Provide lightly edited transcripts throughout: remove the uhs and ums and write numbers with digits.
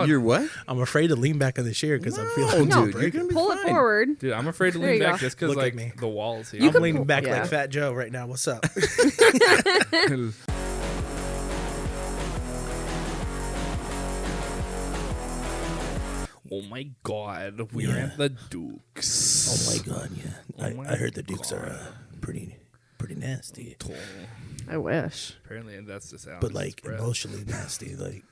You're what? I'm afraid to lean back in the chair because I'm feeling No, dude, you're gonna be pull it fine. forward. Dude, I'm afraid to There lean you back go. just because Look at like me. the walls here. You I'm could leaning pull- back yeah. like Fat Joe right now. What's up? Oh my God, we're at the Dukes. Oh my God, yeah. Oh my I heard the Dukes God. are pretty nasty, I wish. Apparently, that's just Alan's but like breath. emotionally nasty. Like,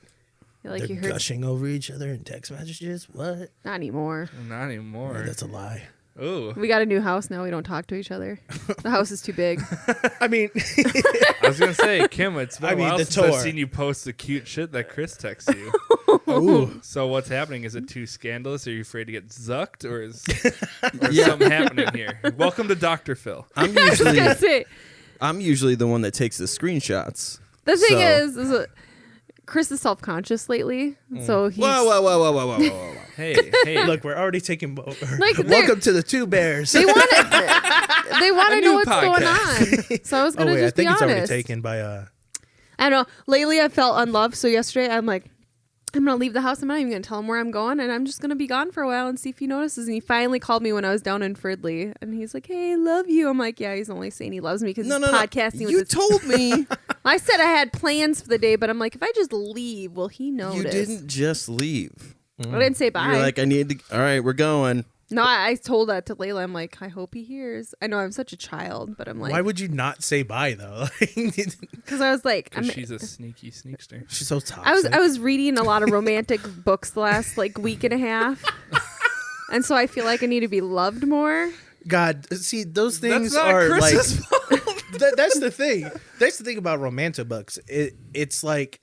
Like you they're heard. gushing over each other in text messages. What? Not anymore. Not anymore. Yeah, that's a lie. Oh, We got a new house now. We don't talk to each other. The house is too big. I mean, I was gonna say, Kim, it's been I a mean, while the since I've tour. seen you post the cute shit that Chris texts you. ooh, So what's happening? Is it too scandalous? Are you afraid to get zucked, or is something happening here? Welcome to Dr. Phil. I'm I was gonna usually say, I'm usually the one that takes the screenshots. the thing So- is Chris is self-conscious lately, so he's Whoa. Hey, look, we're already taking. Like, they're- welcome to the Two Bears. they want to A know new what's going podcast. on. So I was Oh gonna wait, I just be think it's honest. already taken by I don't know. Lately, I felt unloved. So yesterday, I'm like, I'm gonna leave the house. I'm not even gonna tell him where I'm going, and I'm just gonna be gone for a while and see if he notices. And he finally called me when I was down in Fridley, and he's like, "Hey, I love you." I'm like, "Yeah." He's only saying he loves me because he's podcasting You with his. told me. I said I had plans for the day, but I'm like, if I just leave, will he notice? You didn't just leave. I didn't say bye. You're like, I need to. All right, we're going. No, I told that to Layla. I'm like, I hope he hears. I know I'm such a child, but I'm why like, would you not say bye though? because I was like, because she's a sneaky sneakster. She's so toxic. I was reading a lot of romantic books the last like week and a half, and so I feel like I need to be loved more. God, see, those things That's not are Chris's like. That's the thing. That's the thing about romantic books. It's like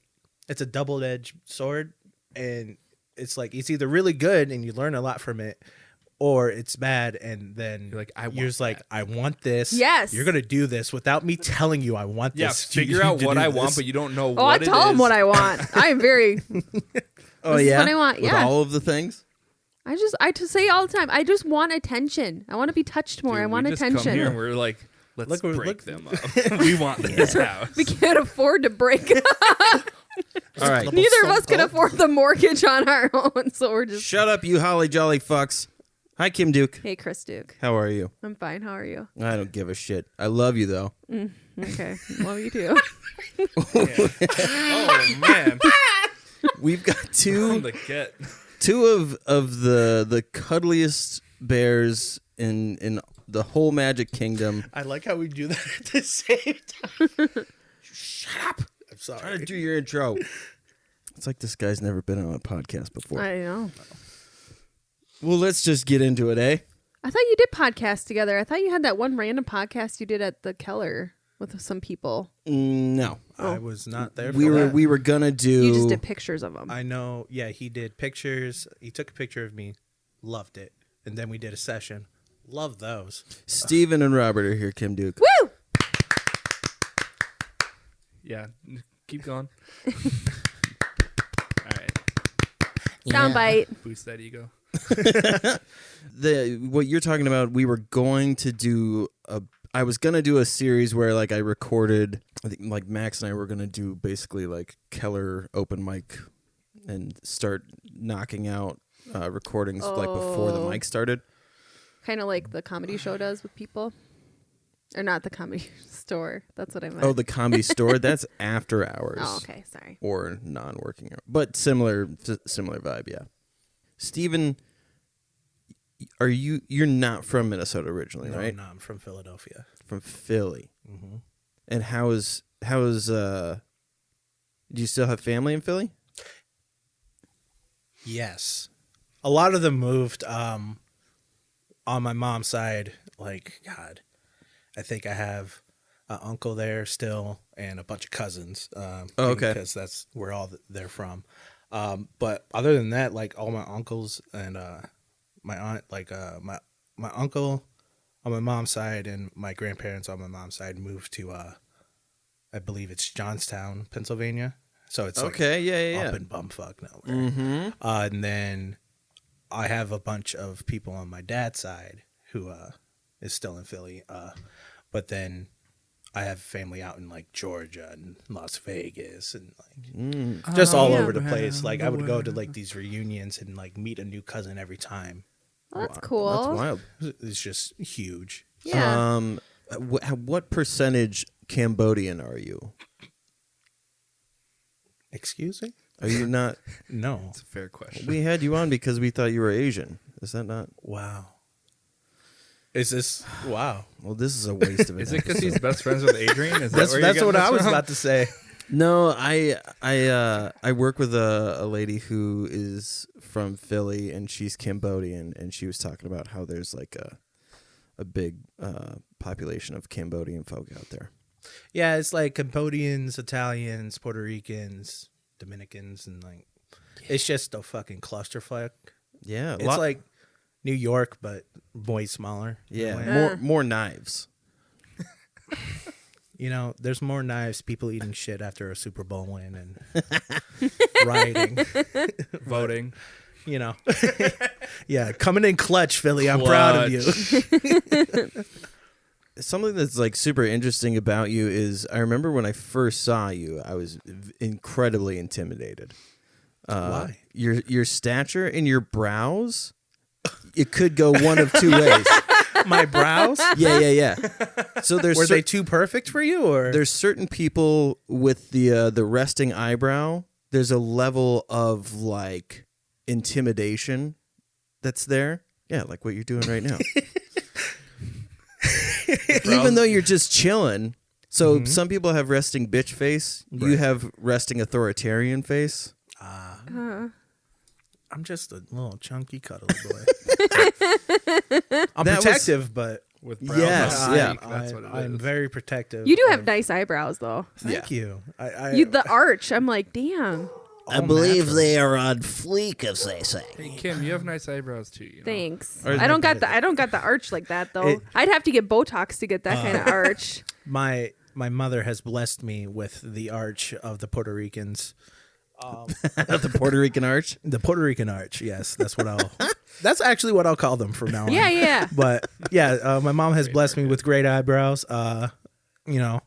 it's a double-edged sword, and it's like it's either really good and you learn a lot from it, or it's bad and then You're like, I you're want just like, that. I want this. Yes. You're gonna do this without me telling you I want Yeah, this. figure out what I want, but you don't know Oh, I what tell him what I want. I am very. Oh This is yeah, what I want, with yeah. all of the things. I just say all the time. I just want attention. I want to be touched more. I want we just come here and attention. we're like, let's Look, break them up. We want this house. We can't afford to break up. All right, Neither of us can afford the mortgage on our own, so we're just. shut up, you holly jolly fucks. Hi, Kim Duke. Hey, Chris Duke. How are you? I'm fine. How are you? I don't give a shit. I love you though. Okay. Love you too. Oh man, We've got on two the get. of the cuddliest bears in the whole Magic Kingdom. I like how we do that at the same time. Shut up. I'm Try to sorry. do your intro. It's like this guy's never been on a podcast before. I know. Well, let's just get into it, eh? I thought you did podcasts together. I thought you had that one random podcast you did at the Keller with some people. No, I was not there. we for were that. we were gonna do. You just did pictures of them. I know. Yeah, he did pictures. He took a picture of me. Loved it. And then we did a session. Love those. Steven and Robert are here. Kim Duke. Woo! Yeah, keep going. All right, Soundbite. boost that ego. What you're talking about, we were going to do I was gonna do a series where like I recorded. I think like Max and I were gonna do basically like Keller open mic and start knocking out recordings like before the Oh. mic started. Kind of like the comedy show does with people. Or not the comedy store. That's what I meant. Oh, the Comedy Store. That's after hours. Oh, okay. Sorry. Or non-working hours, but similar vibe. Yeah. Steven, you're not from Minnesota originally, No, right? no, I'm from Philadelphia. From Philly. Mm-hmm. And how is do you still have family in Philly? Yes. A lot of them moved on my mom's side. Like, God, I think I have an uncle there still and a bunch of cousins. okay. Because that's where they're from. But other than that, like all my uncles and my aunt, like my uncle on my mom's side and my grandparents on my mom's side moved to I believe it's Johnstown, Pennsylvania. So it's Okay, yeah. up in bumfuck nowhere. Mm-hmm. And then I have a bunch of people on my dad's side who is still in Philly. But then I have family out in like Georgia and Las Vegas and like just all over the place. Like I would go to like these reunions and like meet a new cousin every time. Well, that's cool. That's wild. It's just huge. Yeah. What percentage Cambodian are you? Excuse me? Are you not? No. It's a fair question. We had you on because we thought you were Asian. Is that not? Wow. Is this wow? Well, this is a waste of it. Is it because he's best friends with Adrian? Is That's that where you're what getting I this was from? about to say. No, I work with a lady who is from Philly and she's Cambodian, and she was talking about how there's like a big population of Cambodian folk out there. Yeah, it's like Cambodians, Italians, Puerto Ricans, Dominicans, and like it's just a fucking clusterfuck. Yeah, It's like New York, but way smaller. yeah, more knives. You know, there's more knives, people eating shit after a Super Bowl win and rioting. Voting. You know, yeah, coming in clutch, Philly. I'm proud of you. Something that's like super interesting about you is I remember when I first saw you, I was incredibly intimidated. Why? Your stature and your brows, it could go one of two ways. My brows? Yeah. So Were they too perfect for you, or there's certain people with the resting eyebrow. There's a level of like intimidation that's there. Yeah, like what you're doing right now. Even though you're just chilling. So some people have resting bitch face. You have resting authoritarian face. I'm just a little chunky, cuddly boy. I'm protective, but With brows Yes, on the yeah. cheek, that's what it I'm is. very protective. You do have nice eyebrows, though. Thank you. The arch. I'm like, damn. I believe They are on fleek, as they say. Hey, Kim, you have nice eyebrows too. You know? Thanks. Or- I don't got the arch like that though. I'd have to get Botox to get that kind of arch. My mother has blessed me with the arch of the Puerto Ricans. The Puerto Rican arch. The Puerto Rican arch, yes, that's actually what I'll call them from now on. Yeah. But yeah, my mom has blessed me with great eyebrows. You know,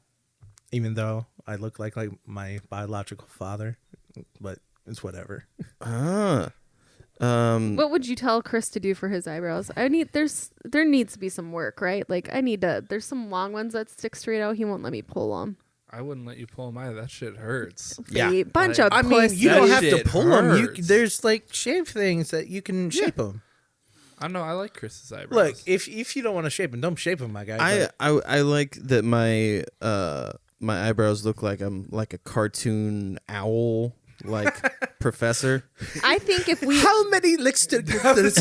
even though I look like my biological father, but it's whatever. What would you tell Chris to do for his eyebrows? There needs to be some work, right? Like there's some long ones that stick straight out. He won't let me pull them. I wouldn't let you pull them either. That shit hurts. Yeah. Bunch Like- of I mean, pussy. you don't have to shit pull them. hurts. There's like shave things that you can shape them. I know. I like Chris's eyebrows. Look, if you don't want to shape them, don't shape them, my guy. I like that my my eyebrows look like I'm like a cartoon owl, like professor. I think if we How many licks did I think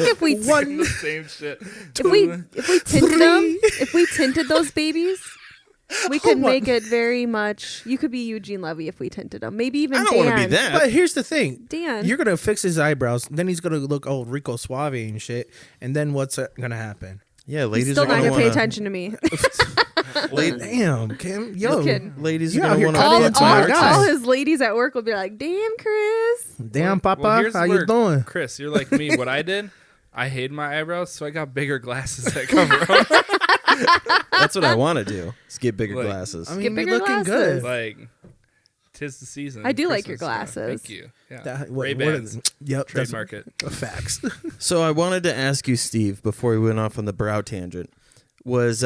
if we the same shit. if we tinted them, if we tinted those babies, we could make it very much. You could be Eugene Levy if we tinted them. Maybe even I don't Dan. want to be that. But here's the thing. Dan. You're going to fix his eyebrows. Then he's going to look all Rico Suave and shit. And then what's going to happen? Yeah, He's ladies still are not gonna gonna pay wanna, attention to me. Damn, Kim. Yo. Just kidding. Ladies You are out gonna here want cutting to. into my guy. All his ladies at work will be like, "Damn, Chris." Damn, Papa. Well, here's how you where- doing? Chris, you're like me. What I did, I hate my eyebrows, so I got bigger glasses that cover them. That's what I want to do. Is get bigger Like- glasses. I mean, Get you're bigger looking glasses. good. Like, 'tis the season. I do like your Christmas, yeah. glasses. Thank you. Yeah. What are Ray-Bans. the- Yep. that's- Trademark it. Facts. So I wanted to ask you, Steve, before we went off on the brow tangent, was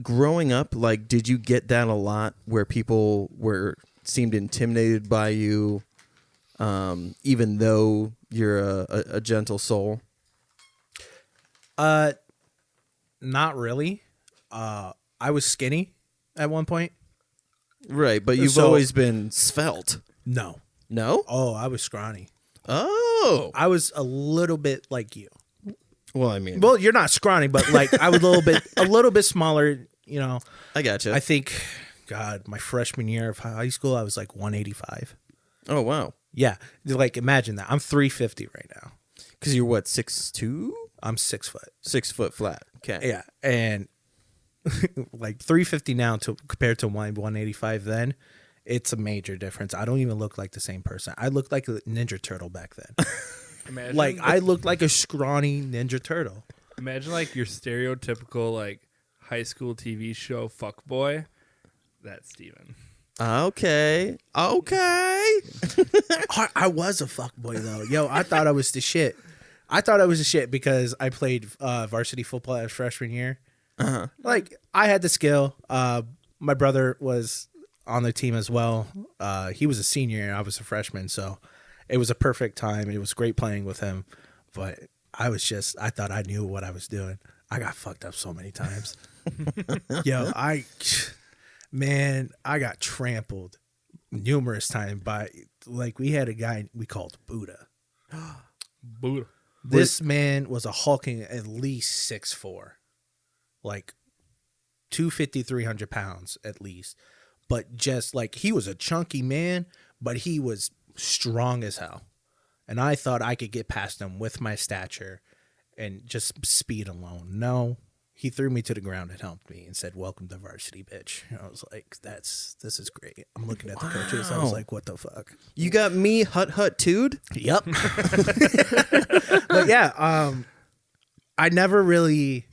growing up, like, did you get that a lot where people seemed intimidated by you, even though you're a gentle soul? Not really. I was skinny at one point. Right, but you've So- always been svelte. No. No? Oh, I was scrawny. Oh. I was a little bit like you. Well, I mean, Well, you're not scrawny, but like I was a little bit smaller. You know, I gotcha. I think, God, my freshman year of high school, I was like 185. Oh, wow. Yeah, like imagine that. I'm 350 right now. Because you're what, 6'2"? I'm 6 foot. 6 foot flat. Okay. Yeah, and like 350 now compared to 185 then. It's a major difference. I don't even look like the same person. I looked like a Ninja Turtle back then. Imagine, Like I looked like a scrawny Ninja Turtle. imagine like your stereotypical like high school TV show Fuckboy, that's Steven. Okay. I was a fuckboy though. Yo, I thought I was the shit. Because I played varsity football as freshman year. Like, I had the skill. My brother was on the team as well. He was a senior and I was a freshman, so it was a perfect time. It was great playing with him. But I thought I knew what I was doing. I got fucked up so many times. Yo, I got trampled numerous times by, like, we had a guy we called Buddha. Buddha. This man was a hulking at least 6'4", like 250, 300 pounds at least. But just like, he was a chunky man, but he was strong as hell. And I thought I could get past him with my stature and just speed alone. No, he threw me to the ground and helped me and said, "Welcome to varsity, bitch." I was like, this is great. I'm looking at the coaches. I was like, what the fuck? You got me hut dude? Yep. But yeah, I never really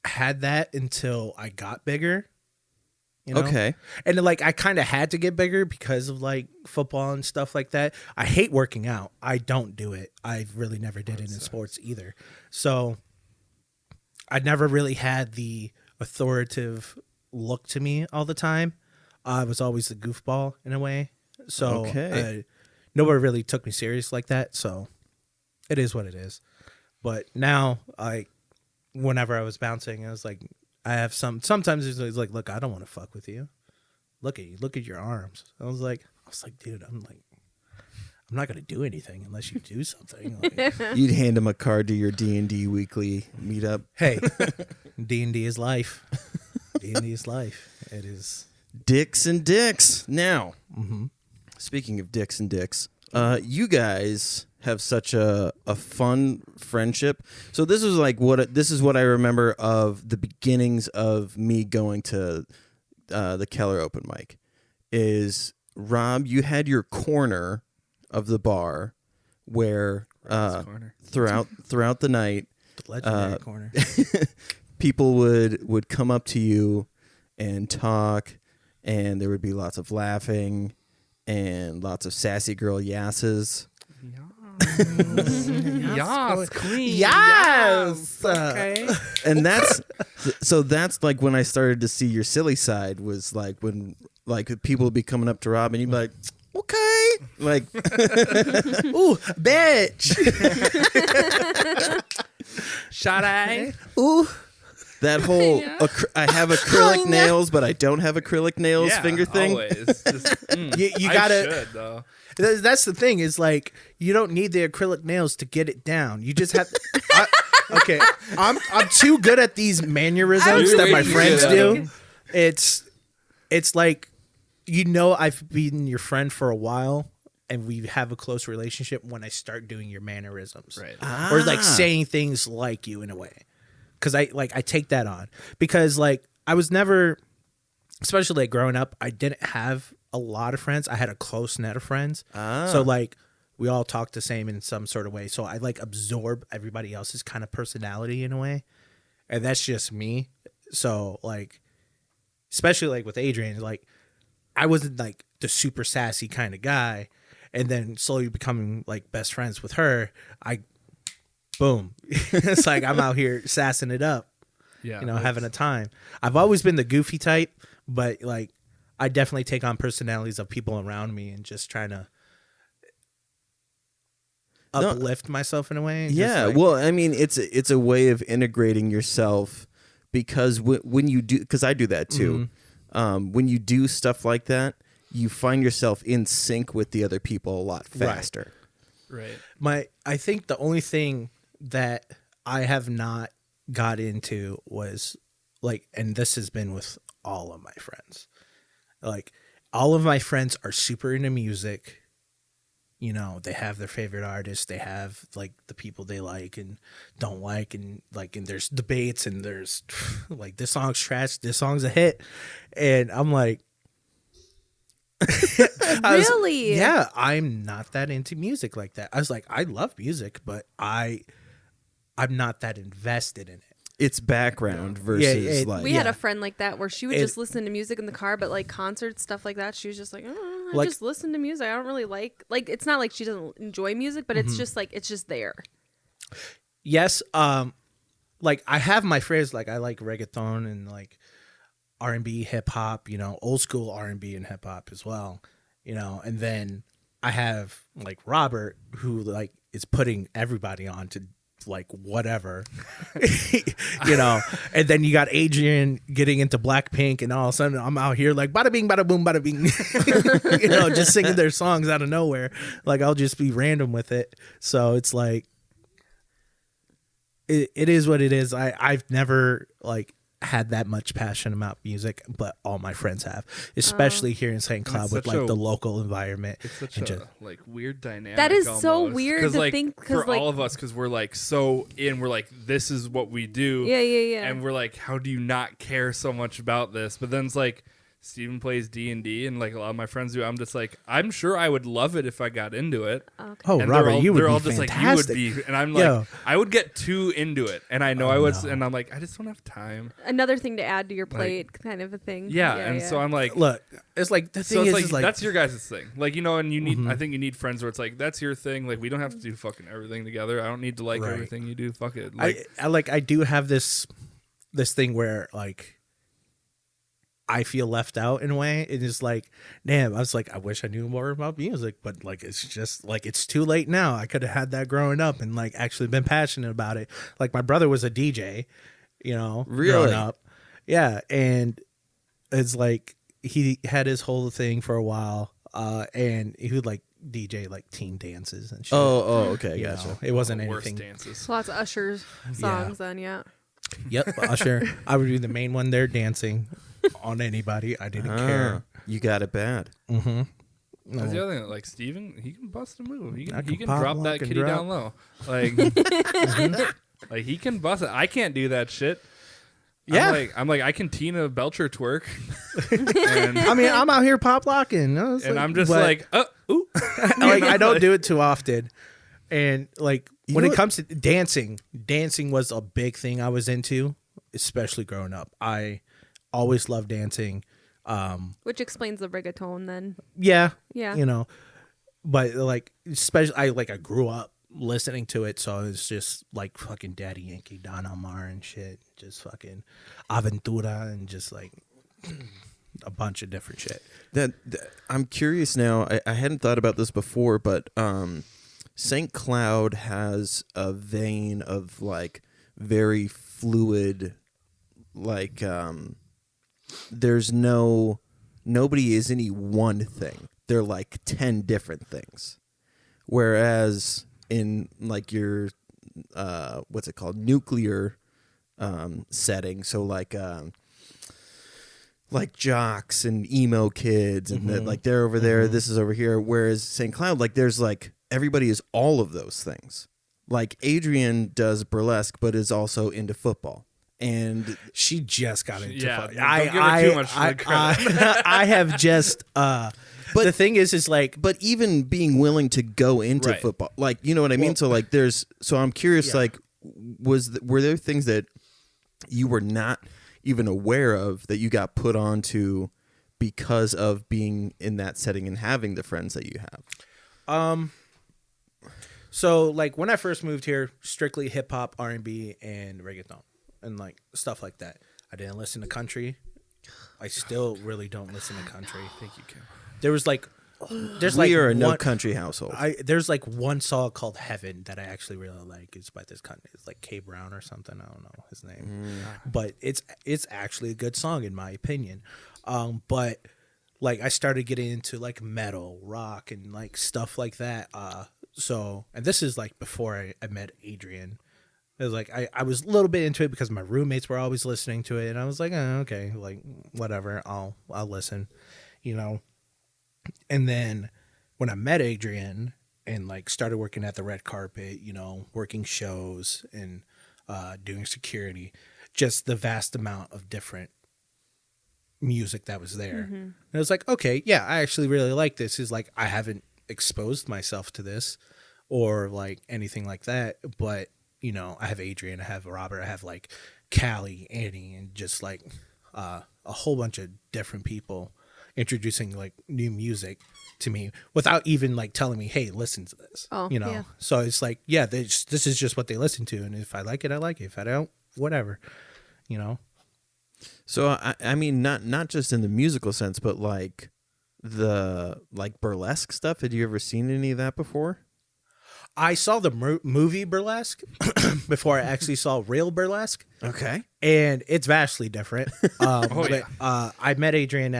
had that until I got bigger. You know? Okay. And like, I kind of had to get bigger because of like football and stuff like that. I hate working out. I don't do it. I really never did it in sports either. So I never really had the authoritative look to me all the time. I was always the goofball in a way. So nobody really took me serious like that. So it is what it is. But now, whenever I was bouncing, I was like, I have sometimes it's like, look, I don't want to fuck with you. Look at your arms. I was like, dude, I'm not gonna do anything unless you do something. Like, You'd hand him a card to your D&D weekly meetup. hey, D&D is life. D&D is life. It is. Dicks and dicks. Now, speaking of dicks and dicks, you guys have such a fun friendship. So this is like what I remember of the beginnings of me going to the Keller open mic. Is Rob, you had your corner of the bar where throughout the night, The legendary corner. people would come up to you and talk, and there would be lots of laughing and lots of sassy girl yasses. Yes, queen. Yes. Okay. And that's like when I started to see your silly side, was like when like people would be coming up to Rob and you'd be like, okay, like, Ooh, bitch. Shot eye. Ooh. that whole I have acrylic nails, but I don't have acrylic nails finger thing. Always. Just, You I gotta. should, though. That's the thing, is like, you don't need the acrylic nails to get it down. You just have. Okay, I'm too good at these mannerisms that my friends do. It's like, I've been your friend for a while, and we have a close relationship when I start doing your mannerisms, Right. or like saying things like you in a way, because I take that on, because like I was never, especially like growing up, I didn't have a lot of friends. I had a close net of friends, so like we all talk the same in some sort of way. So I like absorb everybody else's kind of personality in a way, and that's just me. So like, especially like with Adrian, like I wasn't like the super sassy kind of guy, and then slowly becoming like best friends with her, boom, it's like I'm out here sassing it up, having a time. I've always been the goofy type, but like I definitely take on personalities of people around me and just trying to uplift myself in a way. Yeah, like, well, I mean, it's a way of integrating yourself, because when you do, because I do that too. When you do stuff like that, you find yourself in sync with the other people a lot faster. Right. I think the only thing that I have not got into was like, and this has been with all of my friends, like all of my friends are super into music. They have their favorite artists, they have like the people they like and don't like, and there's debates, and there's like, this song's trash, this song's a hit, and I'm like, Really? yeah, I'm not that into music like that. I was like, I love music, but I'm not that invested in it. it's background versus like We had a friend like that where she would just listen to music in the car, but like concerts, stuff like that, she was just like, oh, I just listen to music. I don't really like it's not like she doesn't enjoy music, but it's just like it's just there. Yes, like I have my phrase, like I like reggaeton and like R&B, hip hop, old school R&B and hip hop as well, and then I have like Robert who like is putting everybody on to like whatever, and then you got Adrian getting into Blackpink, and all of a sudden I'm out here like bada bing, bada boom, bada bing, just singing their songs out of nowhere. Like I'll just be random with it. So it's like, it is what it is. I've never like had that much passion about music, but all my friends have, especially here in St. Cloud with like the local environment. It's such a like weird dynamic. That is almost. so weird to like, think for like, all of us, because we're like so in, we're like this is what we do. Yeah. And we're like, how do you not care so much about this? But then it's like Steven plays D&D, and like a lot of my friends do. I'm just like, I'm sure I would love it if I got into it. Okay. Oh, and Robert, you would they're be all just fantastic. like, you would be, and I'm like, I would get too into it, and I know I would, and I'm like, I just don't have time. Another thing to add to your plate, kind of a thing. Yeah, so I'm like, look, it's like the thing so is like that's your guys' thing, like and you need, I think you need friends where it's like that's your thing. Like we don't have to do fucking everything together. I don't need to like everything you do. Fuck it. Like I do have this thing where like I feel left out in a way. It is like, damn, I was like, I wish I knew more about music, but like, it's just like, it's too late now. I could have had that growing up and like actually been passionate about it. Like my brother was a DJ, really growing up. Yeah. And it's like, he had his whole thing for a while. And he would like DJ like teen dances and shit. Oh, okay. Gotcha. It wasn't worst anything. dances. So lots of Usher songs then, yeah. Yep. Usher. I would be the main one there dancing on anybody. I didn't care. You got it bad. Mm-hmm. That's the other thing. Like Steven, he can bust a move. He I can can pop, drop lock, that and kitty drop. down low. Like, like he can bust it. I can't do that shit. Yeah. I'm like I can Tina Belcher twerk. And, I mean, I'm out here pop locking. I'm just like, ooh. like I don't do it too often. And like when know it comes to dancing was a big thing I was into, especially growing up. I always loved dancing. Which explains the reggaeton then. Yeah. Yeah. But like especially I grew up listening to it, so it's just like fucking Daddy Yankee, Don Omar and shit, just fucking Aventura and just like a bunch of different shit. That I'm curious now. I hadn't thought about this before, but St. Cloud has a vein of like very fluid, like there's nobody is any one thing. They're like 10 different things. Whereas in like your what's it called, nuclear setting, so like jocks and emo kids and that, like they're over there, this is over here. Whereas St. Cloud, like there's like everybody is all of those things. Like Adrian does burlesque, but is also into football. And she just got into Yeah, fuck. don't give her too much credit. I have just but the thing is like but even being willing to go into Right. football, like, you know what I mean? So like I'm curious, like were there things that you were not even aware of that you got put onto because of being in that setting and having the friends that you have? So like when I first moved here, strictly hip hop, R&B, and reggaeton, and like stuff like that. I didn't listen to country. I still really don't listen to country. Thank you, Kim. There was like, We are a no country household. There's like one song called Heaven that I actually really like. It's by this country. It's like K Brown or something. I don't know his name, but it's actually a good song in my opinion. But like I started getting into like metal, rock, and like stuff like that. And this is like before I met Adrian. It was like I was a little bit into it because my roommates were always listening to it, and I was like, oh, okay, like whatever, I'll listen, And then when I met Adrian and like started working at the red carpet, working shows and doing security, just the vast amount of different music that was there. And I was like, okay, yeah, I actually really like this. Is like I haven't exposed myself to this or like anything like that, but I have Adrian, I have Robert, I have like Callie, Annie, and just like a whole bunch of different people introducing like new music to me without even like telling me, hey, listen to this. Oh, you know? yeah. So it's like, yeah, this is just what they listen to. And if I like it, I like it. If I don't, whatever, you know? So I mean, not just in the musical sense, but like the like burlesque stuff. Had you ever seen any of that before? I saw the movie Burlesque before I actually saw real burlesque. Okay. And it's vastly different. yeah. I met Adrian.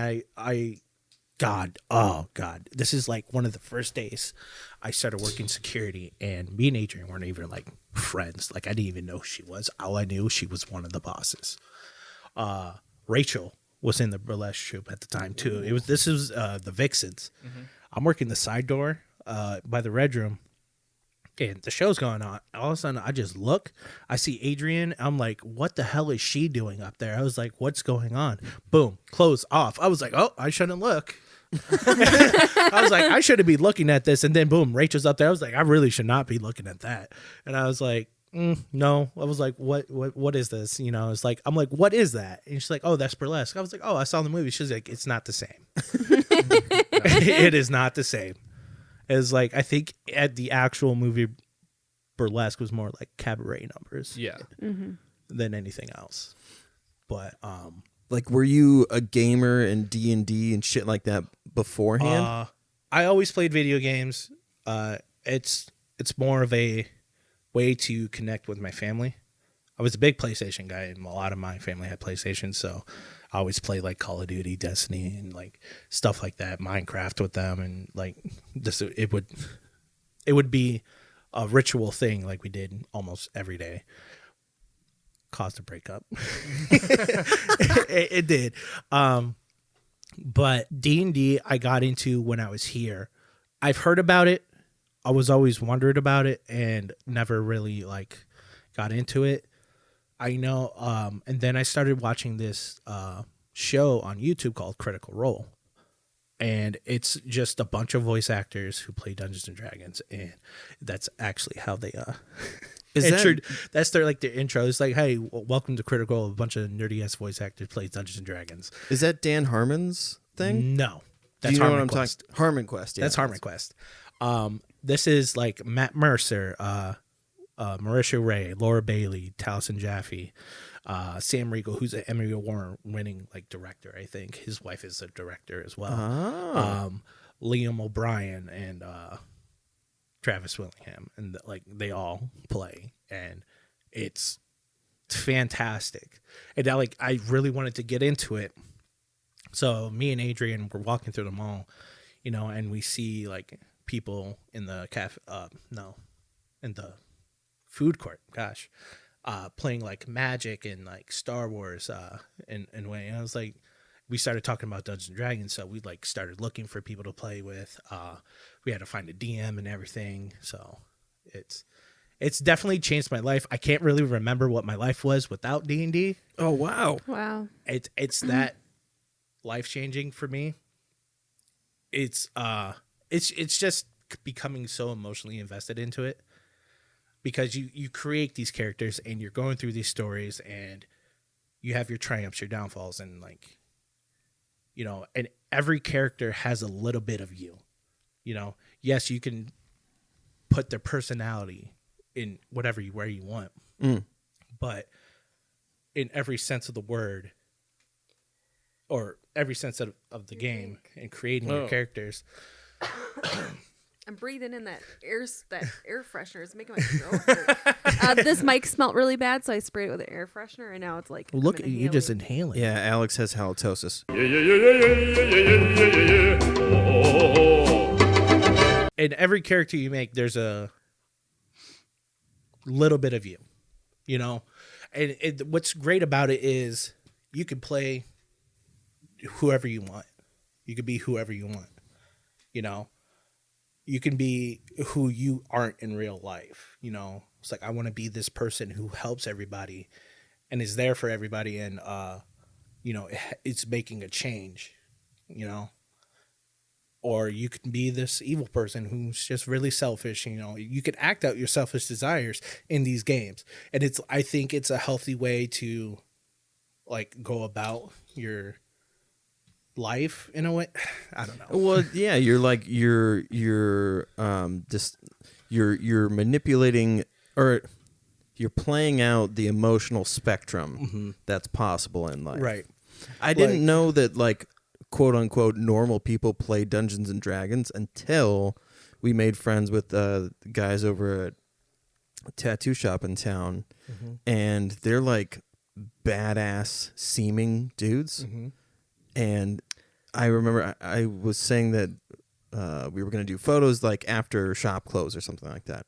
Oh God, this is like one of the first days I started working security, and me and Adrian weren't even like friends. Like I didn't even know who she was. All I knew, she was one of the bosses. Rachel was in the burlesque troupe at the time too. This was the Vixens. Mm-hmm. I'm working the side door by the Red Room. And the show's going on. All of a sudden, I just look. I see Adrian. I'm like, what the hell is she doing up there? I was like, what's going on? Boom, close off. I was like, oh, I shouldn't look. I was like, I shouldn't be looking at this. And then boom, Rachel's up there. I was like, I really should not be looking at that. And I was like, no. I was like, what is this? You know, it's like, I'm like, what is that? And she's like, oh, that's burlesque. I was like, oh, I saw the movie. She's like, it's not the same. It is not the same. Is like, I think at the actual movie Burlesque was more like cabaret numbers, than anything else. But like, were you a gamer in D&D and shit like that beforehand? I always played video games. It's more of a way to connect with my family. I was a big PlayStation guy, and a lot of my family had PlayStation, so I always play like Call of Duty, Destiny, and like stuff like that, Minecraft with them, and like this. It would be a ritual thing like we did almost every day. Caused a breakup. it did. But D&D I got into when I was here. I've heard about it. I was always wondered about it and never really like got into it. I know, and then I started watching this show on YouTube called Critical Role, and it's just a bunch of voice actors who play Dungeons and Dragons, and that's actually how they that's their like their intro. It's like, hey, welcome to Critical Role. A bunch of nerdy ass voice actors play Dungeons and Dragons. Is that Dan Harmon's thing? No, that's Harmon Quest. Harmon Quest, yeah. That's Harmon Quest. This is like Matt Mercer, Marisha Ray, Laura Bailey, Taliesin Jaffe, Sam Riegel, who's an Emmy Award winning like director. I think his wife is a director as well. Liam O'Brien and Travis Willingham, and like they all play, and it's fantastic. And I really wanted to get into it, so me and Adrian were walking through the mall, you know, and we see like people in the in the food court, playing like Magic and like Star Wars and way. And I was like, we started talking about Dungeons and Dragons, so we like started looking for people to play with. We had to find a DM and everything, so it's definitely changed my life. I can't really remember what my life was without D&D. Oh wow. It's that life changing for me. It's just becoming so emotionally invested into it, because you create these characters and you're going through these stories and you have your triumphs, your downfalls, and like, you know, and every character has a little bit of you, you know. Yes, you can put their personality in where you want, but in every sense of the word, or every sense of the game, and creating your characters. I'm breathing in that air freshener. It's making my throat hurt. This mic smelled really bad, so I sprayed it with an air freshener, and now it's like, well, look, you just inhaling. Yeah, Alex has halitosis. In every character you make, there's a little bit of you, you know. And what's great about it is you can play whoever you want. You can be whoever you want, you know. You can be who you aren't in real life, you know. It's like, I want to be this person who helps everybody and is there for everybody, and you know, it's making a change, you know. or you can be this evil person who's just really selfish. You know, you can act out your selfish desires in these games, and I think it's a healthy way to like go about your life in a way. I don't know. Well, yeah, you're like just you're manipulating, or you're playing out the emotional spectrum that's possible in life. Right. I didn't know that, like, quote unquote normal people play Dungeons and Dragons until we made friends with the guys over at a tattoo shop in town, and they're like badass seeming dudes. And I remember I was saying that we were going to do photos like after shop close or something like that,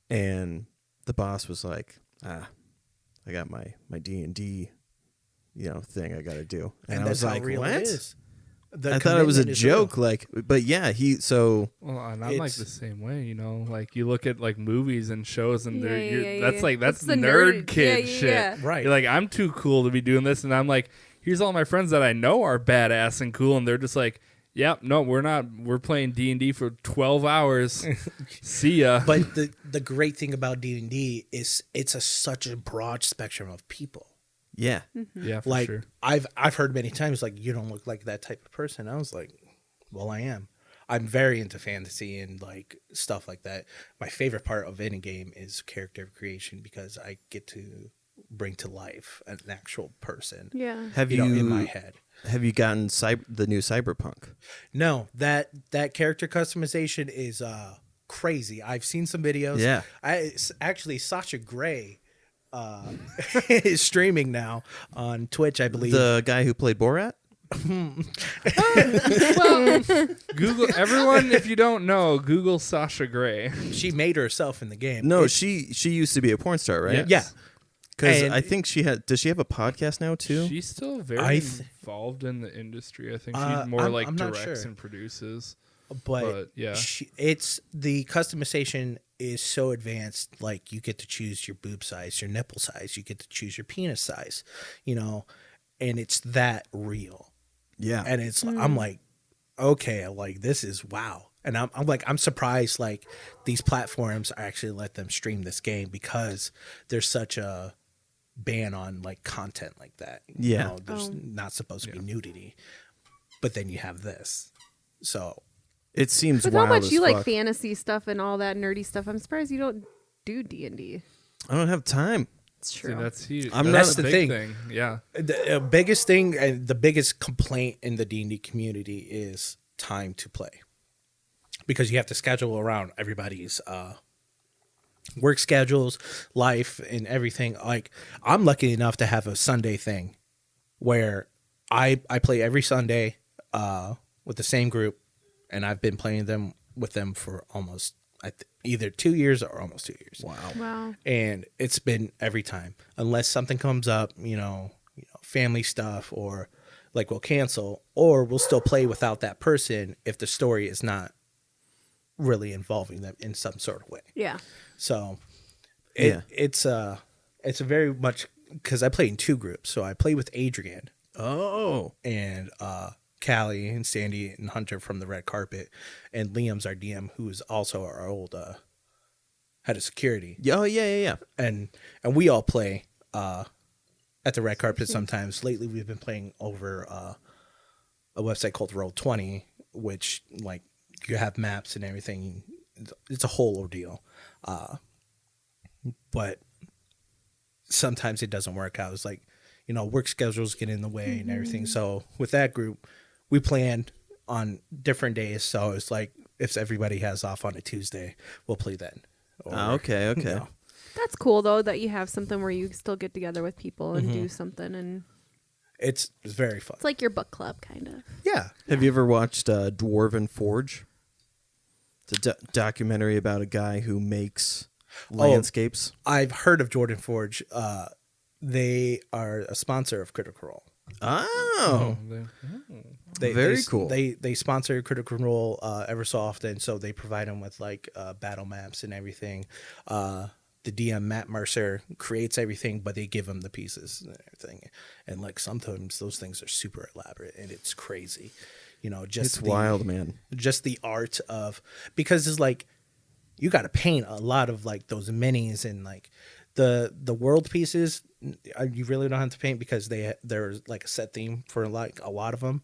and the boss was like, I got my D&D thing I got to do, and I was like, real what? it is. I thought it was a joke, like, but yeah, Well, and I'm like the same way, you know. Like you look at like movies and shows, and that's the nerd kid shit. yeah. Right. You're like, I'm too cool to be doing this, and I'm like, here's all my friends that I know are badass and cool, and they're just like, yep, no, we're not. We're playing D&D for 12 hours. See ya. But the great thing about D&D is it's such a broad spectrum of people. Yeah. Yeah, for Like sure. I've heard many times, like, you don't look like that type of person. I was like, well, I am. I'm very into fantasy and like stuff like that. My favorite part of any game is character creation, because I get to bring to life an actual person. Yeah. Have You you know, in my head. Have you gotten the new Cyberpunk? No, that character customization is crazy. I've seen some videos. Yeah. Actually, Sasha Grey is streaming now on Twitch, I believe. The guy who played Borat? Google everyone. If you don't know, Google Sasha Grey. She made herself in the game. No, she used to be a porn star, right? Yeah. Because And- I think does she have a podcast now too? She's still very involved in the industry. I think she's more I'm like not directs sure. and produces. But yeah. it's the customization is so advanced. Like, you get to choose your boob size, your nipple size, you get to choose your penis size, and it's that real. Yeah. And I'm like, okay, like, this is wow. And I'm surprised, like, these platforms actually let them stream this game, because there's such a ban on like content like that. Yeah. There's not supposed to be nudity, but then you have this. So it seems With wild how much as you fuck. like fantasy stuff and all that nerdy stuff, I'm surprised you don't do D&D. I don't have time. It's See, true. that's huge. That's the big thing. Yeah. The biggest thing and the biggest complaint in the D&D community is time to play, because you have to schedule around everybody's work schedules, life, and everything. Like, I'm lucky enough to have a Sunday thing where I play every Sunday with the same group, and I've been playing with them for almost either 2 years or almost 2 years. Wow. And it's been every time, unless something comes up, family stuff, or like we'll cancel, or we'll still play without that person if the story is not really involving them in some sort of way. Yeah. So Yeah. it's a very much, because I play in two groups. So I play with Adrian Oh. and Callie and Sandy and Hunter from the Red Carpet, and Liam's our DM, who is also our old head of security. Oh, yeah. And we all play at the Red Carpet sometimes. Lately, we've been playing over a website called Roll20, which, like, you have maps and everything. It's a whole ordeal. But sometimes it doesn't work out. It's like, work schedules get in the way and everything. So with that group, we planned on different days. So it's like, if everybody has off on a Tuesday, we'll play then. Or, Okay. That's cool though that you have something where you still get together with people and do something, and It's very fun. it's like your book club kind of. Yeah. Have you ever watched Dwarven Forge? It's a documentary about a guy who makes landscapes. I've heard of Jordan Forge. They are a sponsor of Critical Role. Oh. Very cool. They sponsor Critical Role ever so often, so they provide them with like battle maps and everything. The DM Matt Mercer creates everything, but they give them the pieces and everything. And like sometimes those things are super elaborate and it's crazy. just It's wild, man. just the art of, because it's like you got to paint a lot of like those minis and like the world pieces. You really don't have to paint because there's like a set theme for like a lot of them,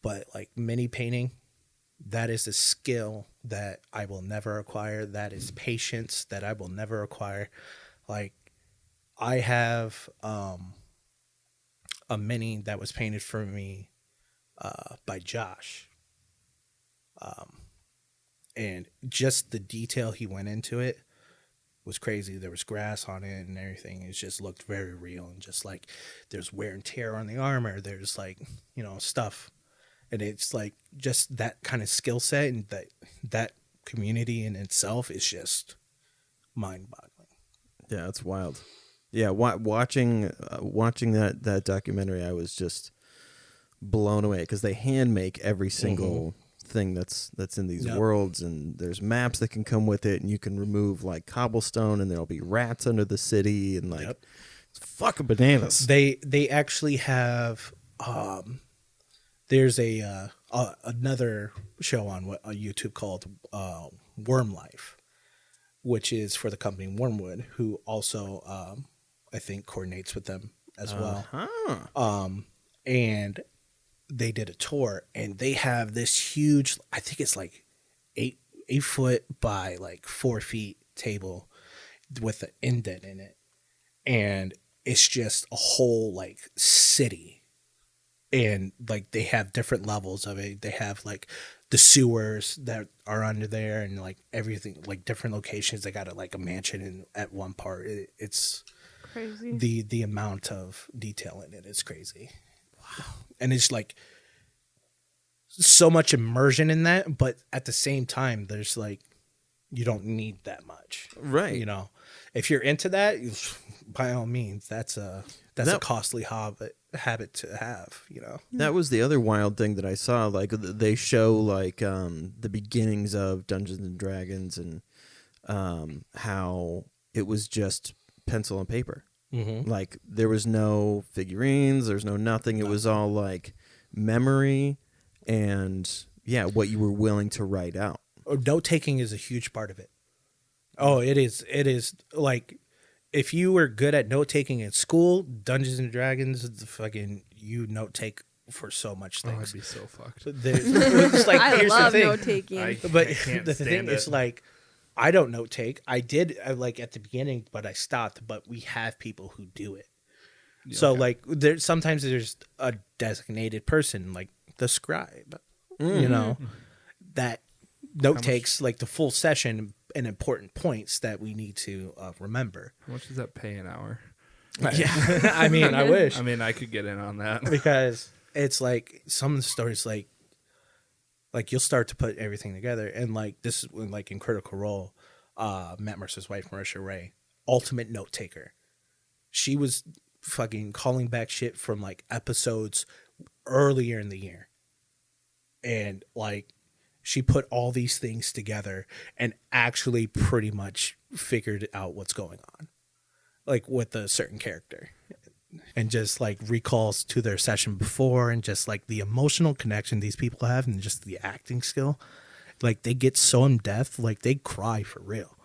but like mini painting, that is a skill that I will never acquire. That is patience that I will never acquire. Like I have a mini that was painted for me by Josh. And just the detail he went into it was crazy. There was grass on it and everything. It just looked very real, and just like there's wear and tear on the armor. There's like, stuff. And it's like just that kind of skill set, and that community in itself is just mind-boggling. Yeah, it's wild. Yeah, watching that documentary, I was just blown away because they hand make every single thing that's in these worlds, and there's maps that can come with it, and you can remove like cobblestone, and there'll be rats under the city, and like it's fucking bananas. They actually have there's another show on YouTube called Worm Life, which is for the company Wormwood, who also I think coordinates with them as well. And they did a tour, and they have this huge, I think it's like 8 foot by like 4 feet table with an indent in it, and it's just a whole like city. And like they have different levels of it. They have like the sewers that are under there, and like everything, like different locations. They got like a mansion at one part. It's crazy. The amount of detail in it is crazy. Wow. And it's like so much immersion in that, but at the same time, there's like you don't need that much, right? If you're into that, by all means, that's a costly habit to have. That was the other wild thing that I saw. Like they show like the beginnings of Dungeons and Dragons, and how it was just pencil and paper. Like there was no figurines, there's no nothing. It was all like memory and what you were willing to write out. Note taking is a huge part of it. Oh, it is like if you were good at note taking in school, Dungeons and Dragons, you note take for so much things. Oh, I'd be so fucked. It's like, I here's love the thing. note taking, But I can't the stand thing it. is like, I don't note take. I did like at the beginning, but I stopped. But we have people who do it. Yeah, so like sometimes there's a designated person, like the scribe, that note takes like the full session and important points that we need to remember. How much does that pay an hour? Yeah, I mean, I wish. I mean, I could get in on that because it's like some of the stories, like you'll start to put everything together, and like this is when, like in Critical Role, Matt Mercer's wife, Marisha Ray, ultimate note taker. She was fucking calling back shit from like episodes earlier in the year, and like she put all these things together and actually pretty much figured out what's going on, like with a certain character, and just like recalls to their session before, and just like the emotional connection these people have, and just the acting skill. Like they get so in depth, like they cry for real.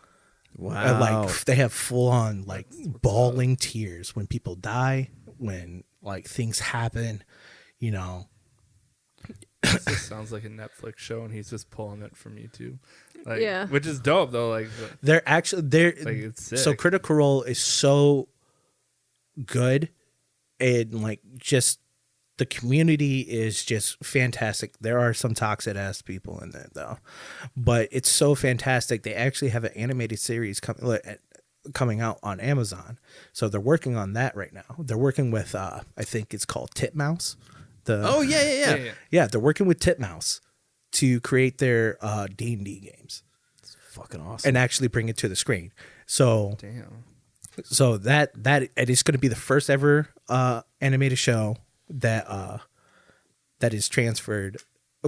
Wow. And, like they have full on like bawling tears when people die, when like things happen, This just sounds like a Netflix show, and he's just pulling it from YouTube. Like, Yeah. Which is dope though. Like they're it's sick. so Critical Role is so good, and like just the community is just fantastic. There are some toxic ass people in there though, but it's so fantastic. They actually have an animated series coming out on Amazon, so they're working on that right now. They're working with I think it's called Titmouse. Yeah, they're working with Titmouse to create their D&D games. It's fucking awesome. And actually bring it to the screen. So damn. So that it is going to be the first ever animated show that is transferred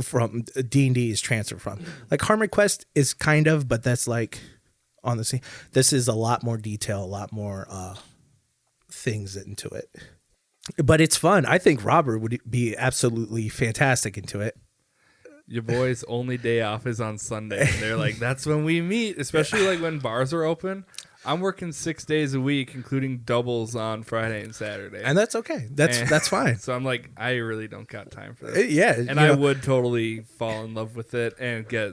from D&D is transferred from. Like Harmony Quest is kind of, but that's like on the scene. This is a lot more detail, a lot more things into it. But it's fun. I think Robert would be absolutely fantastic into it. your boy's only day off is on Sunday. And they're like, that's when we meet, especially like when bars are open. I'm working 6 days a week, including doubles on Friday and Saturday. And that's okay. That's fine. So I'm like, I really don't got time for this. Yeah. And I would totally fall in love with it and get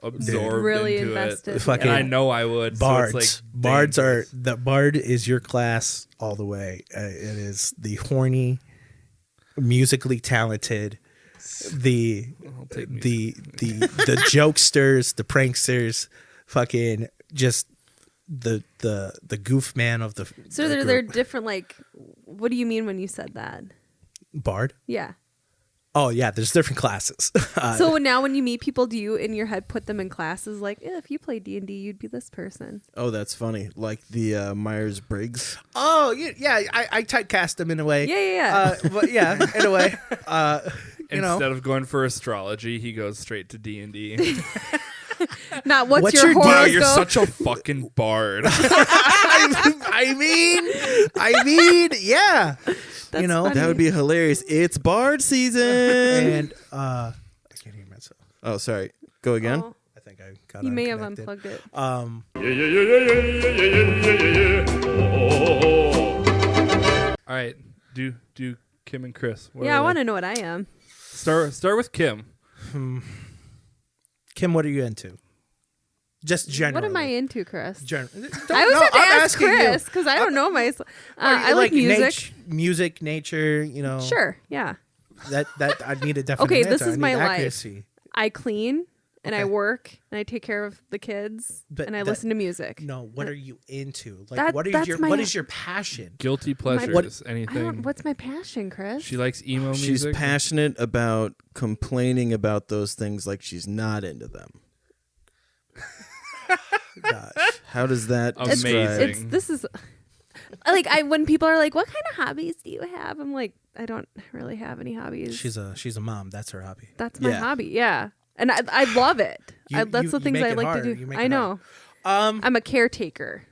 absorbed really into invested. it. Fucking And I know I would. Bards. So it's like Bards dangerous. the bard is your class all the way. It is the horny, musically talented, the I'll take the jokesters, the pranksters, fucking just the goof man of the. So the they're group. different. Like, what do you mean when you said that? Bard. Yeah. Oh yeah, there's different classes. So now when you meet people, do you in your head put them in classes like, if you play D&D, you'd be this person? Oh, that's funny. Like the Myers-Briggs. Oh yeah, I typecast them in a way. Yeah. But yeah, in a way. You know, Instead of going for astrology, he goes straight to D&D. Not what's What's your your Wow, horoscope? you're such a fucking bard. I mean, yeah. That's you know, funny. That would be hilarious. It's Bard season. and I can't hear myself. Oh, sorry. Go again. Oh, I think I got. you may have unconnected. unplugged it. All right, do Kim and Chris. What Yeah, I are want they? to know what I am. Start with Kim. Kim, what are you into? Just generally. What am I into, Chris? I I always have to ask Chris because I don't know myself. I like music. Music, nature. You know. Sure, yeah. That I need a definite. Okay, answer. this I is need my life. accuracy. I clean and I Okay. work and I take care of the kids But and I that- listen to music. No, what are you into? Like, That- what that's is my- what is your passion? Guilty pleasures. What- I Anything. don't, what's my passion, Chris? She likes emo She's music. passionate about complaining about those things like she's not into them. Gosh. How does that Amazing. describe? This is like when people are like, "What kind of hobbies do you have?" I'm like, I don't really have any hobbies. She's a mom. That's her hobby. That's my Yeah. hobby. Yeah, and I love it. That's the you things make I it like hard. to You do. make I it know. I'm a caretaker.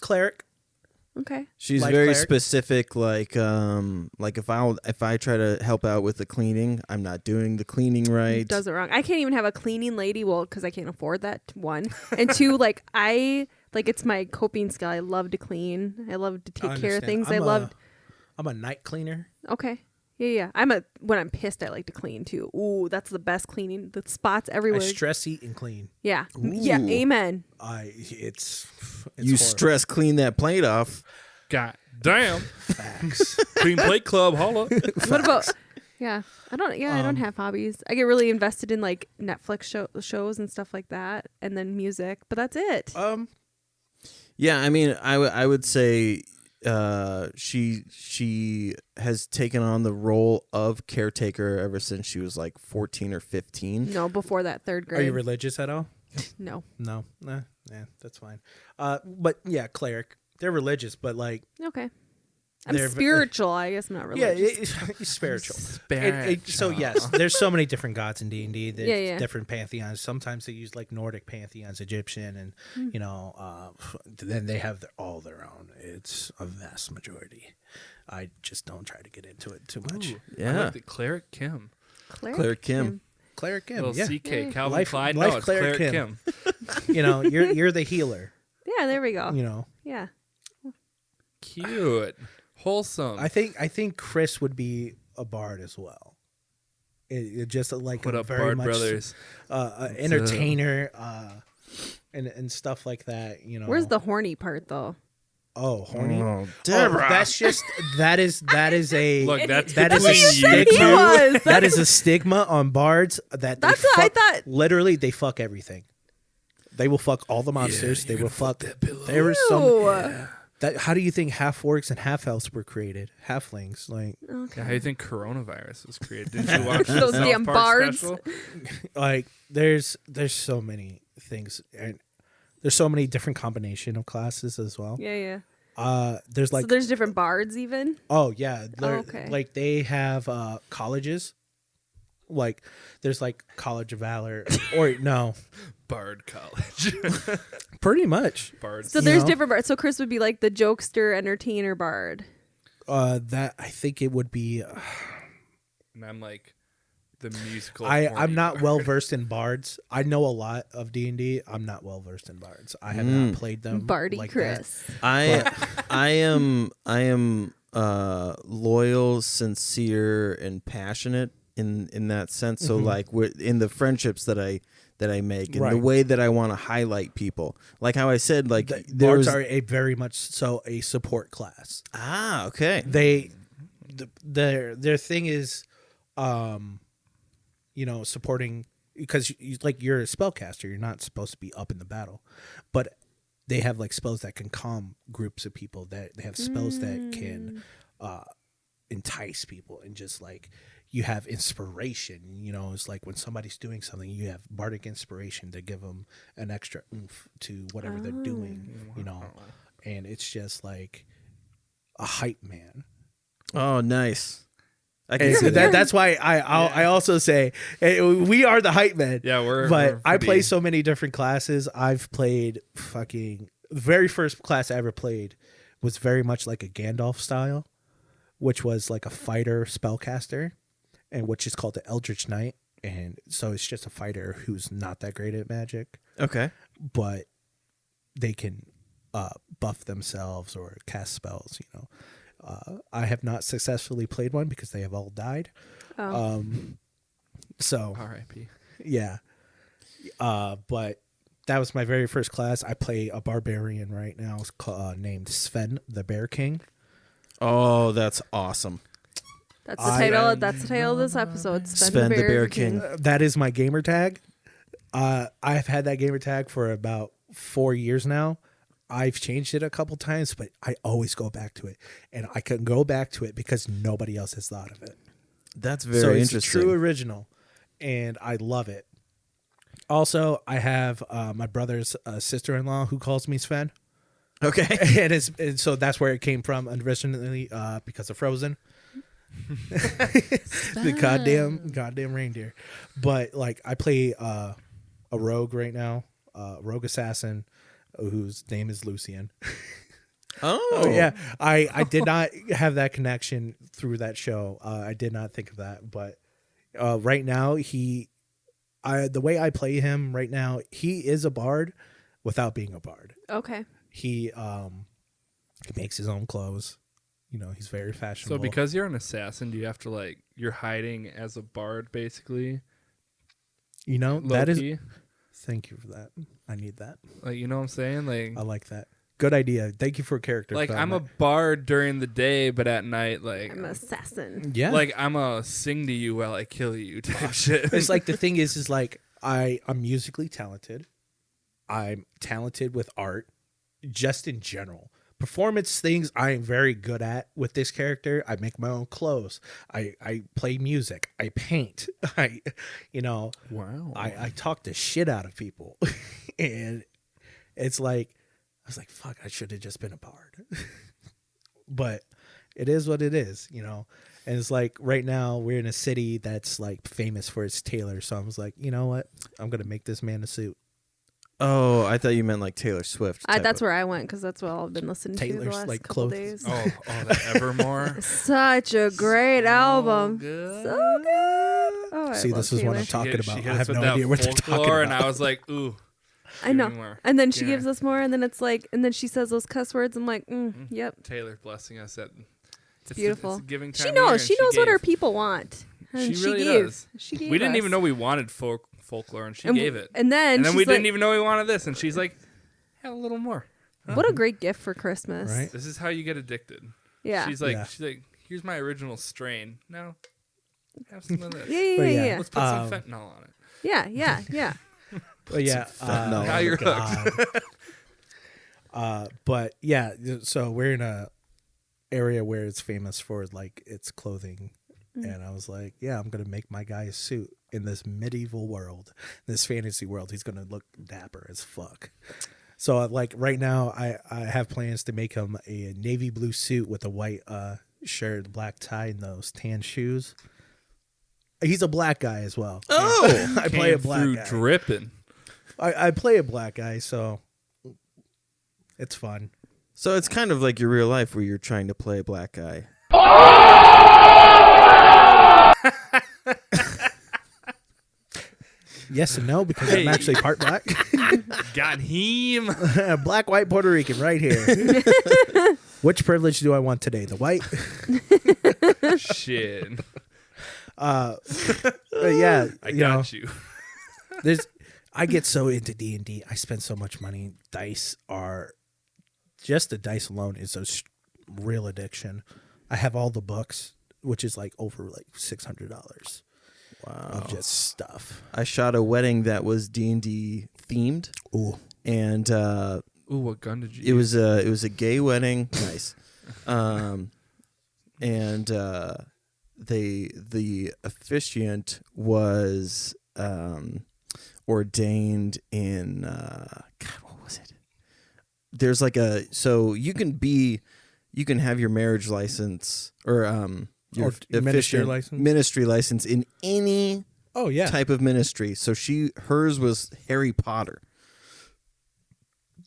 Cleric. Okay. She's Life very cleric? specific. Like if I try to help out with the cleaning, I'm not doing the cleaning right. Does it wrong. I can't even have a cleaning lady. Well, because I can't afford that. One and two. It's my coping skill. I love to clean. I love to take care of understand. things. I'm a night cleaner. Okay. Yeah. When I'm pissed, I like to clean too. Ooh, that's the best cleaning. The spots I everywhere. stress eat and clean. Yeah. Yeah. Ooh. Amen. It's You horrible. stress clean that plate off. God damn. Facts. Clean Plate Club, holla. What about? Yeah. I don't have hobbies. I get really invested in like Netflix shows and stuff like that, and then music. But that's it. Yeah, I mean, I would say she has taken on the role of caretaker ever since she was like 14 or 15. No, before that third Are grade. you religious at all? No. No. Nah, yeah, that's fine. But yeah, cleric. They're religious, but like Okay. I'm They're- spiritual. I guess I'm not yeah, religious. it's spiritual. Spiritual. So yes, there's so many different gods in D&D. There's Yeah. different pantheons. Sometimes they use like Nordic pantheons, Egyptian, and you know, then they have all their own. It's a vast majority. I just don't try to get into it too much. I Yeah. like the Cleric Kim. Cleric Kim. Cleric Kim, Little yeah. CK. Calvin Life- Klein. life No, it's Cleric Cleric Kim. Kim. You know, you're the healer. Yeah, there we go. You know, Yeah. Cute. Wholesome. I think Chris would be a bard as well. It just like Put a up very Bard much Brothers. entertainer and stuff like that. You know, Where's the horny part though? oh horny? Oh, Oh, Deborah. that's just that is a Look, that's that is between a you stigma. He was. That is a stigma on bards that That's they what I fuck, thought. Literally, they fuck everything. They will fuck all the monsters. they will fuck. There is some. Ew. That how do you think half orcs and half elves were created? Halflings, like Yeah, how do you think coronavirus was created? Did you watch the Those South damn Park bards. special? there's so many things, and there's so many different combination of classes as well. Yeah. There's like So there's different bards even. oh yeah, okay. like they have colleges. Like there's like College of Valor or no, Bard College. pretty much. Bards. So there's know? different bards. So Chris would be like the jokester, entertainer bard. That I think it would be. And I'm like the musical. I'm not well versed in bards. I know a lot of D&D. I'm not well versed in bards. I have not played them. Bardy like Chris. I am loyal, sincere, and passionate in that sense. So like in the friendships that I make and the way that I want to highlight people, like how I said, like bards are a very much so a support class. Ah, okay. Their thing is, supporting, because you're a spellcaster. You're not supposed to be up in the battle, but they have like spells that can calm groups of people. That they have spells that can entice people, and just like you have inspiration. It's like when somebody's doing something, you have bardic inspiration to give them an extra oomph to whatever they're doing. And it's just like a hype man. Oh, nice. I can see that. That's why I also say we are the hype men. Yeah, But I play so many different classes. I've played the very first class I ever played was very much like a Gandalf style, which was like a fighter spellcaster, and which is called the Eldritch Knight. And so it's just a fighter who's not that great at magic. Okay. But they can buff themselves or cast spells, I have not successfully played one because they have all died. So R.I.P. Yeah. But that was my very first class. I play a barbarian right now. It's named Sven, the Bear King. Oh, that's awesome. That's the title. That's the title of this episode. Sven the Bear King. That is my gamer tag. I've had that gamer tag for about 4 years now. I've changed it a couple times, but I always go back to it, and I can go back to it because nobody else has thought of it. That's very interesting. It's a true original, and I love it. Also, I have my brother's sister-in-law who calls me Sven. Okay, and so that's where it came from originally because of Frozen. The goddamn reindeer. But like, I play a rogue right now, rogue assassin, whose name is Lucian. Oh yeah, I did not have that connection through that show. I did not think of that, but right now the way I play him right now, he is a bard without being a bard. Okay. He makes his own clothes. He's very fashionable. So because you're an assassin, do you have to you're hiding as a bard basically? That is. Thank you for that. I need that. You know what I'm saying? I like that. Good idea. Thank you for character. I'm a bard during the day, but at night, I'm an assassin. Yeah. I'm a sing to you while I kill you type shit. It's like the thing is I'm musically talented. I'm talented with art, just in general. Performance things I am very good at with this character. I make my own clothes. I play music. I paint. Wow. I talk the shit out of people. And it's like, I was like, fuck, I should have just been a bard. But it is what it is, And it's like right now we're in a city that's like famous for its tailor. So I was like, you know what? I'm going to make this man a suit. Oh, I thought you meant like Taylor Swift. That's where I went because that's what I've been listening to the last couple clothes. days. Oh, the Evermore. Such a great album. Good. So good. Oh, See, this is what I'm talking about. I have no that idea what they're talking folklore, about. And I was like, ooh. I know. More. And then she gives us more, and then it's like, and then she says those cuss words. I'm like, yep. Taylor blessing us at. It's beautiful. It's a giving time she knows. She knows what gave. her people want. And she really gave. does. She gave. We didn't us. even know we wanted folklore, and she gave it. And then we didn't even know we wanted this, and she's like, have a little more. Huh? What a great gift for Christmas. Right? This is how you get addicted. Yeah. She's like, here's my original strain. No, have some of this. Yeah. Let's put some fentanyl on it. Yeah. But yeah, Now you're hooked. But yeah, so we're in a area where it's famous for like its clothing, and I was like, yeah, I'm gonna make my guy a suit in this medieval world, this fantasy world. He's gonna look dapper as fuck. So like right now, I have plans to make him a navy blue suit with a white shirt, black tie, and those tan shoes. He's a black guy as well. Oh, I play a black guy. Dripping. I play a black guy, so it's fun. So it's kind of like your real life where you're trying to play a black guy. Yes and no, because I'm actually part black. Got him. Black, white, Puerto Rican, right here. Which privilege do I want today? The white? Shit. Yeah, I got you. I get so into D&D. I spend so much money. Dice are just the dice alone is a real addiction. I have all the books, which is like over like $600. Wow. Of just stuff. I shot a wedding that was D&D themed. Ooh. And Ooh, what gun did you it was a gay wedding. Nice. And the officiant was ordained in God, what was it? There's like so you can have your marriage license or your ministry license in any type of ministry. So hers was Harry Potter.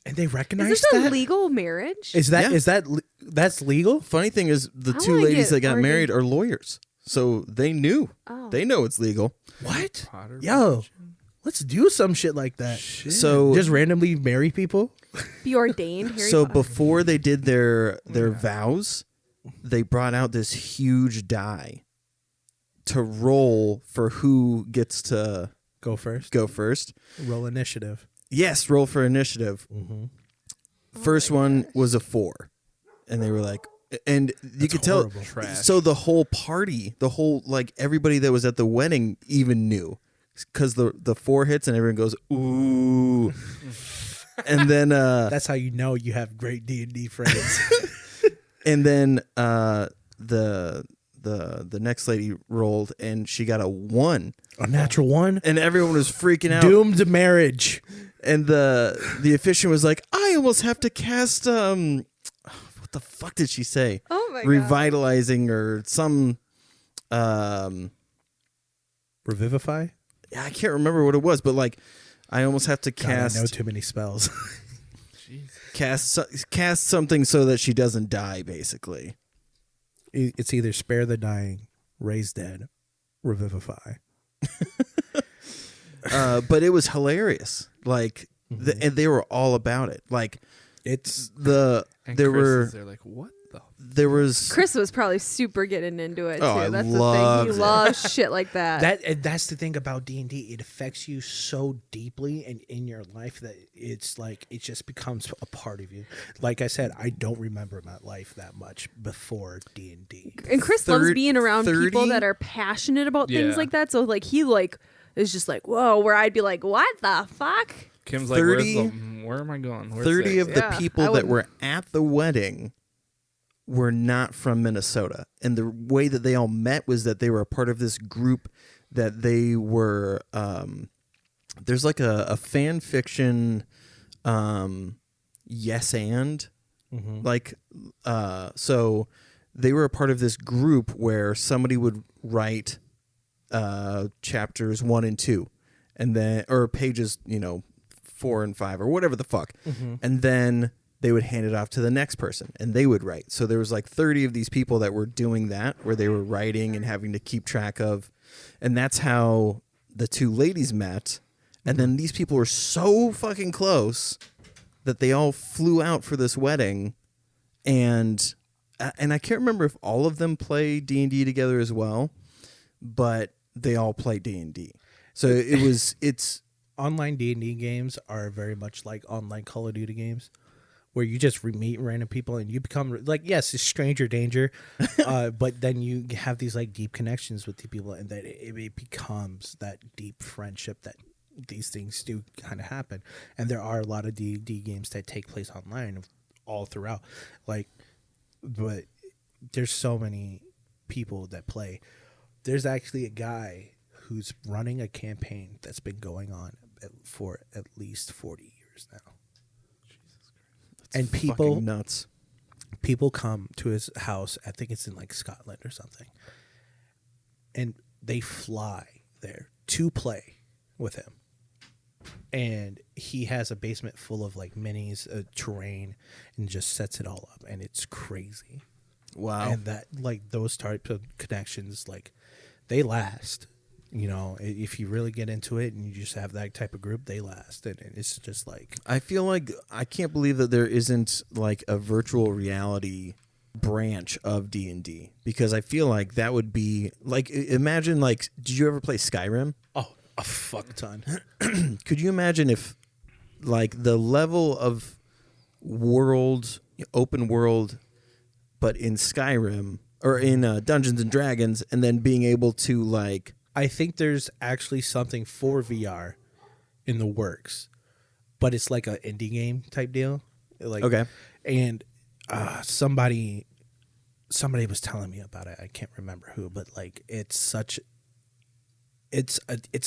And they recognize Is this that? a legal marriage? That's legal? Funny thing is the I two wanna ladies get that got ordained. married are lawyers. So they knew. Oh. They know it's legal. What? Potter Yo, religion? let's do some shit like that. So Just randomly marry people? Be ordained. Harry so Potter. before they did their vows, they brought out this huge die to roll for who gets to Go first. go first. Roll initiative. Yes, roll for initiative. Mm-hmm. First one was a 4. And they were like, and you could tell. horrible. Trash. So the whole party, like everybody that was at the wedding even knew. Because the 4 hits and everyone goes, ooh. And then That's how you know you have great D&D friends. and then the next lady rolled and she got a 1. A natural one? And everyone was freaking out. Doomed to marriage. And the officiant was like, I almost have to cast what the fuck did she say? Oh my god. Revitalizing or some Revivify? I can't remember what it was, but like I almost have to God, I know cast too many spells. cast something so that she doesn't die, basically. It's either spare the dying, raise dead, revivify. But it was hilarious. Like and they were all about it. Like It's there They're like, what the? was Chris was probably super getting into it too. Oh, I That's the thing. loved He it. loves shit like that. that's the thing about D&D. It affects you so deeply and in your life that it's like it just becomes a part of you. Like I said, I don't remember my life that much before D&D. And Chris loves being around 30? people that are passionate about things Yeah. like that. So like he like is just like, whoa, where I'd be like, what the fuck? Kim's like, 30 where am I going? Where's 30 this? of the Yeah, I people that wouldn't- were at the wedding were not from Minnesota. And the way that they all met was that they were a part of this group that they were there's like a fan fiction yes and like so they were a part of this group where somebody would write chapters 1 and 2 and then or pages 4 and 5 or whatever the fuck and then they would hand it off to the next person and they would write. So there was like 30 of these people that were doing that where they were writing and having to keep track of. And that's how the two ladies met. And then these people were so fucking close that they all flew out for this wedding. And I can't remember if all of them play D&D together as well, but they all play D&D. So it's Online D&D games are very much like online Call of Duty games, where you just meet random people and you become like, yes, it's stranger danger, but then you have these like deep connections with the people, and that it becomes that deep friendship that these things do kind of happen. And there are a lot of D&D games that take place online all throughout, like, but there's so many people that play. There's actually a guy who's running a campaign that's been going on for at least 40 years now. And people fucking nuts. People come to his house. I think it's in like Scotland or something, and they fly there to play with him. And he has a basement full of like minis, terrain, and just sets it all up, and it's crazy. Wow. And that like those types of connections, like they last. You know, if you really get into it and you just have that type of group, they last. And it's just like, I feel like I can't believe that there isn't like a virtual reality branch of D&D, because I feel like that would be like, imagine like, did you ever play Skyrim? oh, a fuck ton. Could you imagine if like the level of open world, but in Skyrim or in Dungeons and Dragons, and then being able to like, I think there's actually something for VR in the works, but it's like an indie game type deal. Like, okay, and somebody was telling me about it. I can't remember who, but like it's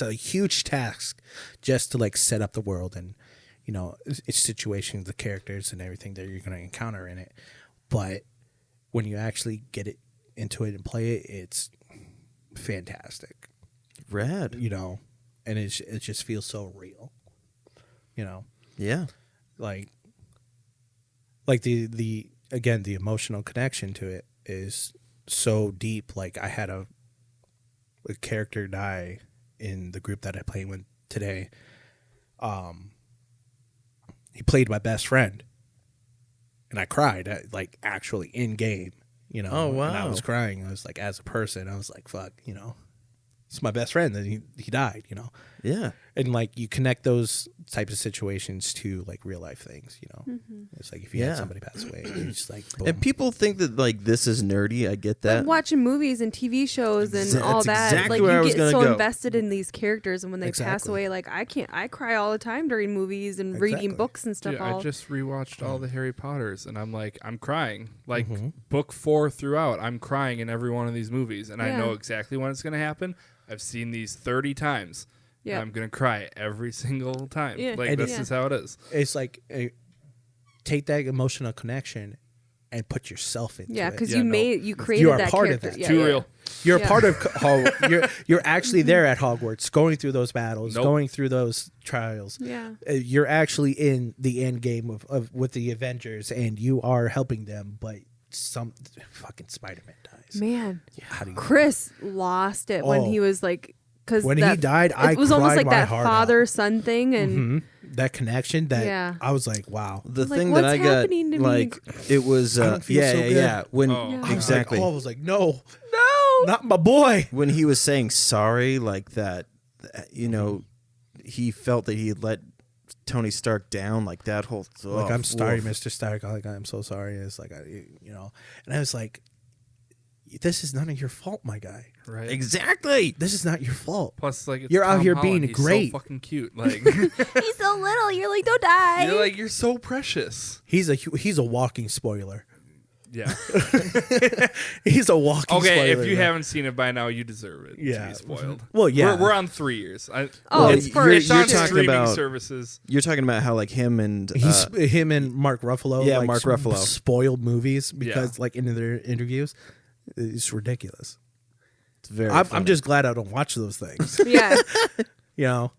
a huge task just to like set up the world and, you know, its situations, the characters and everything that you're going to encounter in it. But when you actually get it into it and play it, it's fantastic. rad, You know, and it just feels so real. You know, yeah. like the again, the emotional connection to it is so deep. Like I had a character die in the group that I play with today. He played my best friend, and I cried like actually in game. You know, Oh, wow. And I was crying. I was like, as a person, I was like, fuck, you know, it's my best friend, and he died. You know, Yeah. and like you connect those types of situations to like real life things. You know, it's like if you Yeah. had somebody pass away, it's just like boom. And people think that like this is nerdy. I get that. Like watching movies and TV shows and That's all that. exactly Like where I you was get gonna so go. invested in these characters, and when they pass Exactly. away, like I cry all the time during movies and reading Exactly. books and stuff. Dude, all I just rewatched all the Harry Potters, and I'm like, I'm crying. Like Mm-hmm. book 4 throughout, I'm crying in every one of these movies, and I Yeah. know exactly when it's going to happen. I've seen these 30 times. Yeah. And I'm going to cry every single time. Yeah. Like And this yeah. is how it is. It's like take that emotional connection and put yourself into yeah, it. because Yeah, no. you created You are that part of character. that. Yeah, Too yeah. real. You're Yeah. part of you're actually there at Hogwarts, going through those battles, Nope. going through those trials. Yeah. You're actually in the end game of with the Avengers, and you are helping them. But some fucking Spider-Man dies. Man, How do you? Chris lost it when Oh. he was like, because When he died, I it was almost cried like my that heart out. father-son thing, and Mhm. That connection. That Yeah. I was like, wow. The Like, thing what's that I got, happening to me? like, it was, I don't feel yeah, so yeah, good. yeah. When Oh. Yeah. exactly I was like, no, no, not my boy. when he was saying sorry, like that, you know, he felt that he had let Tony Stark down, like that whole. Like, oh, I'm sorry, woof. Mr. Stark. Like, I'm so sorry. It's like, you know, and I was like, this is none of your fault, my guy. Right. Exactly. This is not your fault. Plus, like, it's You're out Tom here Holland. being He's great. so fucking cute. Like, he's so little. You're like, don't die. you're like, you're so precious. He's a walking spoiler. Yeah. He's a walking spoiler. Okay, if you man. haven't seen it by now, you deserve it Yeah. to be spoiled. Well, yeah. We're on 3 years. Oh, Well, it's for you're It's on talking streaming about- services. You're talking about how like him and He's him and Mark Ruffalo. Yeah, like, Mark Ruffalo. spoiled movies because Yeah. like in their interviews, it's ridiculous. it's very. I'm funny. just glad I don't watch those things. Yeah. You know,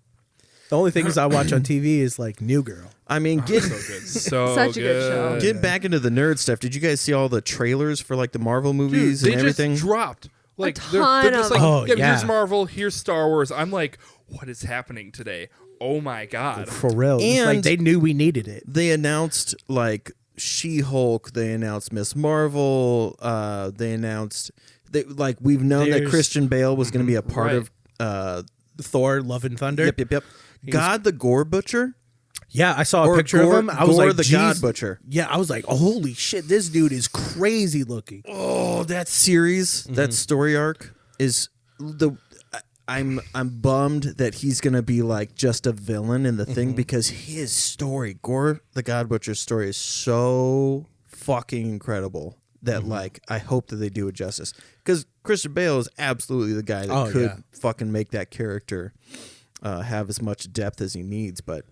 the only things I watch on TV is like New Girl. I mean, get So good. So Such a good show. get back into the nerd stuff. Did you guys see all the trailers for like the Marvel Dude, movies they and everything? just dropped. Like ton they're just of like, them. Oh, here's yeah. Marvel, here's Star Wars. I'm like, what is happening today? Oh my god. For real. It's like And- they knew we needed it. They announced like She-Hulk. They announced Miss Marvel. They announced like we've known that There's- Christian Bale was going to be a part Right. of. Thor, Love and Thunder. Yep. God the Gore Butcher. Yeah, I saw a Or picture Gore- of him. I was Gore like, the God "Jeez." Butcher. Yeah, I was like, holy shit, this dude is crazy looking. Oh, that series, that story arc is the. I'm bummed that he's gonna be like just a villain in the thing because his story, Gore the God Butcher's story, is so fucking incredible that like I hope that they do it justice because Christian Bale is absolutely the guy that Oh, could yeah. fucking make that character have as much depth as he needs. But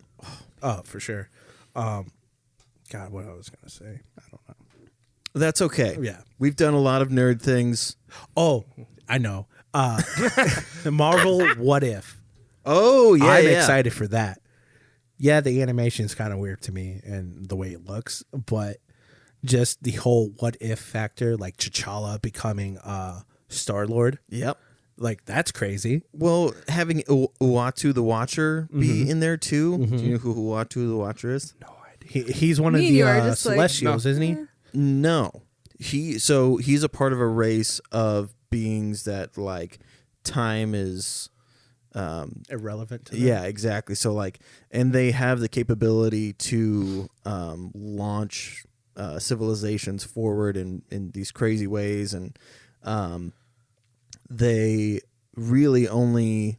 Oh, for sure. God, what I was gonna say, I don't know. that's okay. Yeah. We've done a lot of nerd things. Oh, I know. The Marvel What If. Oh yeah, I'm yeah. excited for that. Yeah, the animation's kind of weird to me and the way it looks, but just the whole what if factor, like T'Challa becoming Star-Lord, Yep. Like, that's crazy. Well, having Uatu the Watcher be in there too. Do you know who Uatu the Watcher is? No idea. He's one of Me and you are the just like, Celestials, isn't he? No. He's a part of a race of beings that like time is Irrelevant to them. yeah, exactly. So like, and they have the capability to launch civilizations forward in these crazy ways, and they really only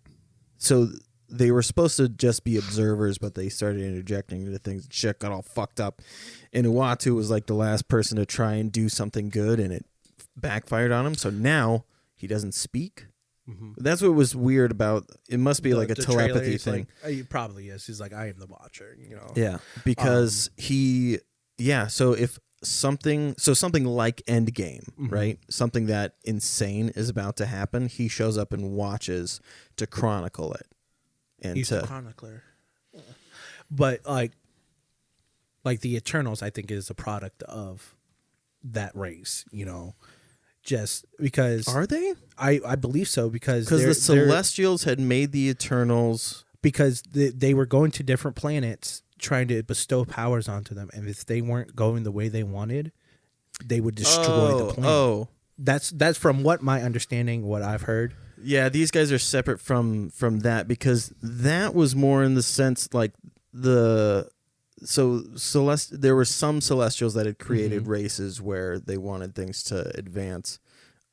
they were supposed to just be observers, but they started interjecting into things. And shit got all fucked up, and Uatu was like the last person to try and do something good, and it backfired on him. So now he doesn't speak. That's what was weird about it. Must be like a telepathy thing. Like, he probably is. He's like, I am the Watcher, you know. Yeah, because so if something like Endgame, right? Something that insane is about to happen, he shows up and watches to chronicle it. And He's the chronicler. But like the Eternals, I think, is a product of that race, you know. Just because are they? I believe so, because the Celestials had made the Eternals, because they were going to different planets trying to bestow powers onto them, and if they weren't going the way they wanted, they would destroy the planet. Oh, that's from what my understanding, what I've heard. yeah, these guys are separate from that, because that was more in the sense like there were some Celestials that had created races where they wanted things to advance,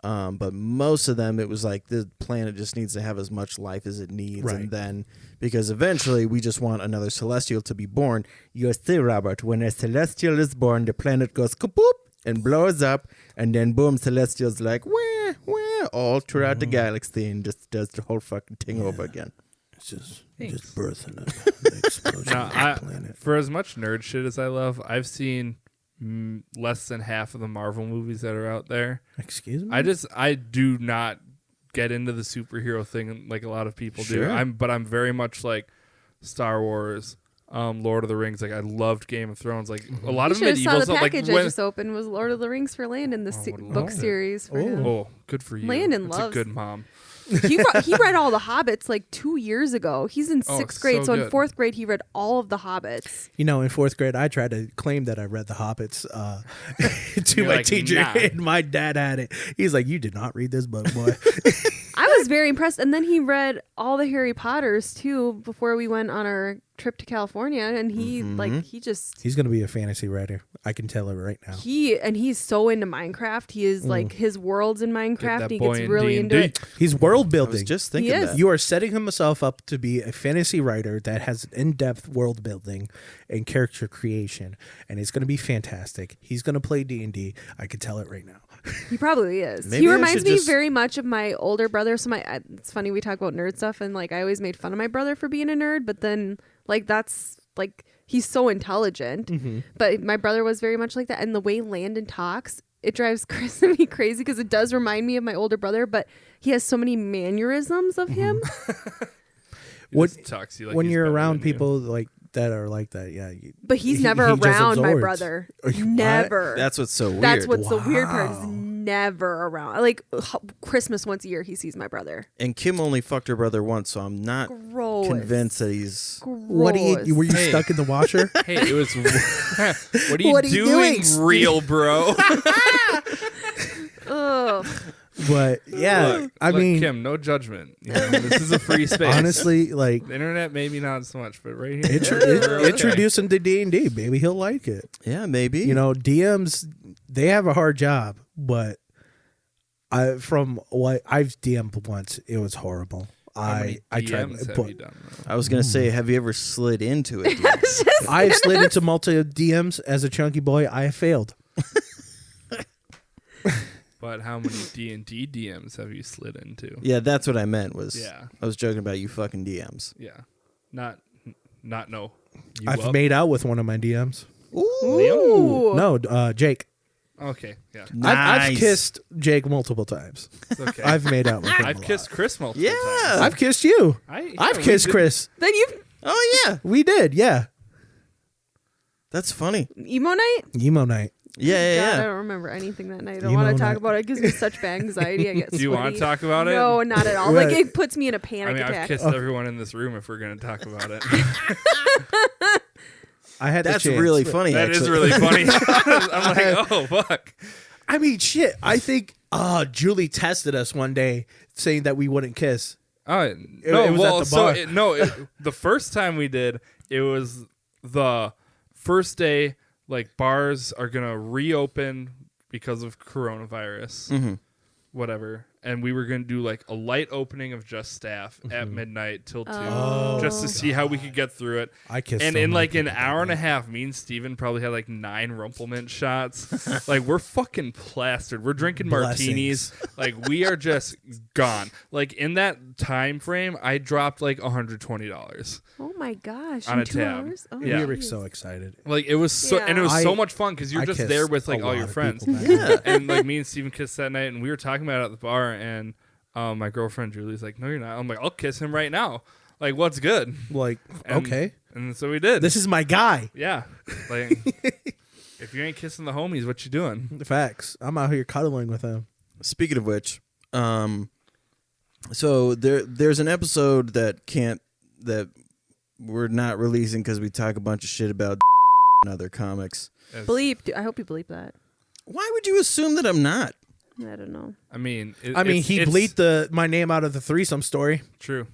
but most of them, it was like the planet just needs to have as much life as it needs, Right. and then because eventually we just want another Celestial to be born. You see, Robert, when a Celestial is born, the planet goes kapoop and blows up, and then boom, Celestials like wah, wah, all throughout the galaxy, and just does the whole fucking thing over again. Just Thanks. birthing an explosion Now, of the planet. for as much nerd shit as I love, I've seen less than half of the Marvel movies that are out there. Excuse me? I do not get into the superhero thing like a lot of people do. Sure. I'm very much like Star Wars, Lord of the Rings. Like I loved Game of Thrones. Like a lot You of should have saw medieval the stuff. Like package I when, just opened was Lord of the Rings for Landon, the book love it. series for him. oh, good for you. Landon That's loves- a good mom. He read all the Hobbits like 2 years ago. He's in Oh, sixth it's grade, so so in good. fourth grade he read all of the Hobbits. You know, in fourth grade, I tried to claim that I read The Hobbits to You're my like, teacher, nah. and my dad had it. He's like, "You did not read this book, boy." I was very impressed. And then he read all the Harry Potters too before we went on our trip to California. And he He's going to be a fantasy writer. I can tell it right now. he's so into Minecraft. He is like his world's in Minecraft. that He boy gets in really into D&D. it. He's world I was building. just thinking He is. that. You are setting himself up to be a fantasy writer that has in-depth world building and character creation, and it's going to be fantastic. He's going to play D&D. I can tell it right now. He probably is. Maybe He I reminds should me just- very much of my older brother. So it's funny we talk about nerd stuff, and like I always made fun of my brother for being a nerd, but then like that's like he's so intelligent. But my brother was very much like that, and the way Landon talks, it drives Chris and me crazy because it does remind me of my older brother, but he has so many mannerisms of him. He What- just talks to you like When he's you're better around than you. people like that are like that, yeah. But he's He never just around my absorbs. brother. What? Never. That's what's so weird. That's what's the weird part. Is Wow. never around. Like Christmas once a year, he sees my brother. And Kim only fucked her brother once, so I'm not Gross. convinced that he's. What were you Hey. stuck in the washer? Hey, it was. What are you What are you doing, doing? real bro? Ugh. But yeah, Look, I mean, Kim, no judgment. You know, this is a free space. honestly, like the internet maybe not so much, but right here, we're okay. introduce him to D&D. Maybe he'll like it. Yeah, maybe. You know, DMs, they have a hard job, but from what I've DM'd once, it was horrible. How many I tried, DMs have but you done? Though? I was gonna say, have you ever slid into it? I've slid into multi DMs as a chunky boy. I have failed. But how many D&D DMs have you slid into? Yeah, that's what I meant. Yeah. I was joking about you fucking DMs. Yeah, not no. You I've up? made out with one of my DMs. Ooh. No, Jake. Okay, yeah, I've Nice. kissed Jake multiple times. it's okay. I've made out with him. I've a kissed lot. Chris multiple Yeah. times. I've kissed you. I've we kissed did- Chris. Then you Oh yeah, We did, yeah. that's funny. emo night. Emo night. God, I don't remember anything that night. I don't want to talk about it. It gives me such bad anxiety. I get Do you want to talk about it? No, not at all. Like, it puts me in a panic I've attack. kissed everyone in this room if we're going to talk about it. I had That's really funny. That actually. is really funny. I'm like, oh, fuck. I mean, shit. I think Julie tested us one day saying that we wouldn't kiss. Oh, No, it was at the bar. The first time we did, it was the first day, like, bars are going to reopen because of coronavirus, whatever. And we were going to do, like, a light opening of just staff at midnight till 2, just to see how we could get through it. I kissed And so in, many like, an people hour and a that half, me and Steven probably had, like, 9 Rumplemint shots. Like, we're fucking plastered. We're drinking martinis. Like, we are just gone. Like, in that time frame, I dropped, like, $120. Oh my gosh! On in a 2 tab. hours? Oh, Yeah. We were geez. so excited. Like, it was so, and it was Yeah. so much fun because you're I just kissed there with, like, a all lot your of friends. people that Yeah. And, like, me and Steven kissed that night, and we were talking about it at the bar, and my girlfriend Julie's like, no, you're not. I'm like, I'll kiss him right now. Like, what's good? Like, And- okay, And so we did. this is my guy. Yeah. Like, if you ain't kissing the homies, what you doing? Facts. I'm out here cuddling with him. Speaking of which, so there's an episode that we're not releasing because we talk a bunch of shit about and other comics. Bleep. I hope you bleep that. Why would you assume that I'm not? I don't know. I mean, He it's bleeped my name out of the threesome story. True.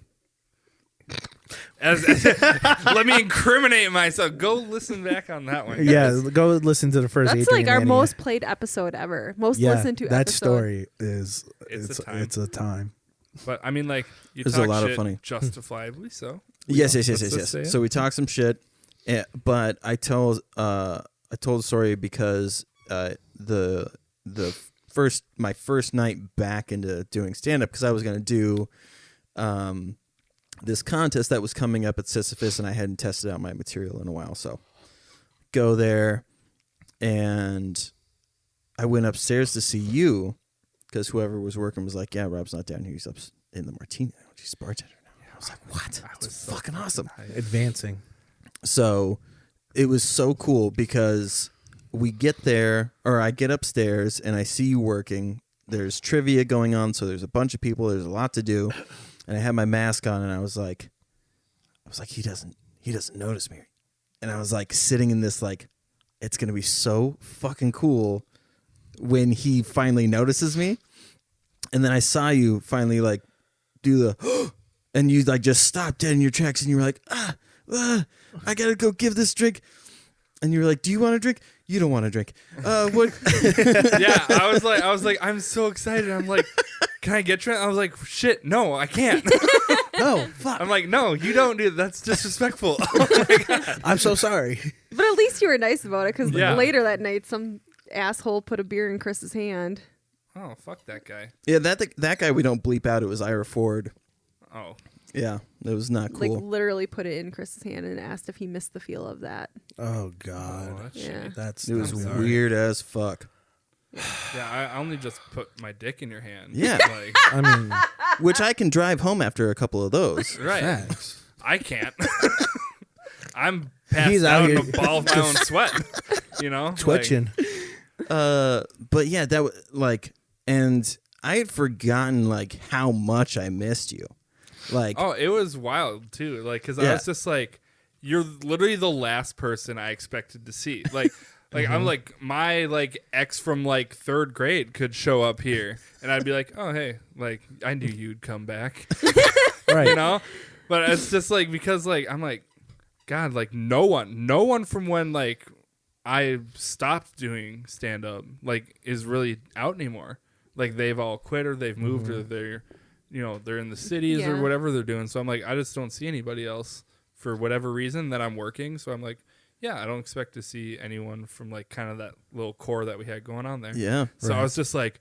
Let me incriminate myself. Go listen back on that one. Yeah, go listen to the first. That's Adrian like our Mania. most played episode ever. Most listened to that episode. story is It's a time. It's a time. But I mean, like, you There's talk a lot of shit funny. justifiably so. Yes. Let's just say it. So we talk some shit, but I told the story because my first night back into doing stand up because I was gonna do this contest that was coming up at Sisyphus and I hadn't tested out my material in a while, so go there, and I went upstairs to see you because whoever was working was like, yeah, Rob's not down here, he's up in the Martini. She's bartender now. I was like, what? That's so fucking awesome. Advancing. So it was so cool because we get there, or I get upstairs and I see you working. There's trivia going on, so there's a bunch of people. There's a lot to do, and I had my mask on, and I was like, he doesn't notice me, and I was like sitting in this like, it's gonna be so fucking cool when he finally notices me, and then I saw you finally like do the, and you like just stopped dead in your tracks, and you were like, I gotta go give this drink. And you were like, do you want a drink? You don't want a drink. What? Yeah, I was like, I'm so excited. I'm like, can I get you? I was like, shit, no, I can't. Oh, fuck. I'm like, no, you don't do that. That's disrespectful. Oh my God. I'm so sorry. But at least you were nice about it because Yeah. later that night, some asshole put a beer in Chris's hand. Oh, fuck that guy. Yeah, that guy we don't bleep out. It was Ira Ford. Oh. Yeah, it was not Like cool. literally put it in Chris's hand and asked if he missed the feel of that. Oh God. Oh, that's Yeah. shitty. That's It was I'm sorry. weird as fuck. Yeah, I only just put my dick in your hand. Yeah. Like, I mean, Which I can drive home after a couple of those. right. facts. I can't. I'm passed He's out out in here a ball of my own sweat. You know? Twitching. But yeah, that was like, and I had forgotten like how much I missed you. Like, Oh, it was wild too. Like, because I Yeah. was just like, you're literally the last person I expected to see. Like, I'm like, my like ex from like 3rd grade could show up here, and I'd be like, oh hey, like I knew you'd come back, Right. you know. But it's just like because like I'm like, God, like no one from when like I stopped doing stand up like is really out anymore. Like they've all quit or they've moved or they're they're in the cities or Yeah. whatever they're doing. So I'm like, I just don't see anybody else for whatever reason that I'm working. So I'm like, yeah, I don't expect to see anyone from like kind of that little core that we had going on there. yeah. So I was just like,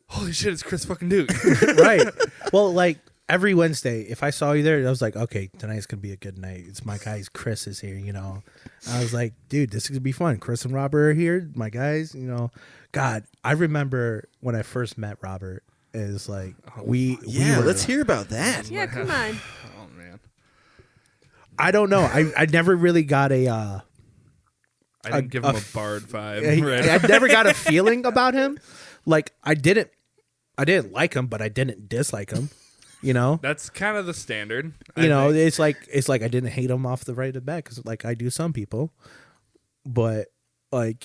holy shit, it's Chris fucking Duke. Right. Well, like every Wednesday, if I saw you there, I was like, okay, tonight's gonna be a good night. It's my guys. Chris is here. I was like, dude, this is gonna be fun. Chris and Robert are here. My guys. God, I remember when I first met Robert. Is like we Yeah, were, let's hear about that. Yeah, come on. Oh man. I don't know. I never really got a I didn't give him a bard vibe. Right? I never got a feeling about him. Like I didn't like him, but I didn't dislike him. You know, That's kind of the standard. you know, it's like I didn't hate him off the right of the bat because like I do some people, but like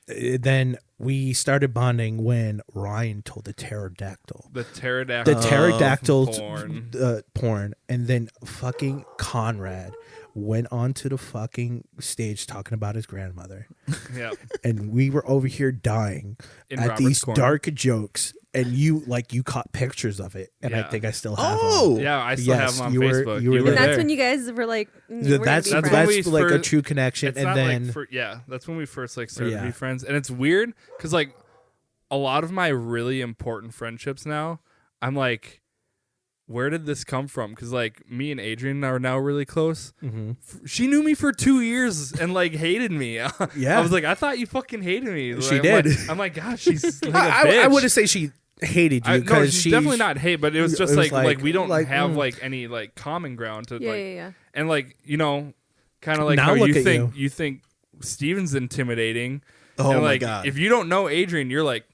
then we started bonding when Ryan told the pterodactyl. The pterodactyl. The pterodactyl porn. porn, and then fucking Conrad went onto the fucking stage talking about his grandmother, Yeah. and we were over here dying In at Robert's these corner. dark jokes, and you caught pictures of it, and I Yeah. think I still have Oh, Yeah, I still Yes, have him on you were- Facebook. you were And that's there. when you guys were like, we're gonna that's be That's friends. when we like a first- true connection, It's and not then that's when we first like started to Yeah. be friends, and it's weird because like a lot of my really important friendships now, I'm like, where did this come from? Because like me and Adrian are now really close. She knew me for 2 years and like hated me. Yeah. I was like, I thought you fucking hated me. She I'm did. Like, I'm like, gosh, she's like a I bitch. wouldn't say she hated you No, because she's she definitely not hate, but it was just it was like we don't like, have like any like common ground to Yeah, like yeah. and like kind of like Now how look you at think you think Steven's intimidating. Oh and my like, God. If you don't know Adrian, you're like,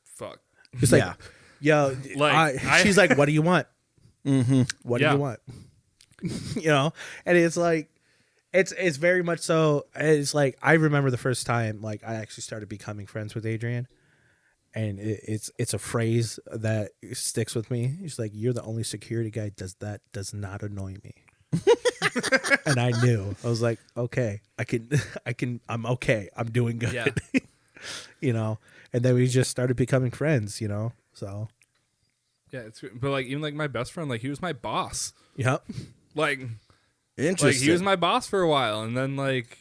fuck. Just like, Yeah. yo, Like, she's like, what do you want? What do Yeah. you want? And it's like, it's very much so. It's like I remember the first time like I actually started becoming friends with Adrian, and it's a phrase that sticks with me. He's like, "You're the only security guy does not annoy me." And I knew. I was like, okay, I'm okay. I'm doing good. Yeah. And then we just started becoming friends. So Yeah, but like even like my best friend, like he was my boss. yep. Like Interesting. he was my boss for a while, and then like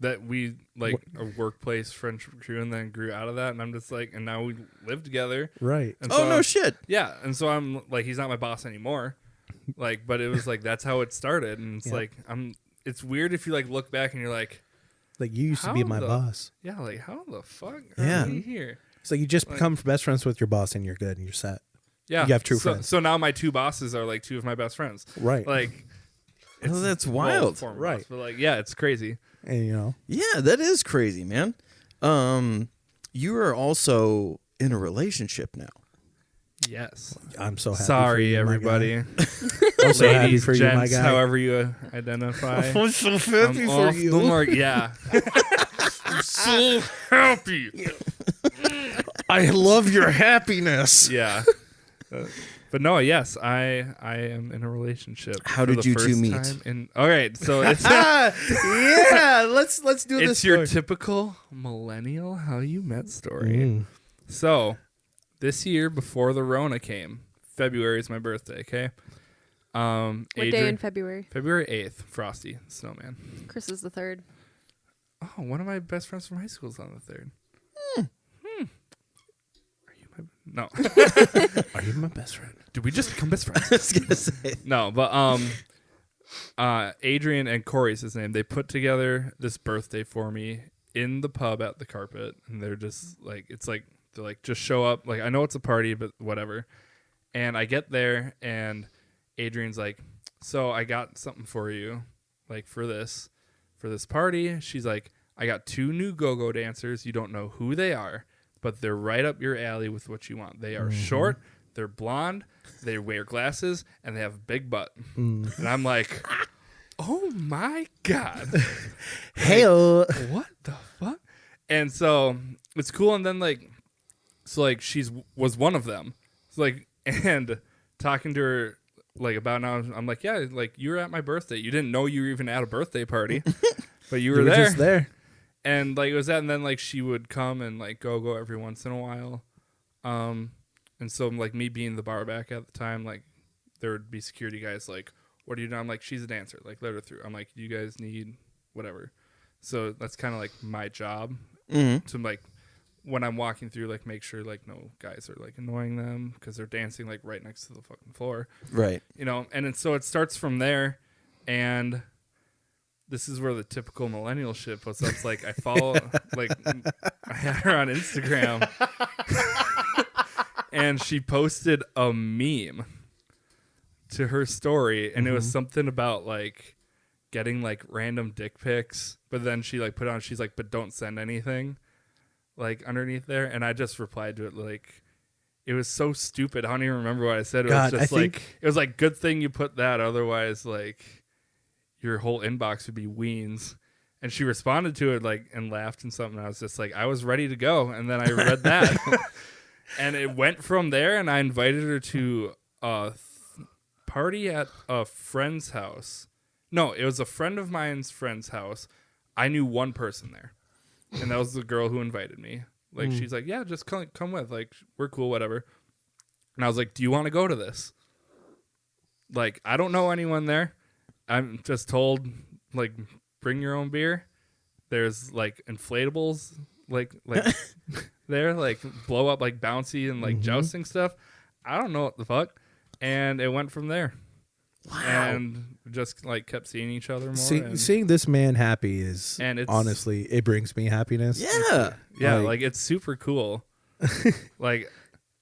that we like a workplace friendship grew, and then grew out of that, and I'm just like, and now we live together. Right. And Oh, no shit. Yeah, and so I'm like, he's not my boss anymore. Like, but it was like that's how it started, and it's Yeah. like it's weird if you like look back and you're like, Like you used to be How my the- boss. yeah, like how the fuck Yeah. are we here? So you just become best friends with your boss, and you're good, and you're set. Yeah, You have true so, friends. So now my two bosses are like two of my best friends. Right. Like, Oh, that's well, wild. former Right. boss, but like, yeah, it's crazy. And Yeah, that is crazy, man. You are also in a relationship now. Yes. I'm so happy. for Sorry, you, my everybody. guy. I'm so happy Ladies, for you, my gents, guy. however you identify. I'm so I'm happy for off you. the mark. Yeah. I'm so happy. I love your happiness. Yeah. But no, yes, I am in a relationship. How for did the you two first meet? time in- all right, so it's Yeah, let's do this. it's your typical millennial how you met story. Mm. So, this year before the Rona came, February is my birthday. Okay. What day in February? February 8th, Frosty Snowman. Chris is the 3rd. Oh, one of my best friends from high school is on the 3rd. Are you my no? Are you my best friend? Did we just become best friends? I was gonna say. No, but Adrian and Corey's his name. They put together this birthday for me in the pub at the Carpet, and they're just like, they're like, just show up. Like, I know it's a party, but whatever. And I get there, and Adrian's like, so I got something for you, like for this party. She's like, I got 2 new go-go dancers. You don't know who they are, but they're right up your alley with what you want. They are short, they're blonde, they wear glasses, and they have a big butt. And I'm like, oh my God. Hey, What the fuck? And so it's cool. And then she's was one of them. So and talking to her about now, I'm like, yeah, like you were at my birthday. You didn't know you were even at a birthday party, but you were there. just there. And it was that, and then she would come and go every once in a while. And so me being the bar back at the time, there would be security guys what are you doing? I'm like, she's a dancer, let her through. I'm like, you guys need whatever. So that's kind of my job to when I'm walking through, make sure no guys are annoying them because they're dancing right next to the fucking floor. Right. And so it starts from there, and this is where the typical millennial shit puts up. It's I follow, I had her on Instagram, and she posted a meme to her story, and it was something about getting like random dick pics, but then she like put on, she's like, but don't send anything like underneath there. And I just replied to it like, it was so stupid. I don't even remember what I said. It was just like, it was like, good thing you put that. Otherwise, like, your whole inbox would be weens. And she responded to it like and laughed and something. I was just like, I was ready to go. And then I read that. And it went from there. And I invited her to a party at a friend's house. No, it was a friend of mine's friend's house. I knew one person there. And that was the girl who invited me. Like, she's like, yeah, just come with. Like, we're cool, whatever. And I was like, do you want to go to this? Like, I don't know anyone there. I'm just told, like, bring your own beer. There's, like, inflatables, like there, like, blow up, like, bouncy and, like, jousting stuff. I don't know what the fuck. And it went from there. Wow. And just, like, kept seeing each other more. Seeing this man happy is, and it's, honestly, it brings me happiness. Yeah. Yeah, like it's super cool. like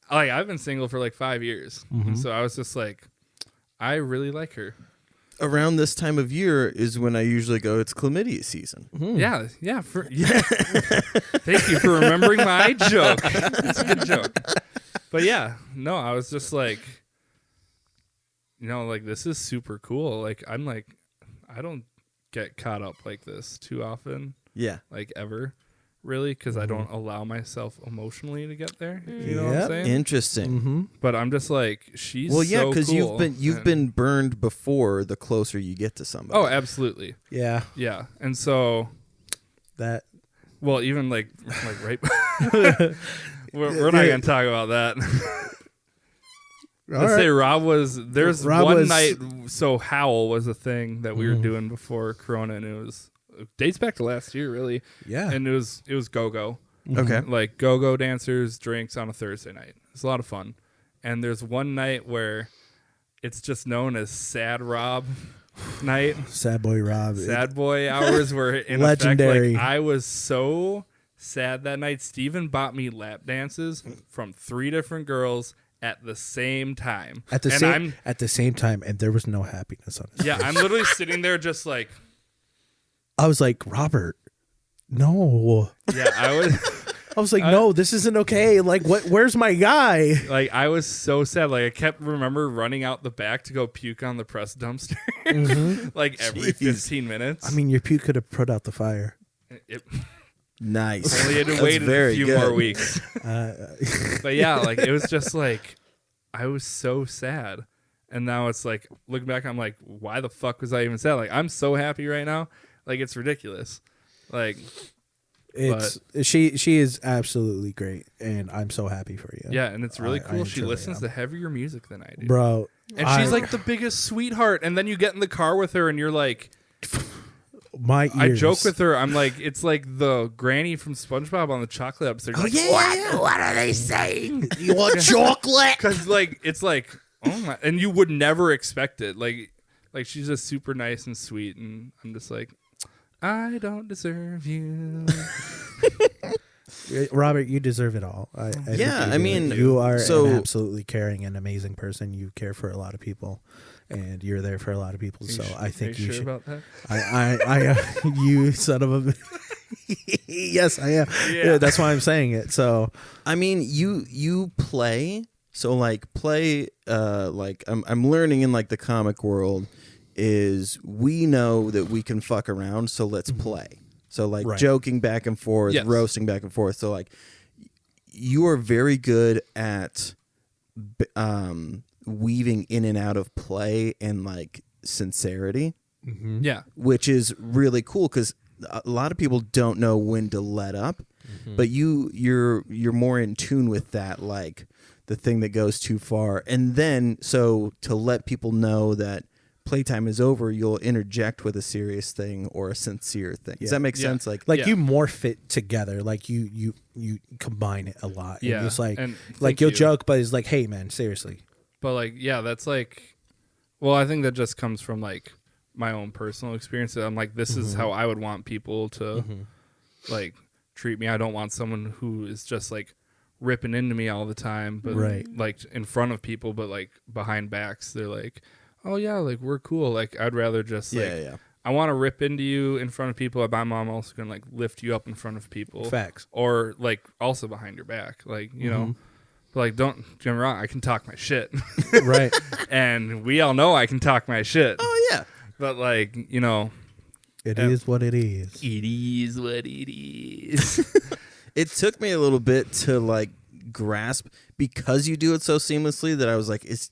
I've been single for like 5 years. And so I was just like, I really like her. Around this time of year is when I usually go, it's chlamydia season. Yeah. Thank you for remembering my joke. It's a good joke. But yeah, no, I was just like, you know, like, this is super cool. Like, I'm like, I don't get caught up like this too often. Yeah. Like, ever, really, because I don't allow myself emotionally to get there. You know what I'm saying? Interesting. But I'm just like, she's because cool. you've been burned before the closer you get to somebody. Oh, absolutely. Yeah. Yeah. And so that, well, even like right. we're not going to talk about that. Let's say Rob was, night, so Howl was a thing that we were doing before Corona, and it dates back to last year, really. Yeah. And it was go-go. Okay. Like go-go dancers, drinks on a Thursday night. It's a lot of fun. And there's one night where it's just known as Sad Rob night. Sad Boy Rob. Sad Boy hours were in legendary. Effect. Like, I was so sad that night. Steven bought me lap dances from 3 different girls at the same time. At the same time, and there was no happiness on his face. I'm literally sitting there just like, I was like, Robert, no. Yeah, I was like, no, this isn't okay. Like, where's my guy? Like, I was so sad. Like, I kept remember running out the back to go puke on the press dumpster. Like, every 15 minutes. I mean, your puke could have put out the fire. Nice. Only had to wait a few more weeks. But yeah, like, it was just like, I was so sad. And now it's like, looking back, I'm like, why the fuck was I even sad? Like, I'm so happy right now. Like, it's ridiculous. Like, she is absolutely great, and I'm so happy for you. Yeah, and it's really cool. She listens to heavier music than I do. Bro. And she's like the biggest sweetheart. And then you get in the car with her and you're like, my ears. I joke with her. I'm like, it's like the granny from SpongeBob on the chocolate episode. Oh, like, yeah. What are they saying? You want chocolate? Because, like, it's like, oh my. And you would never expect it. Like she's just super nice and sweet. And I'm just like, I don't deserve you. Robert, you deserve it all. I mean, you are an absolutely caring and amazing person. You care for a lot of people, and you're there for a lot of people. So I think you should. About that? I you son of a. Yes, I am. Yeah, that's why I'm saying it. So I mean, you play. So like like I'm learning in like the comic world is we know that we can fuck around, so let's play. So like joking back and forth, roasting back and forth. So like you are very good at weaving in and out of play and like sincerity. Yeah, which is really cool because a lot of people don't know when to let up, but you're more in tune with that, like the thing that goes too far. And then so to let people know that playtime is over, you'll interject with a serious thing or a sincere thing. Does that make sense? Like you morph it together. Like you combine it a lot. Yeah, and it's like you'll joke, but it's like, hey man, seriously. But like, yeah, that's like, well, I think that just comes from like my own personal experience. I'm like, this is how I would want people to like treat me. I don't want someone who is just like ripping into me all the time, but like in front of people, but like behind backs, they're like, oh yeah, like we're cool. Like I'd rather just I want to rip into you in front of people, but I'm also gonna like lift you up in front of people. Facts. Or like also behind your back, like you know, but like don't get me wrong, I can talk my shit, Right. and we all know I can talk my shit. Oh yeah. But like you know, It is what it is. it is what it is. It took me a little bit to like grasp because you do it so seamlessly that I was like, is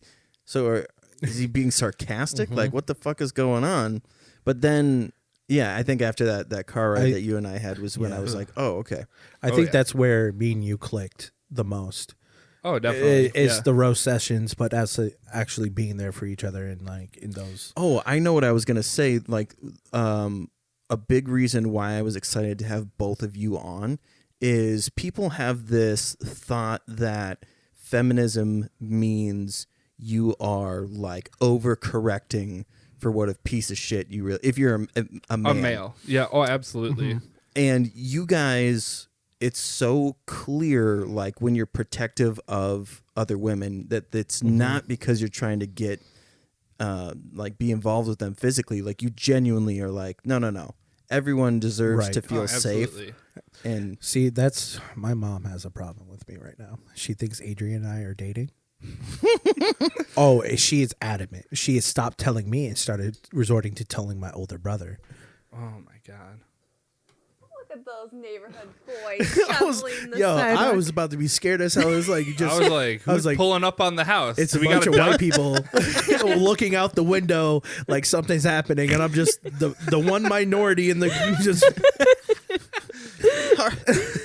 he being sarcastic? Like, what the fuck is going on? But then, yeah, I think after that car ride that you and I had was when I was like, oh, okay. I think that's where me and you clicked the most. Oh, definitely. It's the roast sessions, but as actually being there for each other and like in those. Oh, I know what I was gonna say. Like, a big reason why I was excited to have both of you on is people have this thought that feminism means you are like overcorrecting for what a piece of shit you really. If you're a man. A male, yeah. Oh, absolutely. And you guys, it's so clear, like when you're protective of other women, that it's not because you're trying to get, like, be involved with them physically. Like, you genuinely are like, no. Everyone deserves to feel safe. And see, that's my mom has a problem with me right now. She thinks Adrian and I are dating. Oh, she is adamant. She has stopped telling me and started resorting to telling my older brother. Oh my god. Look at those neighborhood boys shoveling the I sidewalk. was about to be scared as hell. I was like, I was like, who's pulling up on the house? It's Do a we bunch got of a white people looking out the window like something's happening, and I'm just the one minority in the just.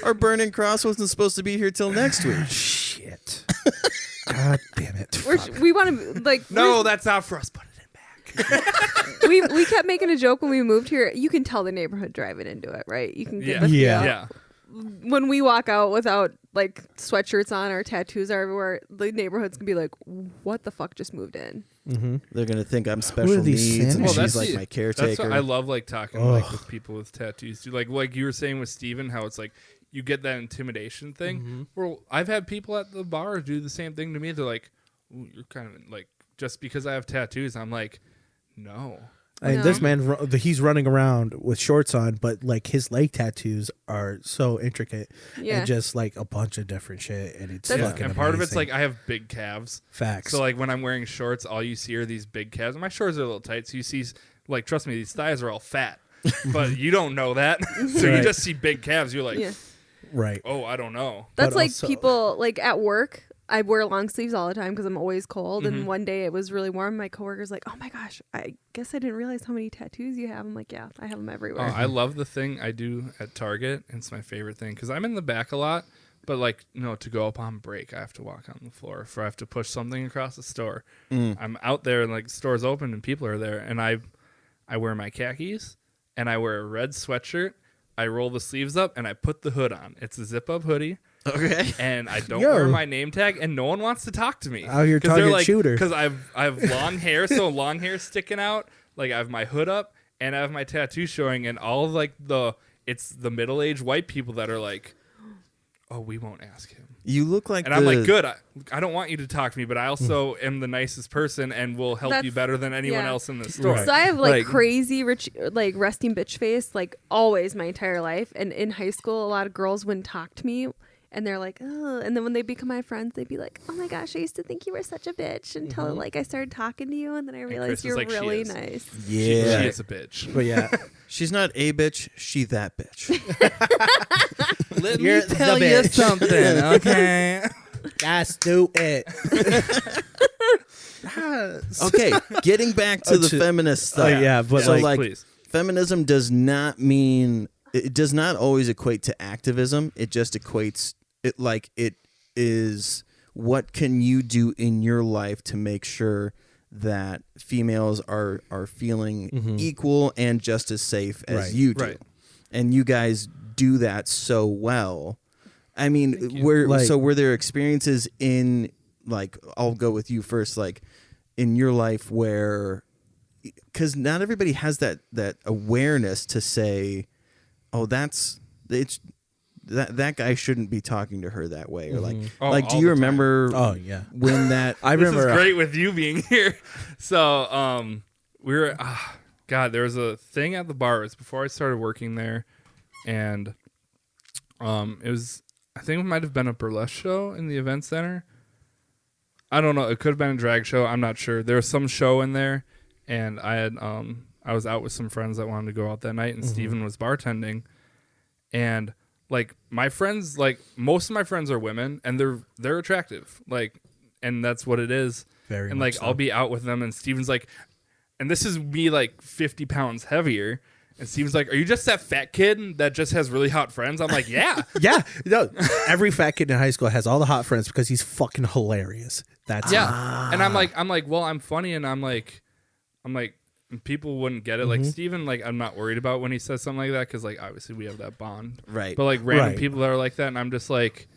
our burning cross wasn't supposed to be here till next week. Shit. God damn it. We want to like No, that's not for us. Put it in back. we kept making a joke when we moved here. You can tell the neighborhood driving into it, right? You can get the feel. Yeah. When we walk out without like sweatshirts on, our tattoos are everywhere. The neighborhood's gonna be like, "What the fuck just moved in?" They're gonna think I'm special these needs, and Sanders? she's like my caretaker. That's what I love, like talking like with people with tattoos. Too. Like you were saying with Steven, how it's like you get that intimidation thing. Well, I've had people at the bar do the same thing to me. They're like, "Ooh, you're kind of like just because I have tattoos." I'm like, no. And this man, he's running around with shorts on, but like his leg tattoos are so intricate and just like a bunch of different shit. And it's fucking and part of it's amazing. like I have big calves. Facts. So like when I'm wearing shorts, all you see are these big calves. My shorts are a little tight, so you see like trust me, these thighs are all fat, but you don't know that, so you just see big calves. You're like, right? Oh, I don't know. That's like also, people like at work. I wear long sleeves all the time because I'm always cold. And one day it was really warm. My coworker's like, "Oh my gosh, I guess I didn't realize how many tattoos you have." I'm like, "Yeah, I have them everywhere." I love the thing I do at Target. It's my favorite thing because I'm in the back a lot. But like, to go up on break, I have to walk on the floor. If I have to push something across the store, I'm out there and like the store's open and people are there. And I wear my khakis and I wear a red sweatshirt. I roll the sleeves up and I put the hood on. It's a zip-up hoodie. Okay. And I don't wear my name tag, and no one wants to talk to me. Oh, you're Target shooter. Because I have long hair, so long hair sticking out. Like I have my hood up, and I have my tattoo showing, and all of like it's the middle-aged white people that are like, "Oh, we won't ask him." You look like, and I'm like, good. I don't want you to talk to me, but I also am the nicest person and will help you better than anyone else in the store. Right. So I have like crazy rich, like resting bitch face, like always my entire life. And in high school, a lot of girls wouldn't talk to me. And they're like, oh, and then when they become my friends, they'd be like, oh my gosh, I used to think you were such a bitch until like I started talking to you, and then I realized you're like, really nice. Yeah, she is a bitch. But yeah, she's not a bitch, she that bitch. Let me tell you something, okay? Let's do it. Okay, getting back to the feminist stuff. But so please. Feminism does not mean, it does not always equate to activism. It just equates it like it is what can you do in your life to make sure that females are feeling equal and just as safe as you do. Right. And you guys do that so well. I mean, were there experiences in, like, I'll go with you first, like in your life where, because not everybody has that awareness to say, oh, that guy shouldn't be talking to her that way, or like do you remember? Oh yeah, when that I remember. This is great with you being here. So we were, God, there was a thing at the bar. It was before I started working there, and it was, I think it might have been a burlesque show in the event center. I don't know. It could have been a drag show. I'm not sure. There was some show in there, and I was out with some friends that wanted to go out that night, and Steven was bartending, and like my friends, like most of my friends are women, and they're attractive, like, and that's what it is. Very and much like so. I'll be out with them, and Steven's like, and this is me like 50 pounds heavier. And Steven's like, are you just that fat kid that just has really hot friends? I'm like, yeah. Yeah, no. Every fat kid in high school has all the hot friends because he's fucking hilarious. That's Yeah. And I'm like, well, I'm funny, and I'm like, people wouldn't get it. Like Steven, like I'm not worried about when he says something like that because like obviously we have that bond. Right. But like random Right. people that are like that, and I'm just like,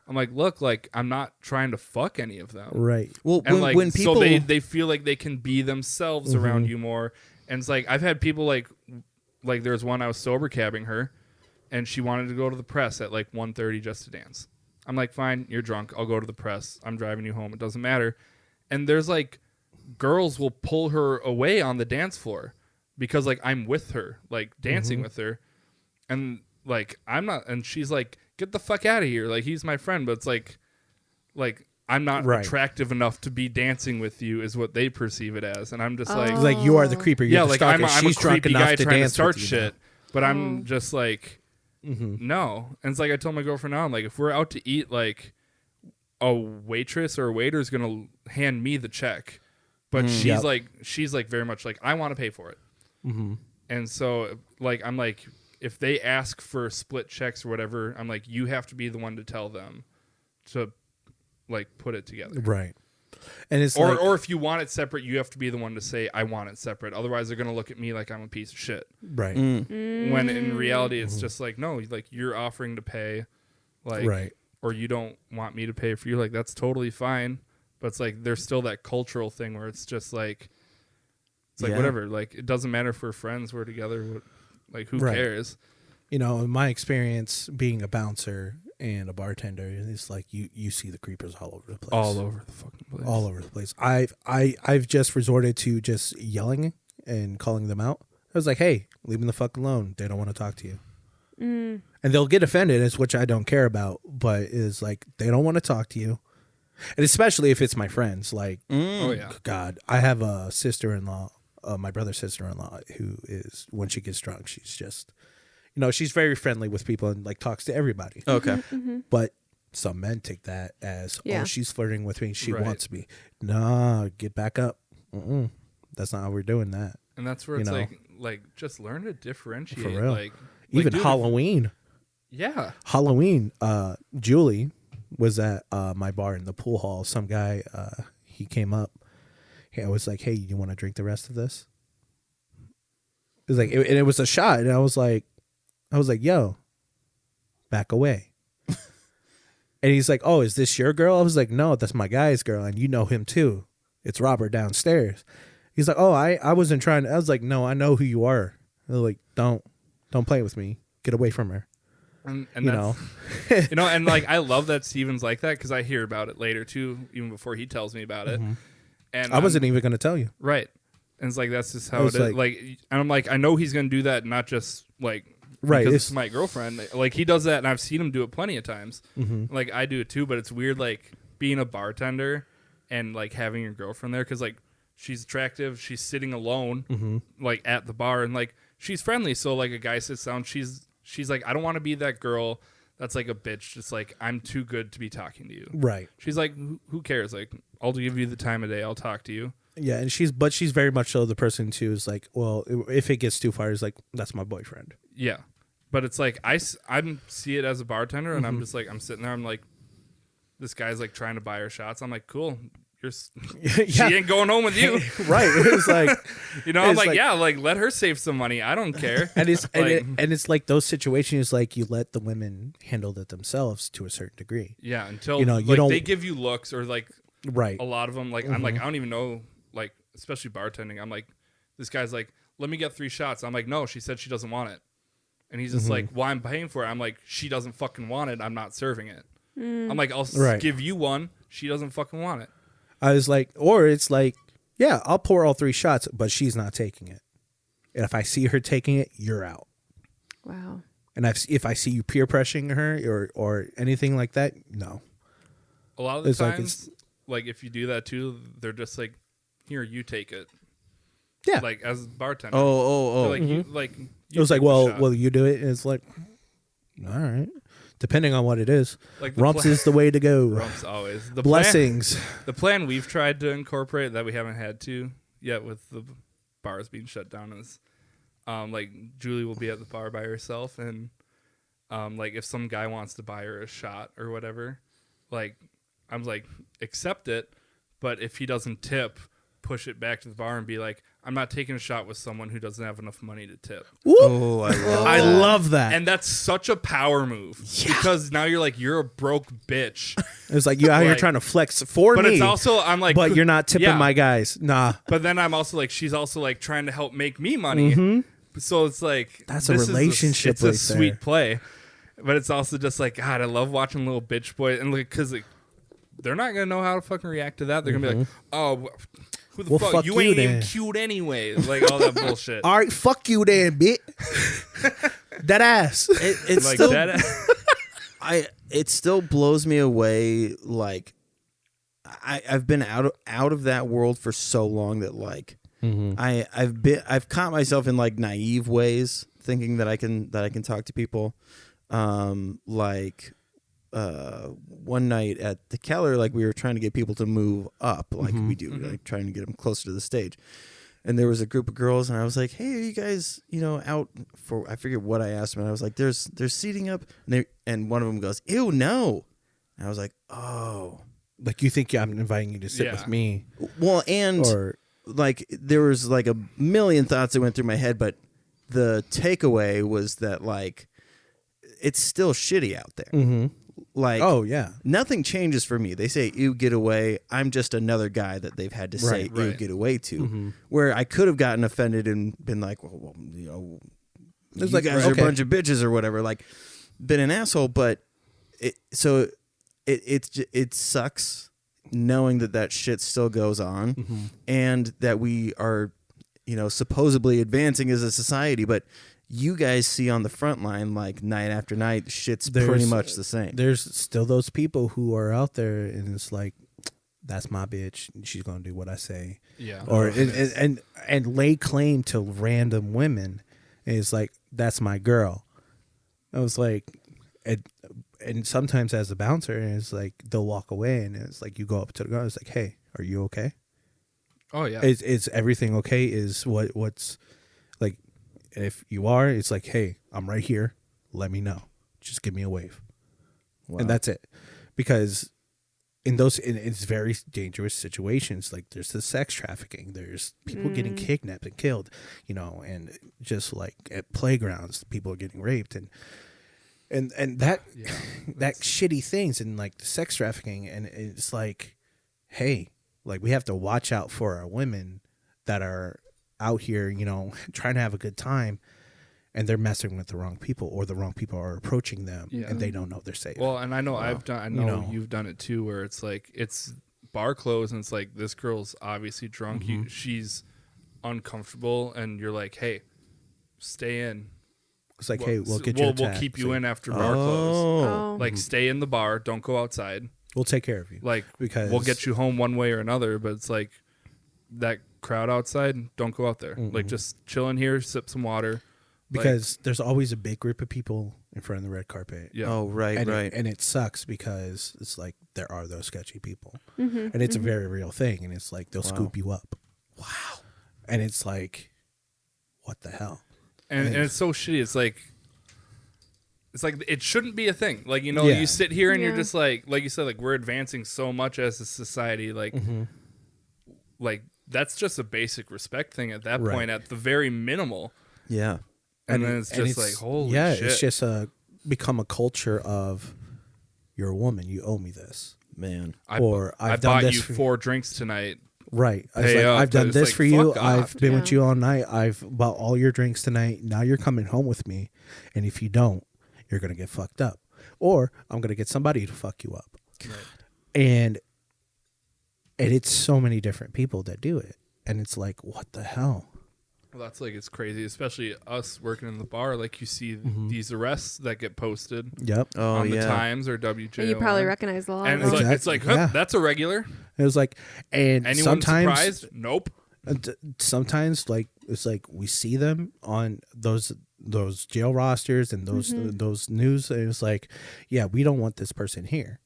look, like I'm not trying to fuck any of them. right. Well, And like when people so they feel like they can be themselves around you more. And it's like I've had people like there's one I was sober cabbing her, and she wanted to go to the press at like 1:30 just to dance. I'm like, fine, you're drunk. I'll go to the press. I'm driving you home. It doesn't matter. And there's like girls will pull her away on the dance floor because like I'm with her, like dancing with her, and like I'm not. And she's like, get the fuck out of here. Like he's my friend, but it's like I'm not Right. attractive enough to be dancing with you is what they perceive it as. And I'm just like, It's like you are the creeper. You're yeah, the like stalker. I'm a She's drunk creepy enough guy to trying to dance start with you shit, but I'm just like, no. And it's like I told my girlfriend now, I'm like, if we're out to eat, like a waitress or a waiter is gonna hand me the check, but she's like very much like I want to pay for it. And so like I'm like, if they ask for split checks or whatever, I'm like, you have to be the one to tell them to like put it together. Right. And it's Or if you want it separate, you have to be the one to say I want it separate. Otherwise, they're gonna look at me like I'm a piece of shit. right. When in reality, it's just like no, like you're offering to pay, like Right. or you don't want me to pay for you. Like that's totally fine. But it's like there's still that cultural thing where it's just like it's like Yeah. whatever. Like it doesn't matter if we're friends, we're together. Like who Right. cares? You know, in my experience being a bouncer and a bartender, it's like you see the creepers all over the place. All over the fucking place. All over the place. I've just resorted to just yelling and calling them out. I was like, hey, leave them the fuck alone. They don't want to talk to you. And they'll get offended, it's which I don't care about, but is like they don't want to talk to you. And especially if it's my friends. Like, Oh yeah. God, I have a sister-in-law, my brother's sister-in-law, who is, when she gets drunk, she's just, you know, she's very friendly with people and like talks to everybody. okay. But some men take that as, Yeah. oh, she's flirting with me. She Right. wants me. Nah, get back up. That's not how we're doing that. And that's where You it's know. like just learn to differentiate. For real. Like Even dude, Halloween. Yeah. Halloween, Julie was at my bar in the pool hall. Some guy, he came up. I was like, hey, you want to drink the rest of this? It was like, and it was a shot. And I was like, yo, back away. And he's like, oh, is this your girl? I was like, no, that's my guy's girl. And you know him too. It's Robert downstairs. He's like, oh, I wasn't trying to. I was like, no, I know who you are. I was like, don't play with me. Get away from her. And You know? you know, and like I love that Steven's like that because I hear about it later too, even before he tells me about it. And I wasn't even going to tell you. right. And it's like that's just I how it was is. like- Like, and I'm like, I know he's gonna do that, not just like Right, because it's- it's my girlfriend. Like he does that, and I've seen him do it plenty of times. Mm-hmm. Like I do it too, but it's weird, like being a bartender and like having your girlfriend there because like she's attractive, she's sitting alone, Mm-hmm. like at the bar, and like she's friendly. So like a guy sits down, she's like, I don't want to be that girl that's like a bitch. Just like I'm too good to be talking to you. Right. She's like, who cares? Like I'll give you the time of day. I'll talk to you. Yeah, and she's very much so the person too is like, well, if it gets too far, is like, that's my boyfriend. Yeah. But it's like I see it as a bartender, and I'm just like, I'm sitting there, I'm like, this guy's like trying to buy her shots. I'm like, cool, she ain't going home with you. Right. It was like, You know, I'm It's like, like- yeah, like let her save some money. I don't care. and it's Like- and it's like those situations like you let the women handle it themselves to a certain degree. Yeah, until You know, you like don't- they give you looks or like Right. a lot of them. Like I'm like, I don't even know. Like especially bartending, I'm like, this guy's like, let me get 3 shots. I'm like, no, she said she doesn't want it. And he's just like, well, I'm paying for it. I'm like, she doesn't fucking want it. I'm not serving it. I'm like, I'll Right. give you one. She doesn't fucking want it. I was like, or it's like, yeah, I'll pour all 3 shots, but she's not taking it. And if I see her taking it, you're out. Wow. And if I see you peer pressuring her or anything like that, no. A lot of the It's like times, like if you do that too, they're just like, "Here, you take it." Yeah. Like as a bartender. Oh. Like, you, like It you was like, take the well, shot. will you do it? And it's like, all right. Depending on what it is. Like the Rumps is the way to go. Rumps always. The Blessings. The plan we've tried to incorporate that we haven't had to yet with the bars being shut down is, like Julie will be at the bar by herself, and like if some guy wants to buy her a shot or whatever, like I'm like accept it, but if he doesn't tip, push it back to the bar and be like, I'm not taking a shot with someone who doesn't have enough money to tip. Oh, I love I that. love that. And that's such a power move because now you're like, you're a broke bitch. It's like you out here Like- trying to flex for But me. it's also, I'm like, but you're not tipping yeah. my guys. Nah. But then I'm also like, she's also like trying to help make me money. So it's like, That's a this is relationship it's right a sweet there. play. But it's also just like, God, I love watching little bitch boys. And like, because like, they're not going to know how to fucking react to that. They're going to be like, oh, who the Well, fuck? fuck You you ain't then. even cute anyway. Like all that bullshit. All right, fuck you then, bitch. That ass. It's Like still, that. it still blows me away. Like, I've been out of that world for so long that like I've caught myself in like naive ways thinking that I can talk to people. One night at the Keller, like we were trying to get people to move up, like we do, like trying to get them closer to the stage. And there was a group of girls, and I was like, "Hey, are you guys, out for?" I forget what I asked them, and I was like, "There's seating up," and one of them goes, "Ew, no," and I was like, "Oh." Like you think I'm inviting you to sit Yeah. with me. Well, and Or like there was like a million thoughts that went through my head, but the takeaway was that like it's still shitty out there. Like, oh yeah. nothing changes for me. They say "ew, get away." I'm just another guy that they've had to say Right, "ew, right. get away" to. Where I could have gotten offended and been like, "Well, you It's like, guys are a okay. bunch of bitches" or whatever. Like, been an asshole, but it sucks knowing that shit still goes on and that we are, supposedly advancing as a society, but you guys see on the front line, like night after night, shit's pretty There's- much the same. There's still those people who are out there, and it's like, that's my bitch. She's gonna do what I say, Yeah. or and lay claim to random women. And it's like, that's my girl. I was like, and sometimes as a bouncer, it's like they'll walk away, and it's like you go up to the girl. It's like, hey, are you okay? Oh yeah. Is everything okay? Is what's like? If you are, it's like, hey, I'm right here. Let me know. Just give me a wave. Wow. And that's it. Because in it's very dangerous situations. Like there's the sex trafficking. There's people getting kidnapped and killed, and just like at playgrounds, people are getting raped and that that shitty things and like the sex trafficking. And it's like, hey, like we have to watch out for our women that are out here, trying to have a good time, and they're messing with the wrong people, or the wrong people are approaching them, and they don't know they're safe. Well, and I know I know know. you've done it too, where it's like it's bar closed, and it's like this girl's obviously drunk. She's uncomfortable, and you're like, hey, stay in. It's like, hey, we'll get you. We'll keep you in after bar close. Oh. Like stay in the bar, don't go outside. We'll take care of you. Like Because- we'll get you home one way or another, but it's like that crowd outside, don't go out there. Like just chill in here, sip some water. Because there's always a big group of people in front of the red carpet. Yeah. Oh, right, and right. and it sucks because it's like there are those sketchy people, and it's a very real thing. And it's like they'll scoop you up. Wow. And it's like, what the hell? And it's so shitty. It's like it shouldn't be a thing. Like, Yeah. you sit here and you're Yeah. just like you said, like we're advancing so much as a society. Like, like that's just a basic respect thing at that Right. point, at the very minimal. Yeah. And then it's just like, holy shit. it's just become a culture of, you're a woman, you owe me this. Man. I I've done bought this you for 4 drinks tonight. Right. I was Pay like, up, I've but done it's this like, for you. fuck I've off, been Yeah. with you all night. I've bought all your drinks tonight. Now you're coming home with me. And if you don't, you're going to get fucked up. Or I'm going to get somebody to fuck you up. And it's so many different people that do it. And it's like, what the hell? Well, that's like it's crazy, especially us working in the bar. Like you see Mm-hmm. these arrests that get posted Yep. Oh on the yeah. Times or WJ. And you probably recognize a lot And of it's them. like, it's like, huh, Yeah. that's a regular. It was like, and Anyone sometimes, surprised? Nope. sometimes like it's like we see them on those jail rosters and those news, and it's like, yeah, we don't want this person here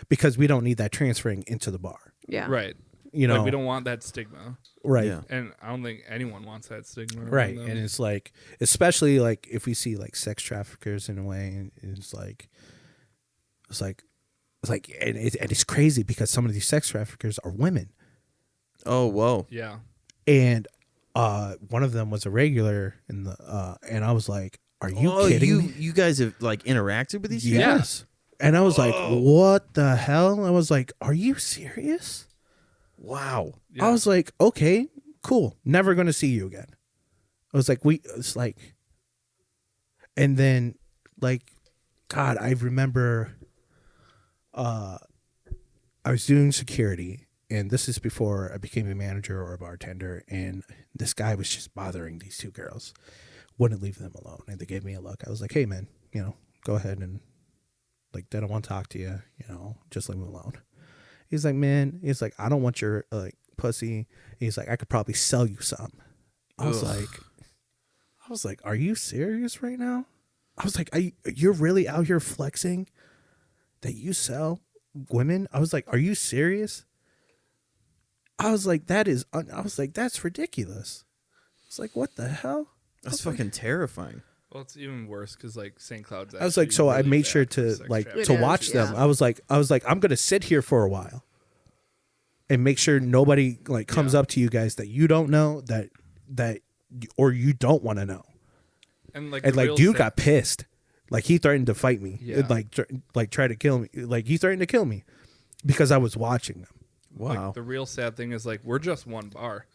because we don't need that transferring into the bar. Yeah. Right. You know, Like, we don't want that stigma. right. Yeah. And I don't think anyone wants that stigma. around Right. them. And it's like, especially like if we see like sex traffickers in a way, and it's like, and it's crazy because some of these sex traffickers are women. Oh whoa. Yeah. And one of them was a regular in the and I was like, are you kidding me? You guys have like interacted with these people? Yes. And I was like, what the hell? I was like, are you serious? Wow. Yeah. I was like, okay, cool. Never going to see you again. I was like, it's like, and then like, God, I remember I was doing security, and this is before I became a manager or a bartender, and this guy was just bothering these two girls, wouldn't leave them alone. And they gave me a look. I was like, hey man, go ahead, and like, they don't want to talk to you, just leave them alone. He's like, man, I don't want your like pussy. He's like, I could probably sell you some. I was like, are you serious right now? I was like, you're really out here flexing that you sell women? I was like, are you serious? I was like, that's ridiculous. It's like, what the hell? That's fucking terrifying. Well, it's even worse because like St. Cloud's. I was like, so I made sure to like It to is, watch them. yeah. I was like, I'm gonna sit here for a while and make sure nobody like comes up to you guys that you don't know that or you don't want to know. and like, And the like, real dude sad- got pissed. Like, he threatened to fight me. Yeah. And, like try to kill me. Like, he threatened to kill me because I was watching them. Wow. Like, the real sad thing is like we're just one bar.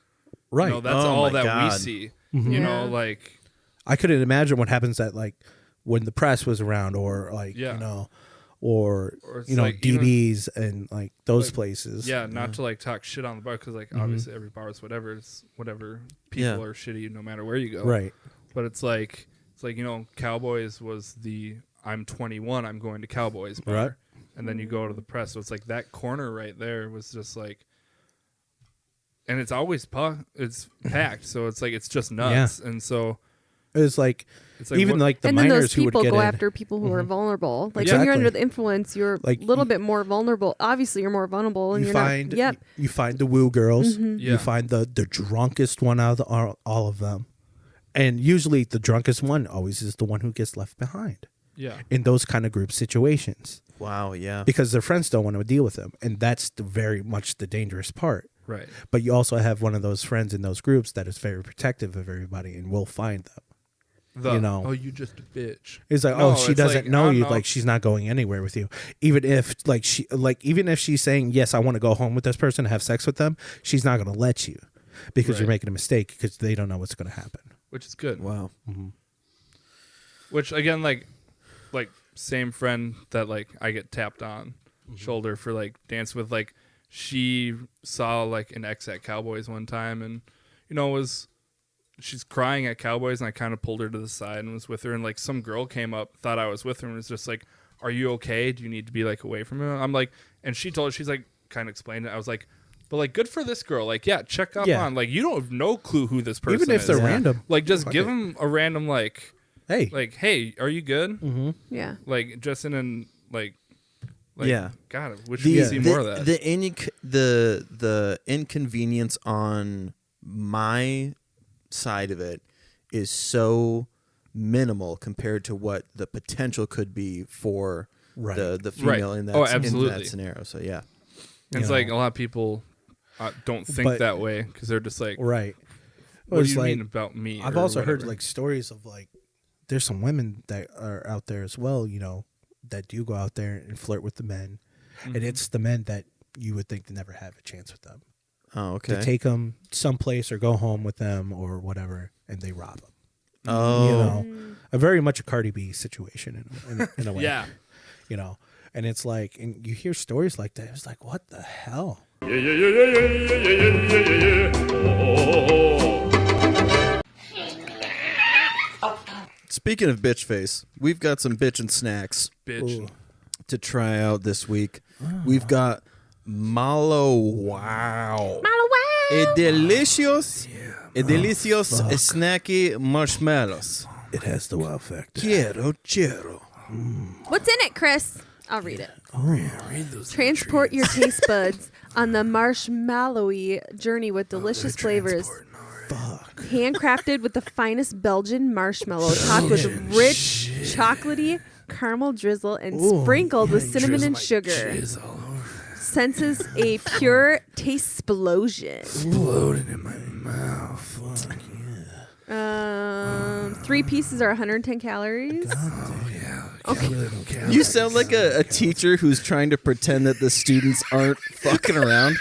Right. You know, that's Oh all my that God. we see. Mm-hmm. You Yeah. know, like I couldn't imagine what happens at like when the press was around, or like or it's like even- DBs and like those like, places. yeah, not to like talk shit on the bar because like obviously every bar is whatever. It's whatever. People Yeah. are shitty no matter where you go. Right. But it's like Cowboys was the I'm 21, I'm going to Cowboys bar. Right. And then you go to the press. So it's like that corner right there was just like, and it's always it's packed. So it's like, it's just nuts. And so It's like like even what- like the And then those minors who would people get go in. after people who are vulnerable. Like when Exactly. you're under the influence, you're Like, a little bit more vulnerable. Obviously, you're more vulnerable, and You you're find not. Yep. you find the woo girls. Mm-hmm. Yeah. You find the drunkest one out of all of them, and usually the drunkest one always is the one who gets left behind yeah. in those kind of group situations Wow. Yeah. because their friends don't want to deal with them, and that's very much the dangerous part. Right. But you also have one of those friends in those groups that is very protective of everybody and will find them. Oh, you just a bitch. It's like, No, oh, she it's doesn't like, know oh, you. no. Like, she's not going anywhere with you. Even if even if she's saying, yes, I want to go home with this person and have sex with them, she's not going to let you because you're Right. making a mistake because they don't know what's going to happen. Which is good. Wow. Which again, like same friend that like I get tapped on shoulder for like dance with, like she saw like an ex at Cowboys one time, and she's crying at Cowboys, and I kind of pulled her to the side and was with her, and like some girl came up, thought I was with her, and was just like, "Are you okay? Do you need to be like away from him?" I'm like, and she told her, she's like, kind of explained it. I was like, but like, good for this girl. Like, yeah, check up Yeah. on, like, you don't have no clue who this person is. Even if they're random. Like, just Fuck give it. them a random like, Hey, are you good? Yeah. Like, just in an like Yeah. God, I wish The, we could see the, more of that. the inconvenience on my side of it is so minimal compared to what the potential could be for Right. the female Right. in that Oh, in absolutely. that scenario. So yeah. And it's you like know. a lot of people don't think But- that way because they're just like, right. what do It's you like, mean about me? I've or also heard whatever. like stories of like there's some women that are out there as well, that do go out there and flirt with the men, and it's the men that you would think to never have a chance with them. Oh, okay. To take them someplace or go home with them or whatever, and they rob them. Oh. A very much a Cardi B situation in a way. yeah. And it's like, and you hear stories like that. It's like, what the hell? Speaking of bitch face, we've got some bitchin' snacks Bitch. to try out this week. We've got Malo Wow. A delicious snacky marshmallows. It has the wow factor. Quiero. What's in it, Chris? I'll read it. Read those Transport your taste buds on the marshmallowy journey with delicious flavors. Fuck. Handcrafted with the finest Belgian marshmallow, topped with rich, chocolatey caramel drizzle and sprinkled with cinnamon and sugar. Senses a pure taste explosion. Exploding in my mouth. Fuck yeah. 3 pieces are 110 calories. Oh, yeah. Okay. You sound like a teacher who's trying to pretend that the students aren't fucking around.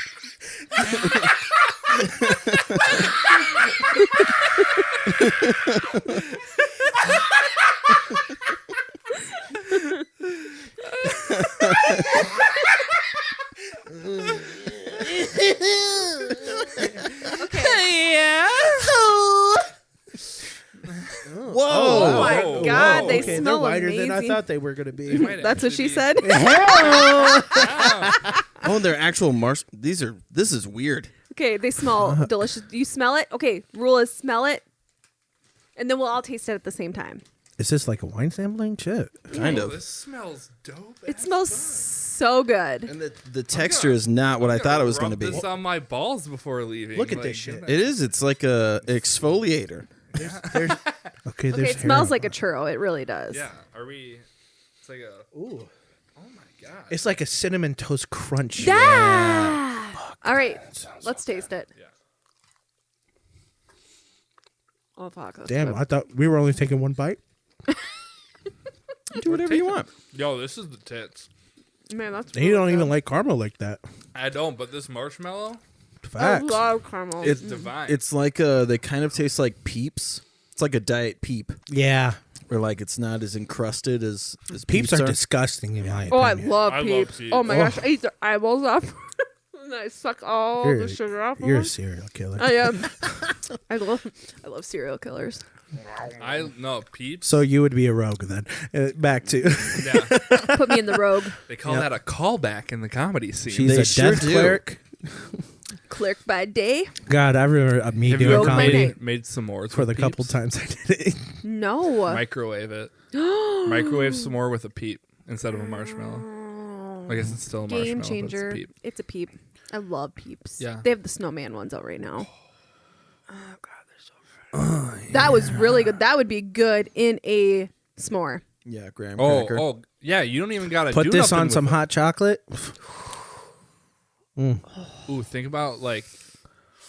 Yeah. Whoa! Oh my God, they Okay, smell they're whiter amazing. than I thought they were going to be. That's what she said. Oh, they're actual This is weird. Okay, they smell delicious. Do you smell it? Okay, rule is smell it, and then we'll all taste it at the same time. Is this like a wine sampling? Shit. Kind of. This smells dope. It smells so good. And the texture is not what I thought it was going to be. This on my balls before leaving. Look at Like, this shit. It is. It's like a exfoliator. There's, okay, Okay, it smells like a churro. It really does. Yeah. Are we? It's like a. Ooh. Oh my god. It's like a cinnamon toast crunch. Yeah. All right, let's taste it. Yeah. Oh fuck. That's Damn, good. I thought we were only taking one bite. Do whatever you want. Yo, this is the tits. Man, that's. You don't even like caramel like that. I don't, but this marshmallow, I Facts. love caramel. It's divine. It's like they kind of taste like Peeps. It's like a diet Peep, Yeah. where like it's not as encrusted as Peeps are disgusting in my Oh, I opinion. love I love Peeps. Peeps. Oh my gosh, I eat their eyeballs off. And I suck all the sugar off of You're them. a serial killer. I am. I love serial killers. I no Peeps. So you would be a rogue then. Back to Yeah, Put me in the rogue. they call that a callback in the comedy scene. she's They a sure death do. cleric. Clerk by day. God, I remember me Have you doing Rogue ever my comedy name. made s'mores for the with couple Peeps? times I did it. No. Microwave it. Microwave s'more with a peep instead of a marshmallow. I guess it's still a marshmallow. Game but changer. It's a peep. It's a peep. I love Peeps. Yeah. They have the snowman ones out right now. Oh god, they're so good. That was really good. That would be good in a s'more. Yeah, graham Oh, cracker. oh, yeah. You don't even gotta Put do this nothing on with some it. hot chocolate. Ooh, think about like.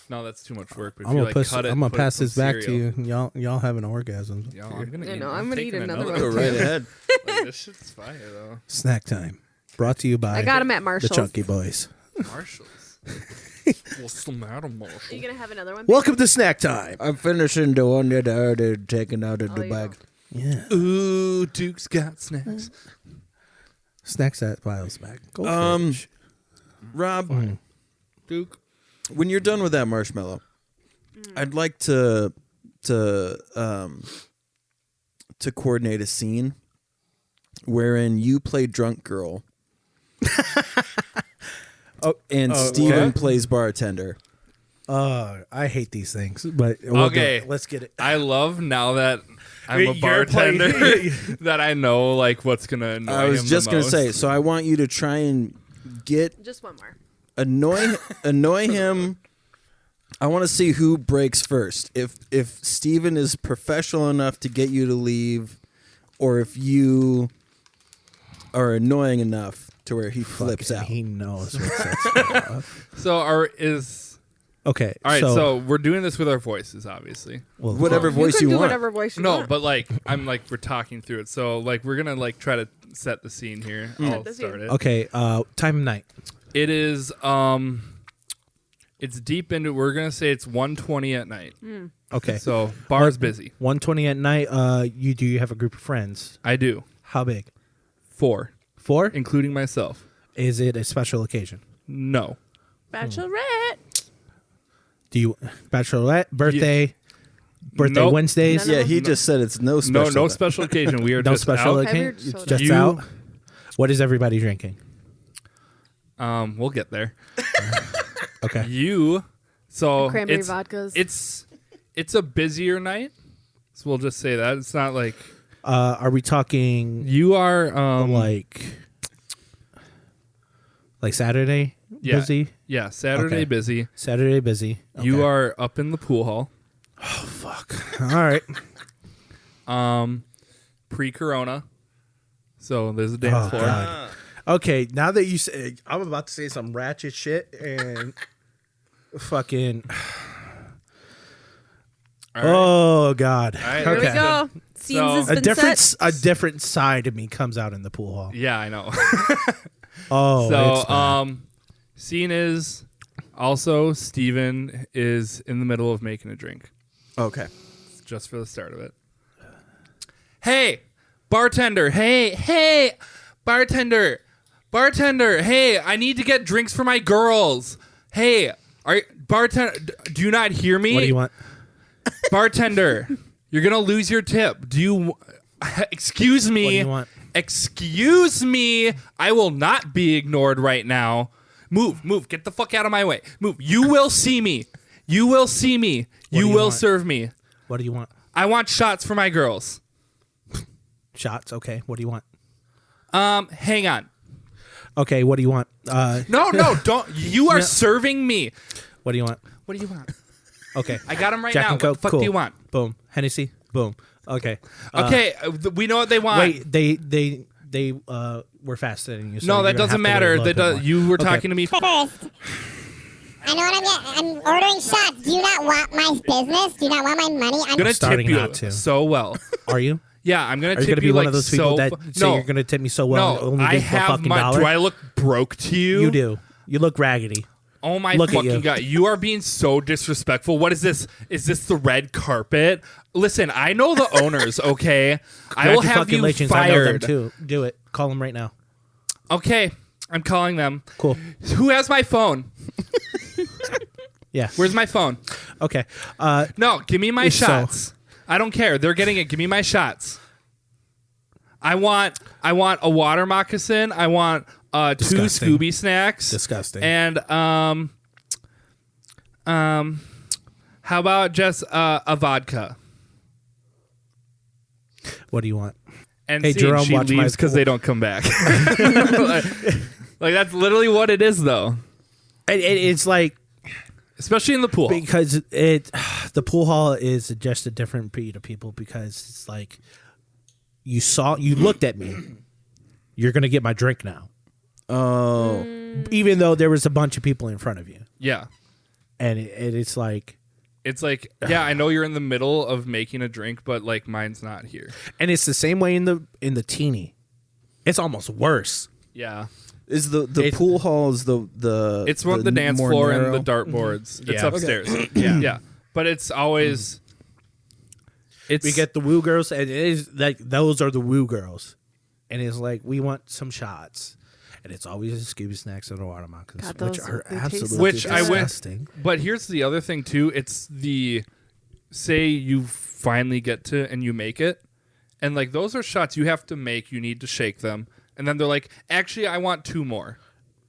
No, that's too much work. But if I'm you gonna like cut it, I'm gonna put it in pass some this back to cereal. you. Y'all have an orgasm. Yo, I'm gonna. I know, I'm I'm gonna eat taking another Go one. right ahead. Like, this shit's fire though. Snack time. Brought to you by I got them at the Marshall's. Chunky Boys. Marshalls. What's the matter, Marshall? Are you gonna have another one? Welcome to Snack Time. I'm finishing the one that I already taken out of the you bag. Yeah. Ooh, Duke's got snacks. Snacks at Files back. Go Um, for it. Rob, Duke. when you're done with that marshmallow, I'd like to coordinate a scene wherein you play drunk girl and Steven plays bartender. I hate these things, but we'll do Okay. it. Let's get it. I love now that I'm a You're bartender playing- that I know like what's gonna annoy I was him just the gonna most. say, so I want you to try and Just one more. annoy him. I want to see who breaks first. If Steven is professional enough to get you to leave, or if you are annoying enough to where he flips Fucking out. He knows what sets me off. So Okay. all right. So we're doing this with our voices, obviously. well, Whatever voice you can you do want. whatever voice you No, want. but like we're talking through it. So like we're gonna like try to set the scene here. I'll the start scene. it. Okay. Time of night. It is it's deep into. We're gonna say it's 1:20 at night. Okay. So bar's busy. 1:20 at night. You have a group of friends. I do How big? 4, 4? including myself. Is it a special occasion? No. Bachelorette. Do you bachelorette birthday? Birthday Nope. Wednesdays. None Yeah, of he just said it's no special. No event. special occasion. We are No just special out. occasion. Covered It's soda. just You- out. What is everybody drinking? We'll get there. Okay. So Cranberry it's vodkas. it's a busier night. So we'll just say that it's not like Are we talking you are like Saturday Yeah. busy? yeah Saturday Okay. busy. Saturday busy. You Okay. are up in the pool hall. Fuck. All right. Pre-corona. So there's a dance Oh, floor. God. Okay, now that you say, I'm about to say some ratchet shit and fucking. All right. Oh God. All right. Here Okay. we go. Scenes So- has A been different, set. a different side of me comes out in the pool hall. Yeah, I know. Oh, it's So bad. scene is also Steven is in the middle of making a drink. Okay. Just for the start of it. Hey, bartender. Hey, bartender. Bartender. Hey, I need to get drinks for my girls. Hey, bartender, do you not hear me? What do you want? Bartender, you're going to lose your tip. Excuse me. What do you want? Excuse me. I will not be ignored right now. Move. Get the fuck out of my way. Move. You will see me. You will see me. do You you will want? serve me. What do you want? I want shots for my girls. Shots. Okay. What do you want? Hang on. Okay. What do you want? No, don't. You are serving me. What do you want? What do you want? Okay. I got them right Jack now. and What Coke. the fuck Cool. do you want? Boom. Hennessy. Boom. Okay. Okay, we know what they want. Wait. They were faster than you. So no, you're that gonna doesn't have to wait a matter. little That bit does, more. you were Okay. talking to me. First, I know what I'm ordering shots. Do you not want my business? Do you not want my money? I'm gonna tip starting you not to. so well. Are you? Yeah, I'm gonna Are you tip gonna be you one like of those people so. that say no, you're gonna tip me so well? and no, only I give a have fucking my. dollar? Do I look broke to you? You do. You look raggedy. Oh my Look at fucking you. god! You are being so disrespectful. What is this? Is this the red carpet? Listen, I know the owners. Okay, I will have you Congratulations, I know them fired. too. Do it. Call them right now. Okay, I'm calling them. Cool. Who has my phone? Yeah. Where's my phone? Okay. No, give me my So- shots. I don't care. They're getting it. Give me my shots. I want a water moccasin. I want two Disgusting. Scooby snacks. Disgusting. And how about just a vodka? What do you want? And Hey, seeing Jerome, she watch my leaves because they don't come back. like that's literally what it is, though. It's like Especially in the pool. because the pool hall is just a different breed of people because it's like you looked at me. You're gonna get my drink now, Oh. even though there was a bunch of people in front of you, Yeah. and it's like. It's like, yeah, I know you're in the middle of making a drink, but like mine's not here. And it's the same way in the teeny. It's almost worse. Yeah. Is the It's- pool hall is the It's one the dance more floor narrow? and the dartboards. It's Yeah. upstairs. Yeah. But it's always it's We get the woo girls, and it is like those are the woo girls, and it's like we want some shots, and it's always a Scooby snacks and a water moccasins, God, which those- are they taste absolutely Which I went- disgusting. But here's the other thing too. It's the say you finally get to and you make it. And like those are shots you have to make, you need to shake them. And then they're like, actually I want two more.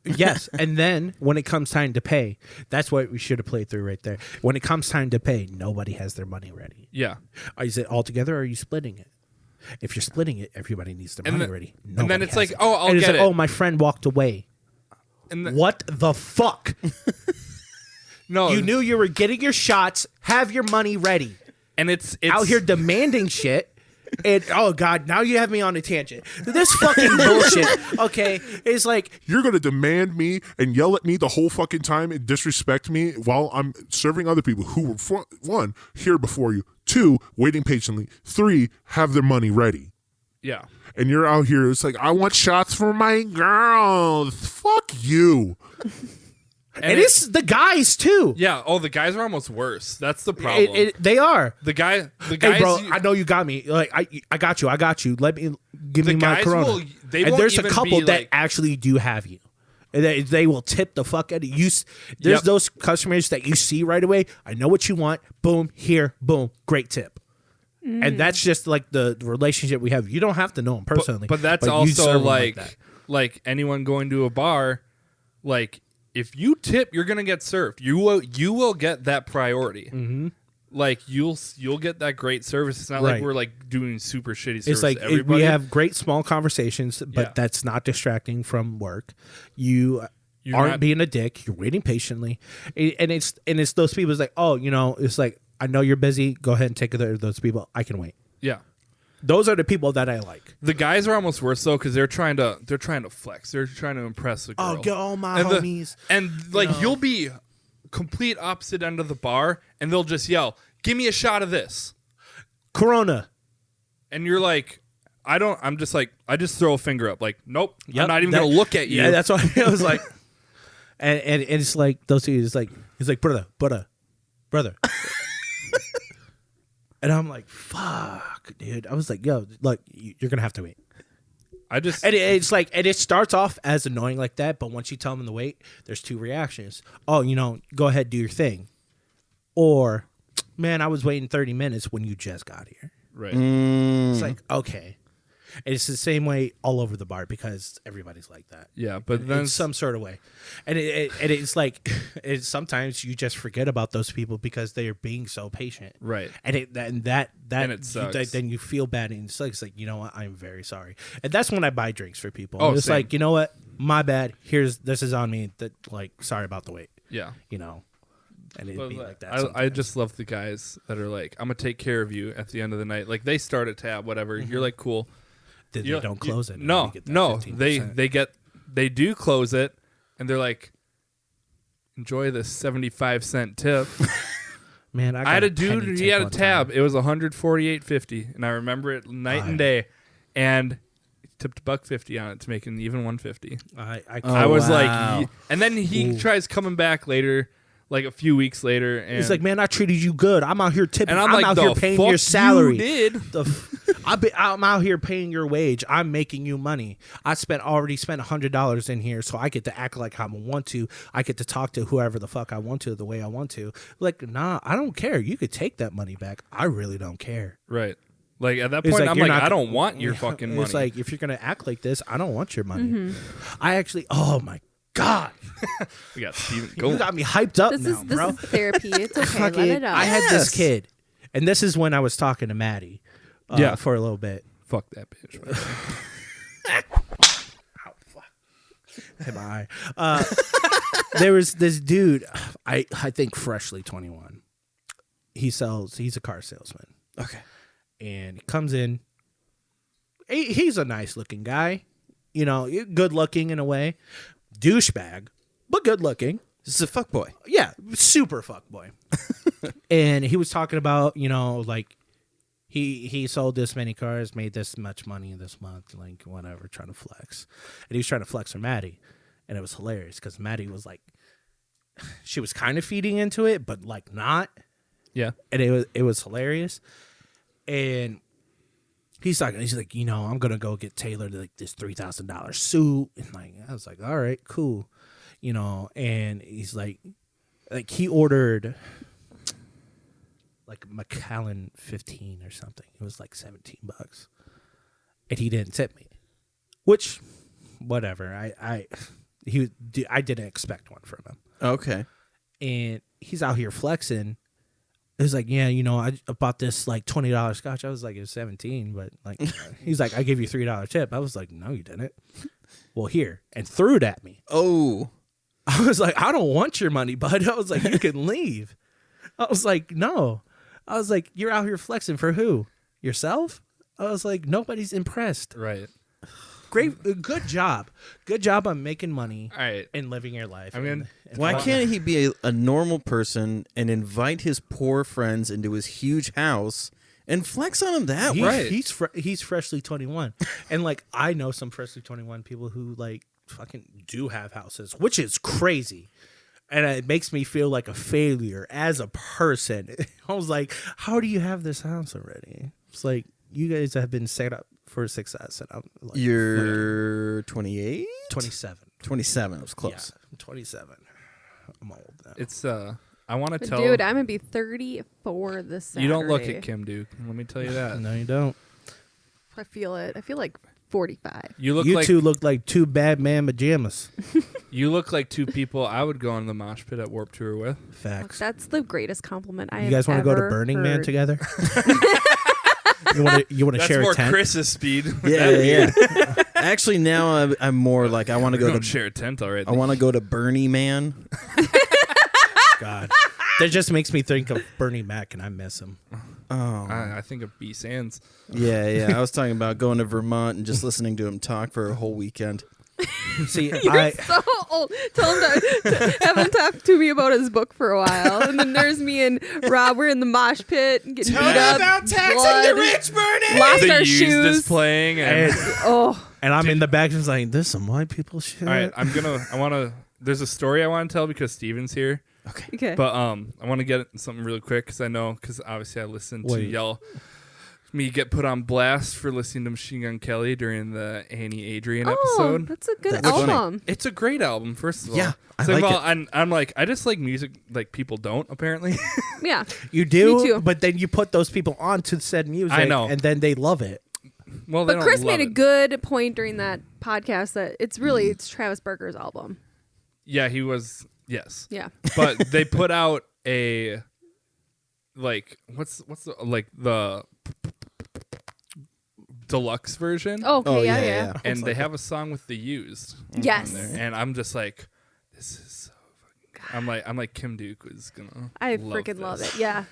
Yes, and then when it comes time to pay, that's what we should have played through right there. When it comes time to pay, nobody has their money ready. Yeah. Is it all together or are you splitting it? If you're splitting it, everybody needs their And money then- ready. and then Nobody it's has like, it. oh, I'll And it's get like, it. oh, my friend walked away. And What the fuck? no, You knew you were getting your shots. Have your money ready. and it's Out here demanding shit. And oh god, now you have me on a tangent. This fucking bullshit. Okay, it's like You're going to demand me and yell at me the whole fucking time and disrespect me while I'm serving other people who were, one, here before you, two, waiting patiently, three, have their money ready. Yeah. And you're out here, it's like, I want shots for my girls. Fuck you. and it's the guys too. Yeah. Oh, the guys are almost worse. That's the problem. They are. the guys. Hey, bro, I know you got me. Like, I got you. Let me give The me my guys Corona. will- they and won't there's a even couple be that like- actually do have you. And they will tip the fuck out of you. There's those customers that you see right away. I know what you want. Boom, here, boom, great tip. And that's just like the relationship we have. You don't have to know them personally. But that's you also serve 'em like anyone going to a bar, like if you tip, you're gonna get served. You will get that priority. Mm-hmm. Like you'll get that great service. It's not like we're like doing super shitty service. It's like to everybody. we have great small conversations, but that's not distracting from work. You're aren't being a dick. You're waiting patiently, and it's those people. It's like, oh, you know, it's like, I know you're busy. Go ahead and take care of those people. I can wait. Yeah, those are the people that I like. The guys are almost worse though because they're trying to flex. They're trying to impress the girl. Oh, get all my homies. And like you'll be complete opposite end of the bar, and they'll just yell, "Give me a shot of this Corona," and you're like, I'm just like, I just throw a finger up, like, nope, Yep, I'm not even gonna look at you. Yeah, that's what I was like. And it's like those two. It's like brother. And I'm like, fuck, dude. I was like, yo, look, you're gonna have to wait. And it's like, and it starts off as annoying like that, but once you tell them to wait, there's two reactions. Oh, you know, go ahead, do your thing. Or, man, I was waiting 30 minutes when you just got here. Right. It's like, okay. And it's the same way all over the bar because everybody's like that. Yeah, but then in some sort of way. And it's like, sometimes you just forget about those people because they are being so patient. Right. And it sucks. Then you feel bad and it's like, you know what, I'm very sorry. And that's when I buy drinks for people. Oh, it's same. like, you know what, my bad. This is on me. That, like, sorry about the wait. Yeah. You know. And it'd be like that. I just love the guys that are like, I'm gonna take care of you at the end of the night. Like they start a tab, whatever. You're like, cool. They don't close it. No, they do close it, and they're like, enjoy this 75-cent tip. Man, I had a dude. He had a tab. It was $148.50, and I remember it night and day. And he tipped $1.50 on it to make an even $1.50. I was like, and then he tries coming back later. Like a few weeks later, and he's like, "Man, I treated you good. I'm out here tipping. And I'm like, out here paying your salary. You did. I'm out here paying your wage. I'm making you money. I already spent $100 in here, so I get to act like I want to. I get to talk to whoever the fuck I want to, the way I want to. Like, nah, I don't care. You could take that money back. I really don't care. Right. Like at that point, I'm like, I don't want your fucking money. It's like, if you're gonna act like this, I don't want your money. I actually, oh my God. We got Steven going. You got me hyped up This bro. is therapy. It's okay. Let it out. I had this kid, and this is when I was talking to Maddie for a little bit. Fuck that bitch. Ow, fuck. Hit my eye. There was this dude, I think freshly 21. He's a car salesman. Okay. And he comes in. He's a nice looking guy. You know, good looking in a way. Douchebag, but good looking. This is a fuckboy. Yeah, super fuckboy. And he was talking about, you know, like he sold this many cars, made this much money this month, like whatever, trying to flex. And he was trying to flex for Maddie. And it was hilarious because Maddie was like, she was kind of feeding into it, but like not. Yeah. And it was hilarious. And he's like, you know, I'm gonna go get tailored like this $3,000 suit, and like I was like, all right, cool, you know. And he's like he ordered like Macallan 15 or something. It was like $17, and he didn't tip me, which, whatever. I didn't expect one from him. Okay. And he's out here flexing. It's like, yeah, you know, I bought this like $20 scotch. I was like, it was 17, but like, he's like, I gave you $3 tip. I was like, no, you didn't. Well, here, and threw it at me. Oh, I was like, I don't want your money, bud. I was like, you can leave. I was like, no. I was like, you're out here flexing for who? Yourself? I was like, nobody's impressed. Right. Great, good job. Good job on making money. All right. And living your life. I mean, why can't he be a normal person and invite his poor friends into his huge house and flex on him that way? He's freshly 21. And like, I know some freshly 21 people who like fucking do have houses, which is crazy. And it makes me feel like a failure as a person. I was like, how do you have this house already? It's like, you guys have been set up for success. And I'm like, you're 28? 27. 27. It was close. Yeah, I'm 27. I'm old now. It's I want to But tell. dude, I'm gonna be 34 this Saturday. You don't look at Kim Duke. Let me tell you that. No, you don't. I feel it. I feel like 45. You look You like two look like two bad man pajamas. you look like two people I would go on the mosh pit at Warped Tour with. Facts. That's the greatest compliment I You guys want to go to Burning Man together? You want to That's share more a tent? Chris's speed. Yeah. Actually, now I'm more like I want to We go don't to. share a tent already. I want to go to Burning Man. God, that just makes me think of Bernie Mac, and I miss him. Oh, I think of B Sands. yeah. I was talking about going to Vermont and just listening to him talk for a whole weekend. See, You're so old. Tell him to have him talk to me about his book for a while. And then there's me and Rob. We're in the mosh pit getting beat up. Blood. Bernie. Lost The our used shoes. is playing. And, Oh, and I'm in the back just like, this some white people shit. all right, there's a story I want to tell because Steven's here. okay. But I want to get something really quick because obviously I listened to Wait. y'all me get put on blast for listening to Machine Gun Kelly during the Annie Adrian episode. That's a good That's funny. album. It's a great album, first of all. Yeah, I Second like of all, I'm like, I just like music like people don't, apparently. Yeah. You do, Me too. but then you put those people on to said music, I know. and then they love it. Well, they But don't Chris love made a it. good point during that podcast that it's Travis Barker's album. Yeah, he was, yes. Yeah. But they put out a, like, what's the, like, the deluxe version. Oh, okay. Oh, yeah, yeah, yeah. yeah. and they have a song with The Used. Yes. on there. And I'm just like, this is so fucking. I'm like Kim Duke was gonna. I freaking love it. Yeah.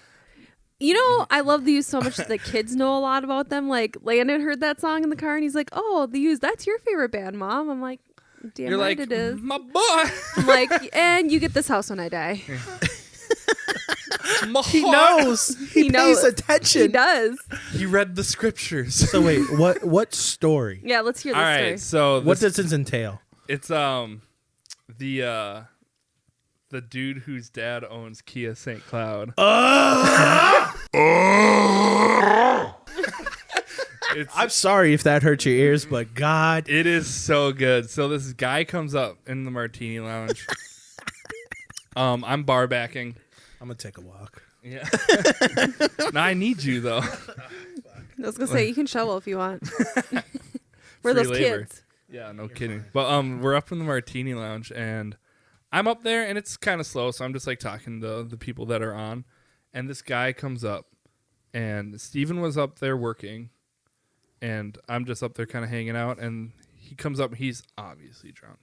You know, I love the Used so much that the kids know a lot about them. Like, Landon heard that song in the car and he's like, oh, the Used, that's your favorite band, Mom. I'm like, damn You're right like, it is. my boy. I'm like, and you get this house when I die. My He heart. knows. He He knows. pays attention. He does. He read the scriptures. So wait, what story? Yeah, let's hear All this right, story. so What does this entail? it's the dude whose dad owns Kia St. Cloud. I'm sorry if that hurt your ears, but God, It is so good. So this guy comes up in the Martini Lounge. I'm bar backing. I'm gonna take a walk. Yeah. No, I need you though. I was going to say, you can shovel if you want. We're Free those labor. kids. Yeah, no kidding. But we're up in the Martini Lounge and I'm up there and it's kind of slow, so I'm just like talking to the people that are on. And this guy comes up and Steven was up there working and I'm just up there kind of hanging out and he comes up and he's obviously drunk.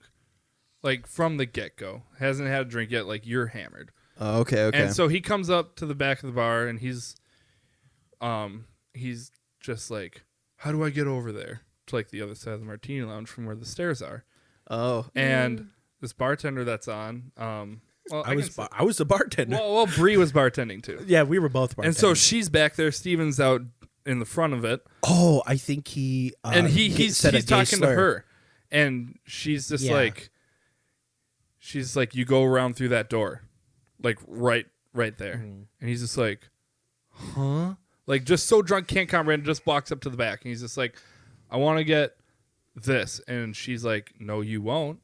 Like from the get-go. Hasn't had a drink yet, like you're hammered. Oh, okay. And so he comes up to the back of the bar and he's just like, how do I get over there to like the other side of the Martini Lounge from where the stairs are? Oh, And this bartender that's on, well, I was the bartender. well, Bree was bartending too. Yeah, we were both bartenders. And so she's back there. Steven's out in the front of it, oh, I think he and he's said a gay talking to slur. her, and she's just Yeah. she's like, you go around through that door, like right there, Mm-hmm. and he's just like, huh, like just so drunk can't comprehend, just walks up to the back, and he's just like, I want to get this, and she's like, no, you won't.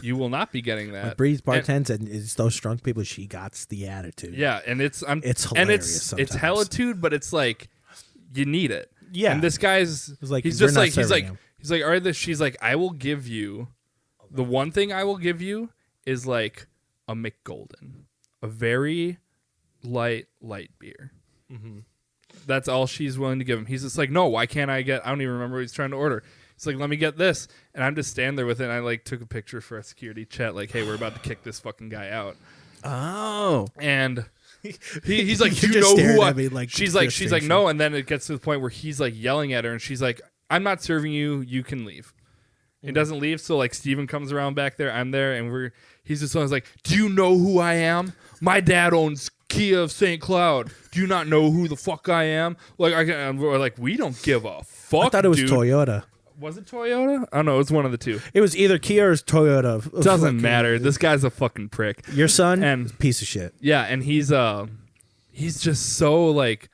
You will not be getting that. Breeze And- bartends, and it's those drunk people. She got the attitude. Yeah, and it's It's and hilarious it's sometimes. hellitude, but it's like you need it. Yeah. And this guy's like, he's we're just not like serving him. he's like, all right, she's like, I will give you the one thing I will give you is like a McGolden, a very light beer. Mm-hmm. That's all she's willing to give him. He's just like, no, why can't I get? I don't even remember what he's trying to order. He's like, let me get this, and I'm just standing there with it. And I like took a picture for a security chat, like, hey, we're about to kick this fucking guy out. oh, And he's like, You're you just know who staring I? at me like She's like, frustration. no. And then it gets to the point where he's like yelling at her, and she's like, I'm not serving you. You can leave. He doesn't leave. So like Steven comes around back there. I'm there, and he's just like, do you know who I am? My dad owns Kia of St. Cloud. Do you not know who the fuck I am? Like we're like, we don't give a fuck. I thought it was dude. Toyota. Was it Toyota? I don't know. It was one of the two. It was either Kia or Toyota. Doesn't Fucking- matter. This guy's a fucking prick. Your son, And- piece of shit. Yeah, and he's just so like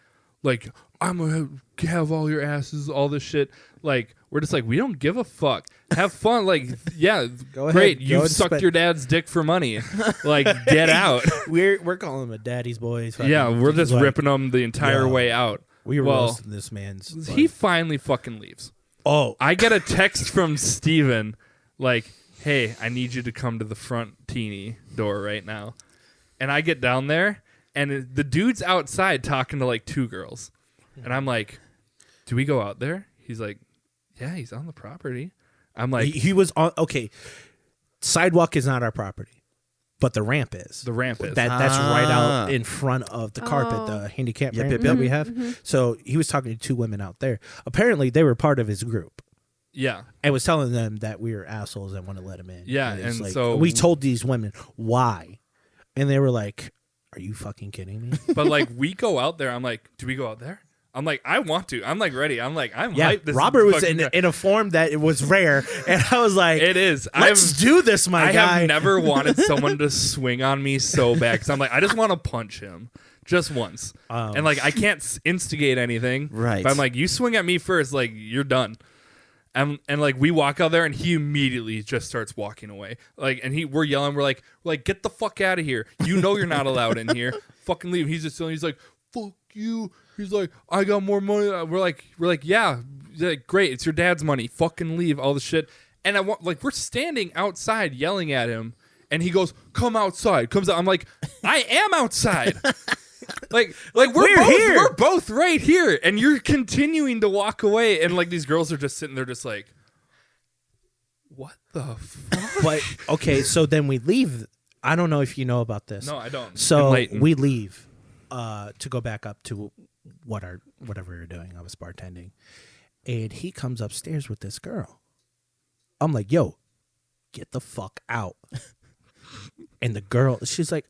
I'm gonna have all your asses, all this shit. Like we're just like, we don't give a fuck. Have fun. Like, yeah, Go great. ahead, You and sucked spend- your dad's dick for money. Like, get out. We're calling him a daddy's boy. Yeah, we're just like, ripping them the entire Yo, way out. We were Well, roasting this man's. he finally fucking leaves. Oh, I get a text from Steven like, hey, I need you to come to the front teeny door right now. And I get down there, and the dude's outside talking to like 2 girls. And I'm like, do we go out there? He's like, yeah, he's on the property. I'm like, he was on. Okay, sidewalk is not our property, but the ramp is. the ramp is. That's right out in front of the carpet, the handicap ramp that we have. So he was talking to 2 women out there. Apparently, they were part of his group. Yeah. And was telling them that we were assholes and want to let him in. Yeah, it's and so- we told these women why, and they were like, "Are you fucking kidding me?" But like, we go out there. I'm like, do we go out there? I'm like, I want to. I'm like ready. I'm like, I'm Yeah, hyped. This Robert was fucking- in a form that it was rare, and I was like, It is. Let's do this, my I guy. have never wanted someone to swing on me so bad because I'm like, I just want to punch him just once, and like I can't instigate anything. Right. But I'm like, you swing at me first, like you're done. And like we walk out there, and he immediately just starts walking away. Like, and we're yelling, we're like, get the fuck out of here. You know you're not allowed in here. Fucking leave. He's just he's like, fuck you. He's like, I got more money. We're like, yeah. He's like, great. It's your dad's money. Fucking leave all the shit. And I want we're standing outside yelling at him, and he goes, come outside. Comes out. I'm like, I am outside. Like we're both here. We're both right here, and you're continuing to walk away, and like these girls are just sitting there, just like, what the fuck? But okay, so then we leave. I don't know if you know about this. No, I don't. So Enlighten. we leave to go back up to whatever we were doing. I was bartending, and he comes upstairs with this girl. I'm like, yo, get the fuck out. And the girl, she's like,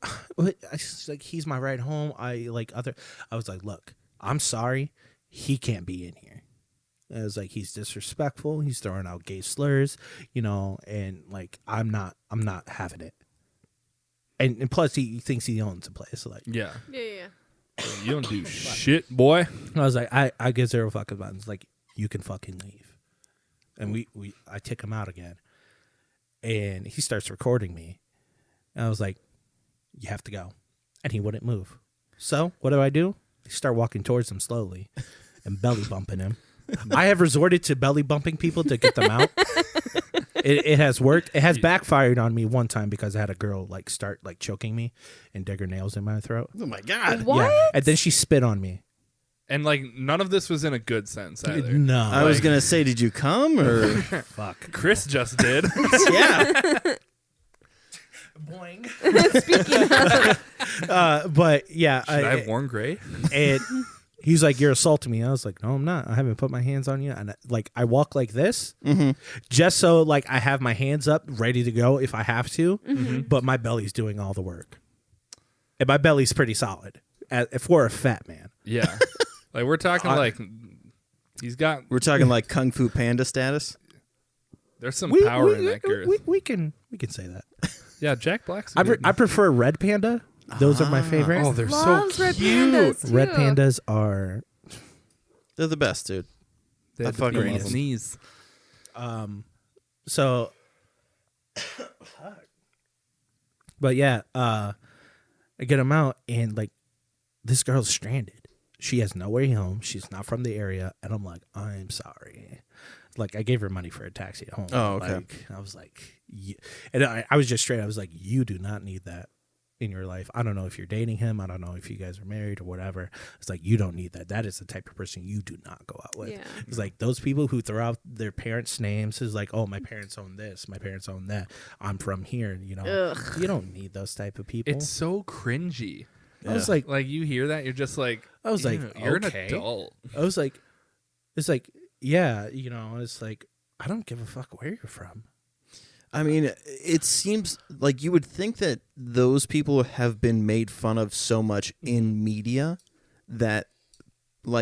he's my ride home. I was like, look, I'm sorry, he can't be in here. I was like, he's disrespectful. He's throwing out gay slurs, and like, I'm not having it. And plus, he thinks he owns the place. Like, Yeah. Yeah. You don't do shit, boy. I was like, I give 0 fucking buttons. Like, you can fucking leave. And I kick him out again, and he starts recording me. And I was like, you have to go. And he wouldn't move. So what do? I start walking towards him slowly and belly bumping him. I have resorted to belly bumping people to get them out. It has worked. It has backfired on me one time because I had a girl start choking me and dig her nails in my throat. Oh my god! What? Yeah. And then she spit on me. And like, none of this was in a good sense either. No. I was gonna say, did you come or? Fuck. Chris just did. Yeah. Boing. Speaking of, But yeah. Should I have worn gray? And he's like, you're assaulting me. I was like, no, I'm not. I haven't put my hands on you. And I walk like this just so I have my hands up ready to go if I have to. But my belly's doing all the work. And my belly's pretty solid if we're a fat man. Yeah. Like, we're talking he's got, We're talking like Kung Fu Panda status. there's some power in that girth. We can say that. Yeah, Jack Black's I prefer red panda. Those are my favorite. Oh, they're loves so red cute. pandas, Red too. pandas are They're the best, dude. They I have the fucking biggest love 'em. knees. so. But yeah, I get them out and this girl's stranded. She has nowhere home. She's not from the area, and I'm like, I'm sorry. I gave her money for a taxi home. Oh, okay. I was like, and I was just straight. I was like, you do not need that in your life. I don't know if you're dating him. I don't know if you guys are married or whatever. It's like, you don't need that. That is the type of person you do not go out with. Yeah. It's like those people who throw out their parents' names is like, oh, my parents own this. My parents own that. I'm from here. Ugh. You don't need those type of people. It's so cringy. I was like, Like, you hear that, you're just like, I was like, "Ew, you're okay." an adult. I was like, it's like, yeah, it's like, I don't give a fuck where you're from. I mean, it seems like you would think that those people have been made fun of so much in media that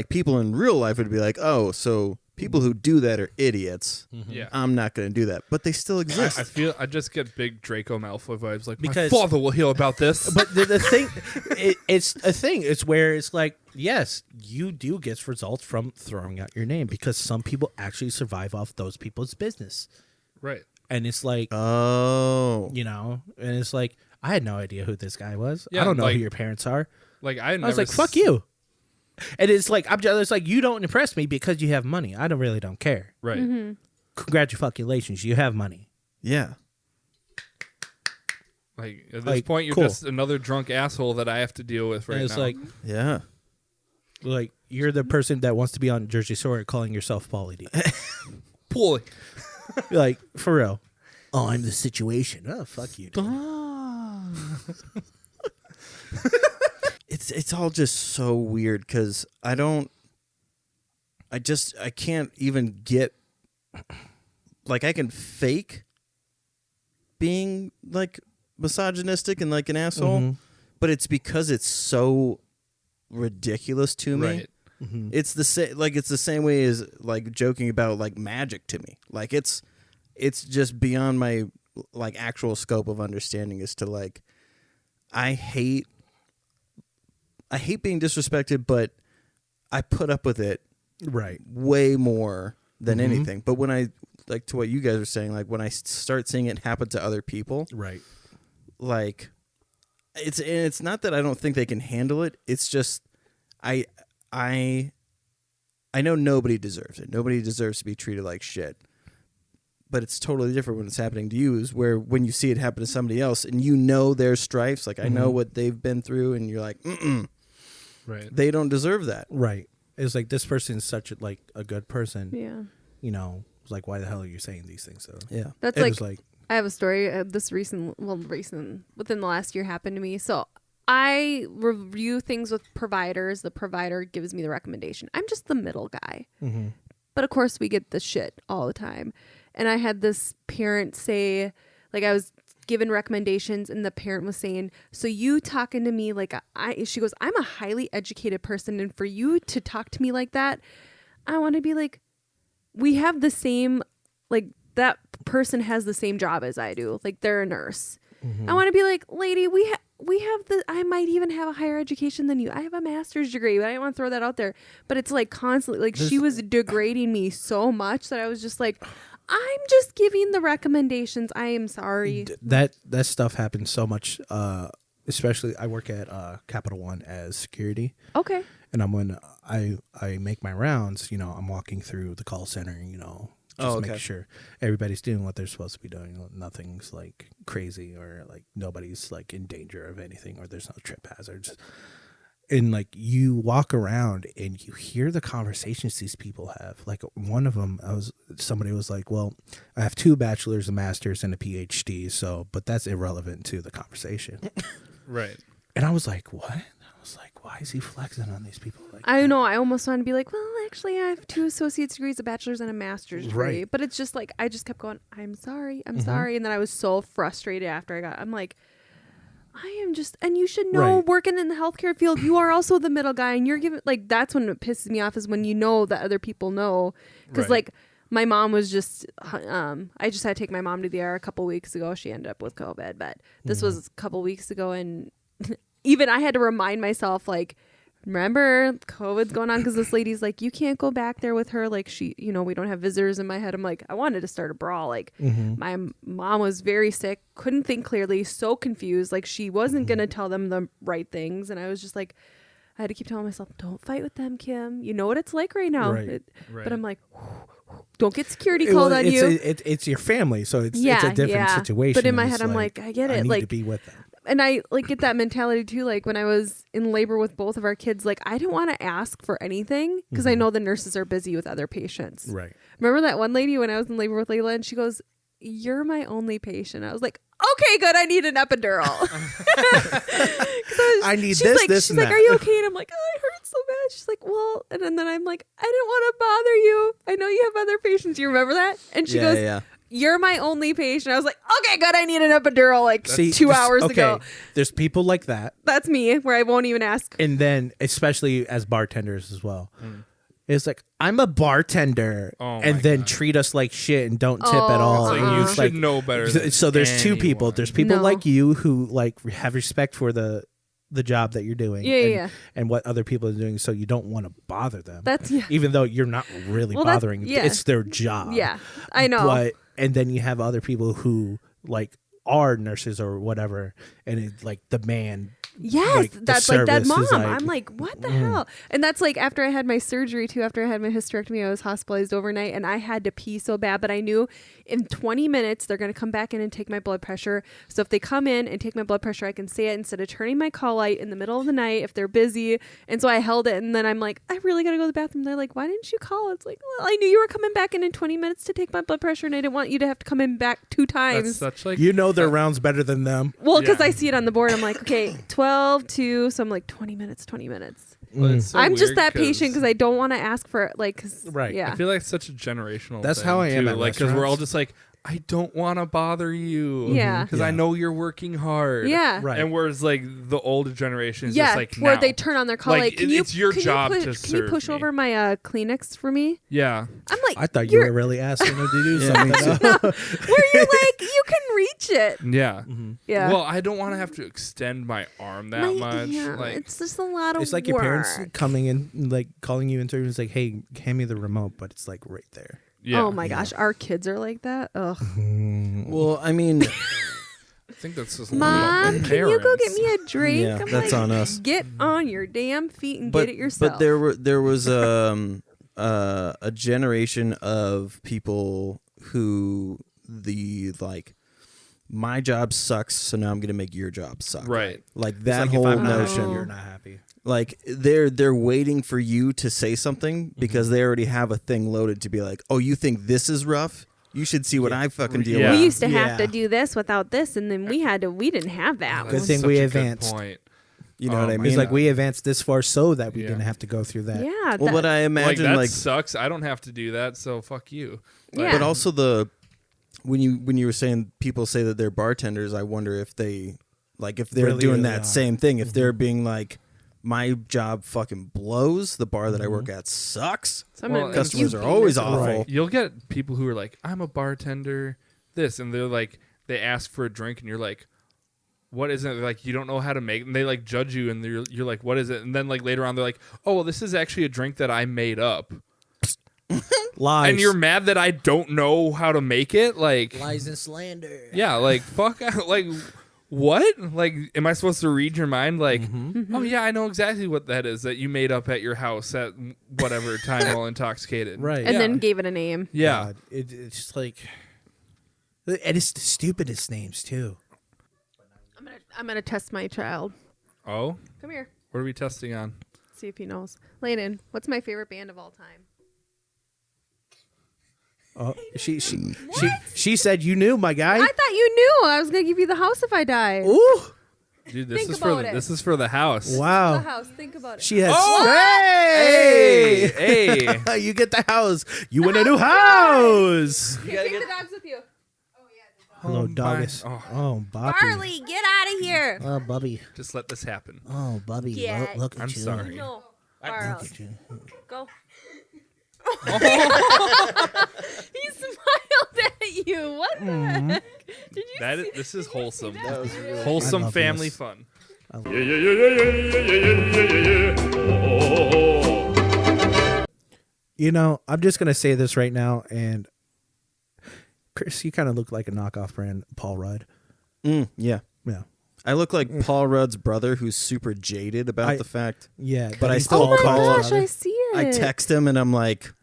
people in real life would be like, oh, so people who do that are idiots. Yeah. I'm not going to do that. But they still exist. I just get big Draco Malfoy vibes. Like, Because- my father will hear about this. But the thing, it's a thing. It's where it's like, yes, you do get results from throwing out your name because some people actually survive off those people's business. Right. And it's like, Oh. you know, and it's like, I had no idea who this guy was. Yeah, I don't know like- who your parents are. Like I was like, fuck you. And it's like, it's like, you don't impress me because you have money. I really don't care. Right. Mm-hmm. Congratulations, you have money. Yeah. Like at this Like, point, you're cool. just another drunk asshole that I have to deal with right And it's now. Yeah. like you're the person that wants to be on Jersey Shore calling yourself Pauly D. Pull. Like, for real. Oh, I'm the situation. Oh, fuck you. Dude. It's all just so weird because I can't even get, like, I can fake being like misogynistic and like an asshole, Mhm. but it's because it's so ridiculous to me. Right. It's the same, like it's the same way as like joking about like magic to me. Like it's just beyond my like actual scope of understanding as to like I hate being disrespected, but I put up with it Right. way more than anything. But when I like to what you guys are saying, like when I start seeing it happen to other people, Right. like it's not that I don't think they can handle it. It's just I know nobody deserves it. Nobody deserves to be treated like shit. But it's totally different when it's happening to you, is where when you see it happen to somebody else and you know their stripes, like I know what they've been through, and you're like, Right. they don't deserve that. Right. It's like, this person's such a good person. Yeah. You know, it's like, why the hell are you saying these things though? Yeah. That's It like, was like, I have a story. Recent within the last year happened to me. So I review things with providers. The provider gives me the recommendation. I'm just the middle guy. But of course, we get the shit all the time. And I had this parent say, like, I was given recommendations, and the parent was saying, so you talking to me like she goes, I'm a highly educated person, and for you to talk to me like that, I want to be like, we have the same, like, that person has the same job as I do. Like, they're a nurse. I want to be like, lady, we have I might even have a higher education than you. I have a master's degree, but I didn't want to throw that out there. But it's like constantly, like, she was degrading me so much that I was just like, I'm just giving the recommendations. I am sorry. that stuff happens so much, especially I work at Capital One as security. Okay. And when I make my rounds, you know, I'm walking through the call center, you know, just making sure everybody's doing what they're supposed to be doing. Nothing's like crazy, or like nobody's like in danger of anything, or there's no trip hazards. And like, you walk around and you hear the conversations these people have. Like, one of them, somebody was like, well, I have 2 bachelor's, a master's, and a PhD. So, but that's irrelevant to the conversation. Right. And I was like, what? I was like, why is he flexing on these people? Like, I know. I almost want to be like, well, actually, I have 2 associate's degrees, a bachelor's, and a master's degree. Right. But it's just like, I just kept going, I'm sorry. I'm sorry. And then I was so frustrated after I'm like, I am just, and you should know, Right. working in the healthcare field, you are also the middle guy, and you're giving, like, that's when it pisses me off, is when you know that other people know. Because, Right. like, my mom was just, I just had to take my mom to the ER a couple weeks ago. She ended up with COVID, but this was a couple weeks ago, and even I had to remind myself, like, remember, COVID's going on, because this lady's like, you can't go back there with her. Like, she, you know, we don't have visitors. In my head, I'm like, I wanted to start a brawl. Like, my mom was very sick, couldn't think clearly, so confused. Like, she wasn't going to tell them the right things. And I was just like, I had to keep telling myself, don't fight with them, Kim. You know what it's like right now. Right. Right. But I'm like, don't get security called on you. It's your family, so it's Yeah, a different yeah. situation. But in my and head, it's I'm like, I get I it. need Like, to be with them. and I like get that mentality too. Like, when I was in labor with both of our kids, like, I didn't want to ask for anything because I know the nurses are busy with other patients. Right. Remember that one lady when I was in labor with Layla, and she goes, "You're my only patient." I was like, "Okay, good. I need an epidural." I need she's this, like, this, she's and like, that. "Are you okay?" And I'm like, "Oh, it hurts so bad." She's like, "Well," and then I'm like, "I didn't want to bother you. I know you have other patients. You remember that?" And she goes, yeah. "You're my only patient." I was like, "Okay, good. I need an epidural." Like, See, 2 this- hours okay, ago. There's people like that, That's me, where I won't even ask. and then especially as bartenders as well. It's like, I'm a bartender, Oh my and then God. treat us like shit and don't tip Oh, at all. It's like, And you it's should know better. Than So there's 2 people. anyone. There's people No. like you who like have respect for the the job that you're doing and what other people are doing, so you don't want to bother them. That's even though you're not really bothering them. It's their job. Yeah, I know. And then you have other people who like are nurses or whatever, and it like demand. Yes, like, that's like that mom. like, I'm like, what the hell? And that's like after I had my surgery too. After I had my hysterectomy, I was hospitalized overnight, and I had to pee so bad. But I knew in 20 minutes they're going to come back in and take my blood pressure. So if they come in and take my blood pressure, I can say it instead of turning my call light in the middle of the night if they're busy. And so I held it, and then I'm like, I really got to go to the bathroom. They're like, why didn't you call? It's like, well, I knew you were coming back in 20 minutes to take my blood pressure, and I didn't want you to have to come in back 2 times. That's such like their rounds better than them. Well, because I see it on the board. I'm like, okay, 12 to. So I'm like 20 minutes. So I'm just weird that patient because I don't want to ask for like, right. Yeah. I feel like it's such a generational. That's thing how I am too. at like because we're all restaurants. just like, I don't want to bother you. Yeah. Because I know you're working hard. Yeah. Right. And whereas like the older generation is Yeah, just like where now. they turn on their call Like, light. it's your job to Can you serve push me. over my Kleenex for me? Yeah. I'm like, I thought you were really asking them to do something. where you're like, you can reach it. Yeah. Yeah. Well, I don't want to have to extend my arm that much. Yeah, Like it's just a lot of It's like work. your parents coming in, like calling you into it's like, hey, hand me the remote, but it's like right there. yeah. Oh my gosh, our kids are like that. Ugh. Well, I mean, I think that's just Mom, can you go get parents. me a drink? Yeah, I'm that's like, on us. Get on your damn feet and get it yourself. But there was a generation of people who my job sucks, so now I'm gonna make your job suck. Right. Like It's that like, whole if I'm not notion. happy, you're not happy. Like they're waiting for you to say something because they already have a thing loaded to be like, oh, you think this is rough? You should see what I fucking deal Yeah. with. we used to have Yeah. to do this without this, and then we didn't have that. Good That's thing such we a good advanced. point. You know what I mean? It's like we advanced this far so that we Yeah. didn't have to go through that. Yeah. well, but I Like imagine that like sucks. I don't have to do that, so fuck you. Yeah. but also when you were saying people say that they're bartenders, I wonder if they if they're Really, doing really that are. same thing. If they're being like, my job fucking blows. The bar that I work at sucks. Well, Customers are always awful. Right. You'll get people who are like, I'm a bartender, this, and they're like, they ask for a drink, and you're like, what is it? They're like, you don't know how to make it. And they like judge you, and you're like, what is it? And then like later on, they're like, oh, well, this is actually a drink that I made up. Lies. And you're mad that I don't know how to make it? Like, Lies and slander. yeah, like, fuck, like, what? Like, am I supposed to read your mind? Like, oh, yeah, I know exactly what that is that you made up at your house at whatever time while intoxicated. Right. and Yeah. then gave it a name. Yeah. God, it's just like, and it's the stupidest names too. I'm gonna test my child. Oh? Come here. What are we testing on? See if he knows. Layden, what's my favorite band of all time? Oh, she said you knew, my guy. I thought you knew. I was gonna give you the house if I died. Ooh, Dude, this Think is for about it. this is for the house. The wow. house. Think about it. She has. Hey! Hey! You get the house. You win a new house. Here, take the dogs with you. Hello, my- doggus. oh. Oh, Boppy. Barley, get out of here. Oh, Bubby. Just let this happen. Oh, Bubby. Yeah. Look at I'm you. sorry. No, Look Barley, at you. go. He smiled at you. What the heck? Did you see? This is wholesome. I Wholesome love family this. fun. You know, I'm just gonna say this right now, and Chris, you kind of look like a knockoff brand Paul Rudd. Yeah. Yeah, I look like Paul Rudd's brother who's super jaded about the fact. yeah. But I he's still Oh my call gosh, I see it. I text him and I'm like,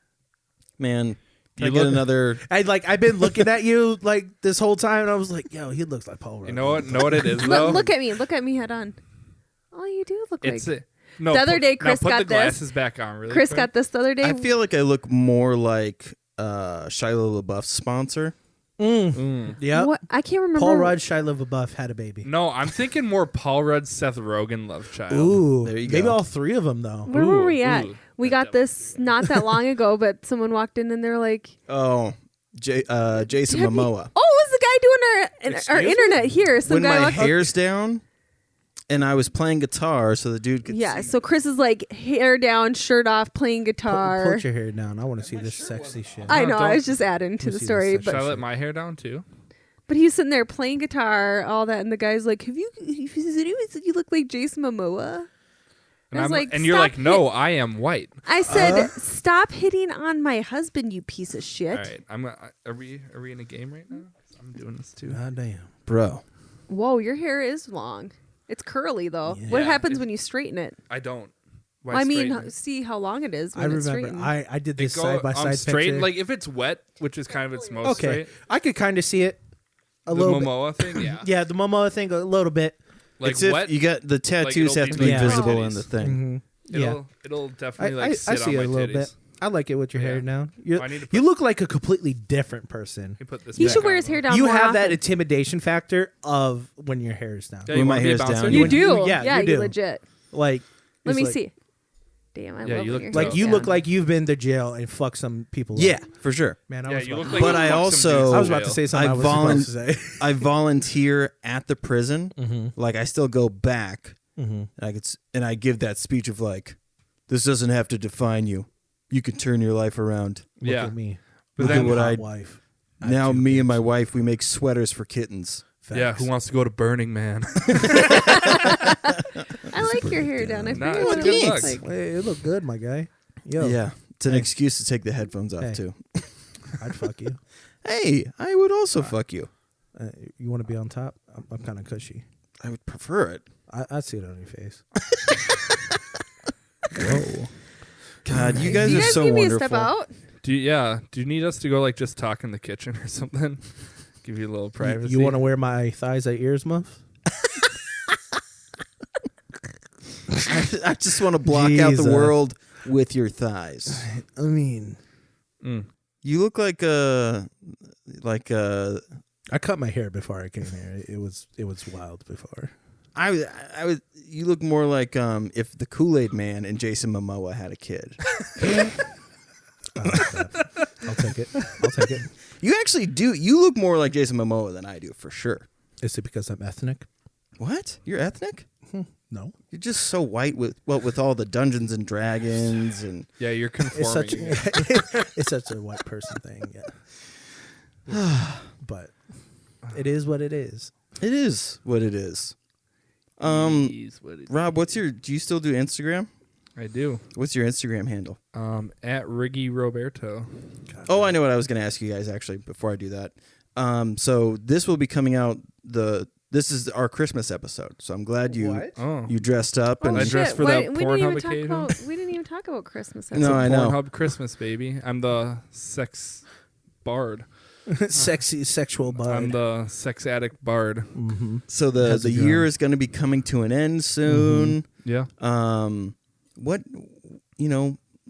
man, can I You get look- another? I've been looking at you like this whole time, and I was like, yo, he looks like Paul Rudd. You know what? Know what it is though? Look at me. Look at me head on. Oh, you do look It's like. a, no. The other day, Chris now put got the this. glasses back on. Really, Chris quick. got this the other day. I feel like I look more like Shia LaBeouf's sponsor. Yeah. What? I can't remember. Paul Rudd, Shia LaBeouf had a baby. No, I'm thinking more Paul Rudd, Seth Rogen, love child. Ooh, There you maybe go. all three of them though. Where were we at? ooh, We that got this not that long ago, but someone walked in and they're like, Oh, Jason Have you- Momoa. "Oh, it was the guy doing our Excuse me? internet here." Some When guy my walked- hair's down and I was playing guitar, so the dude could Yeah, see. so Chris is like hair down, shirt off, playing guitar. Put your hair down. I want to see this sexy shit. I No, know. I don't- was just adding to Let me the see story, this Should I but let my hair down too? But he's sitting there playing guitar, all that, and the guy's like, "Have you? Has anyone said you look like Jason Momoa?" And, I was like, and you're "Stop like, no, I am white. I said, "Stop hitting on my husband, you piece of shit." All right, are we in a game right now? 'Cause I'm doing this too. God damn. Bro. Whoa, your hair is long. It's curly though. Yeah. What happens when you straighten it? I don't. Why I mean, straighten it? see how long it is I when it's remember straightened. I did They this go side by side straight. picture. Like if it's wet, which is kind of its most okay, straight. I could kind of see it a The little Momoa thing, yeah. bit. Yeah, the Momoa thing a little bit. Like Except wet, you got the tattoos it'll have to be be like visible titties. in the thing. Yeah, it'll definitely like I sit see on it my a little titties. bit. I like it with your hair Yeah. now. I need to You put- look like a completely different person. You put this. He back should wear on, his though. hair down. You more have that often. intimidation factor of when your hair is down. Yeah, When you my wanna be a hair's bouncer? down, You When do. you- yeah, yeah, you do. legit. Like, Let it's me like- see. Damn, I Yeah, love you when look your Like hair's you look down. like you've been to jail and fucked some people. Yeah, up. for sure. Man. I Yeah, was you about- look like. But you I fucked some also- dudes in I was about jail. to say something I, I was supposed to say. I volunteer at the prison. Like I still go back, and I give that speech of like, this doesn't have to define you. You can turn your life around. Look Yeah. at me. But Look then at what Hot I wife. now. Me and my wife, we make sweaters for kittens. Yeah, who wants to go to Burning Man? I like your hair down. I Nah, forget it's what good it luck. looks like. Hey, it look good, my guy. Yo, Yeah, it's an Hey. excuse to take the headphones off Hey. too. I'd fuck you. Hey, I would also fuck you. You want to be on top? I'm kind of cushy. I would prefer it. I see it on your face. Whoa. God, you Do guys you are guys so need me to wonderful. step out? Do you need us to go like just talk in the kitchen or something? Give you a little privacy. You want to wear my thighs at ears muff? I just want to block out Jesus. the world with your thighs. I mean, You look like a I cut my hair before I came here. It was wild before. I would. You look more like if the Kool-Aid Man and Jason Momoa had a kid. I like that. I'll take it. I'll take it. You actually do. You look more like Jason Momoa than I do, for sure. Is it because I'm ethnic? What? You're ethnic? No. You're just so white with all the Dungeons and Dragons and Yeah, you're It's conforming. such it's such a white person thing. Yeah. But it is what it is. it is what it is. Rob, do you still do Instagram? I do. What's your Instagram handle? At Riggy Roberto. Oh, I know what I was going to ask you guys actually before I do that. So this will be coming out this is our Christmas episode. So I'm glad you Oh. dressed up and I shit. dressed for Why- that we didn't Pornhub even talk occasion. about. We didn't even talk about Christmas. No, I know. Pornhub Christmas, baby. I'm the sex bard. Sexy sexual bud. I'm the sex addict bard. so the How's it year going? is going to be coming to an end soon. Yeah.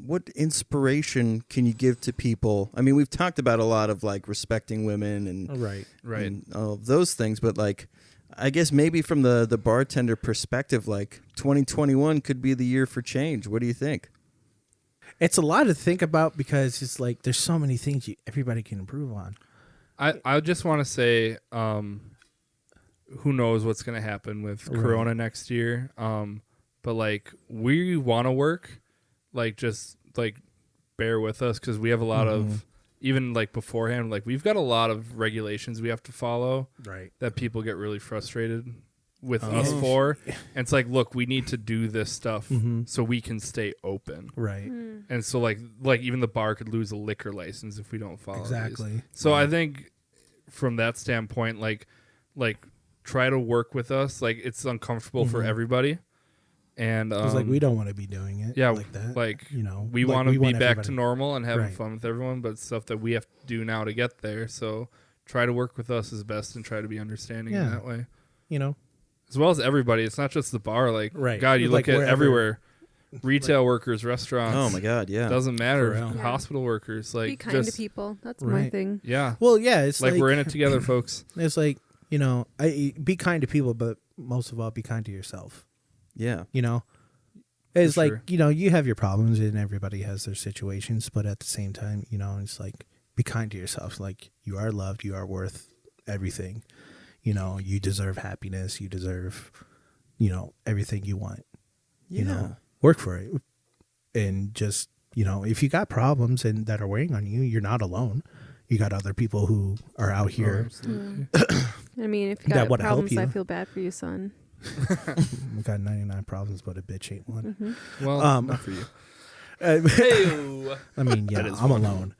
What inspiration can you give to people? I mean, we've talked about a lot of like respecting women and Right. Right. and all of those things, but like I guess maybe from the bartender perspective, like 2021 could be the year for change. What do you think? It's a lot to think about because it's like there's so many things everybody can improve on. I just want to say, who knows what's going to happen with Corona next year. But like we want to work, like just like bear with us because we have a lot of even like beforehand, like we've got a lot of regulations we have to follow Right. that people get really frustrated with us for. And it's like, look, we need to do this stuff so we can stay open. Right. And so like even the bar could lose a liquor license if we don't follow these. Exactly. So I think from that standpoint, like try to work with us. Like it's uncomfortable for everybody. And It's like we don't want to be doing it. yeah, like that. like you know, we like, want to be back everybody- to normal and having Right. fun with everyone, but stuff that we have to do now to get there. So try to work with us as best and try to be understanding in Yeah. that way. You know. As well as everybody. It's not just the bar. Like, Right. God, you Like look at wherever- everywhere. Retail workers, restaurants. Oh my God, yeah. Doesn't matter. For real. Yeah. Hospital workers. Like, Be kind just, to people. That's my Right. thing. yeah. Well, yeah, it's Like, we're in it together, folks. It's like, you know, be kind to people, but most of all, be kind to yourself. Yeah. You know, it's like, sure. you know, you have your problems and everybody has their situations, but at the same time, you know, it's like, be kind to yourself. Like, you are loved, you are worth everything. You know, you deserve happiness, you deserve, you know, everything you want. You know, work for it. And just, you know, if you got problems and that are weighing on you, you're not alone. You got other people who are out here. I mean, if you That got would help problems, you. I feel bad for you, son. We got 99 problems, but a bitch ain't one. Well, not for you. I mean, yeah, I'm alone.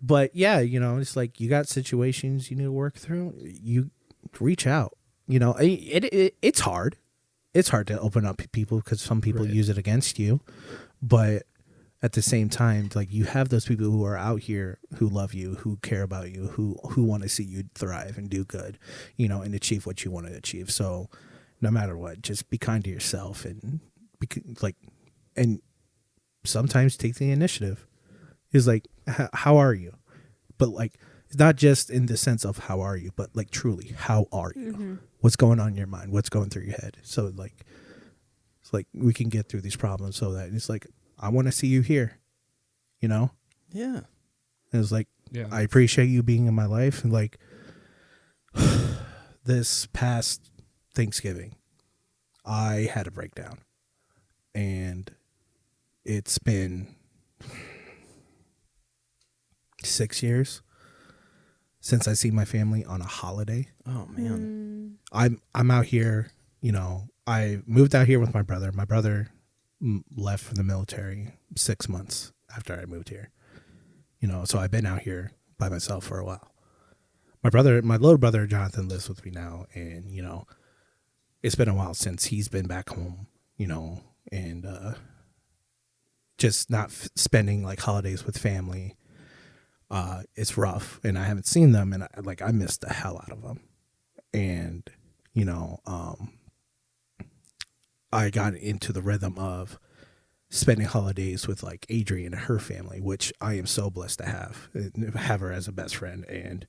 But yeah, it's like you got situations you need to work through. You reach out. It's hard. It's hard to open up to people because some people use it against you. But at the same time, like you have those people who are out here who love you, who care about you, who want to see you thrive and do good, and achieve what you want to achieve. So no matter what, just be kind to yourself and and sometimes take the initiative. Is like, how are you? But like, it's not just in the sense of how are you, but like truly, how are you? Mm-hmm. What's going on in your mind? What's going through your head? So like, it's like we can get through these problems so that it's like, I want to see you here, Yeah. And it's like, Yeah. I appreciate you being in my life. And like this past Thanksgiving, I had a breakdown and it's been 6 years since I see my family on a holiday. Oh man. I'm out here, I moved out here with my brother. My brother left for the military 6 months after I moved here. So I've been out here by myself for a while. My little brother Jonathan lives with me now, and it's been a while since he's been back home, and just not spending like holidays with family. It's rough, and I haven't seen them, and I miss the hell out of them. And I got into the rhythm of spending holidays with like Adrienne and her family, which I am so blessed to have her as a best friend and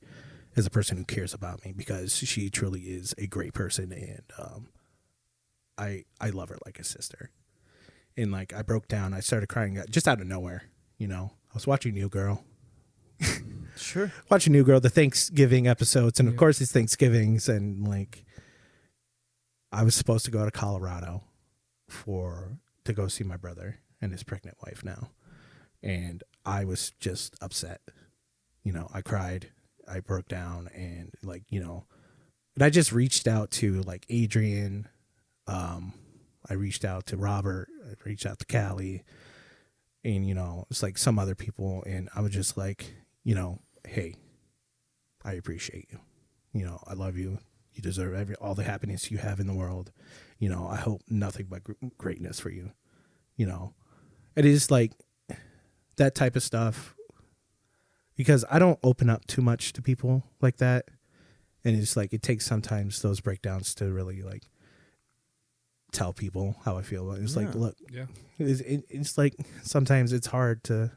as a person who cares about me, because she truly is a great person, and I love her like a sister. And like I broke down, I started crying just out of nowhere. I was watching New Girl. Sure. Watching New Girl, the Thanksgiving episodes, and of course it's Thanksgivings, and like I was supposed to go to Colorado to go see my brother and his pregnant wife now, and I was just upset. I cried, I broke down, and and I just reached out to like Adrienne, I reached out to Robert, I reached out to Callie, and it's like some other people, and I was just like, hey, I appreciate you. I love you. You deserve all the happiness you have in the world. I hope nothing but greatness for you. It is like that type of stuff, because I don't open up too much to people like that. And it's like, it takes sometimes those breakdowns to really like tell people how I feel. It's like, look, it's like, sometimes it's hard to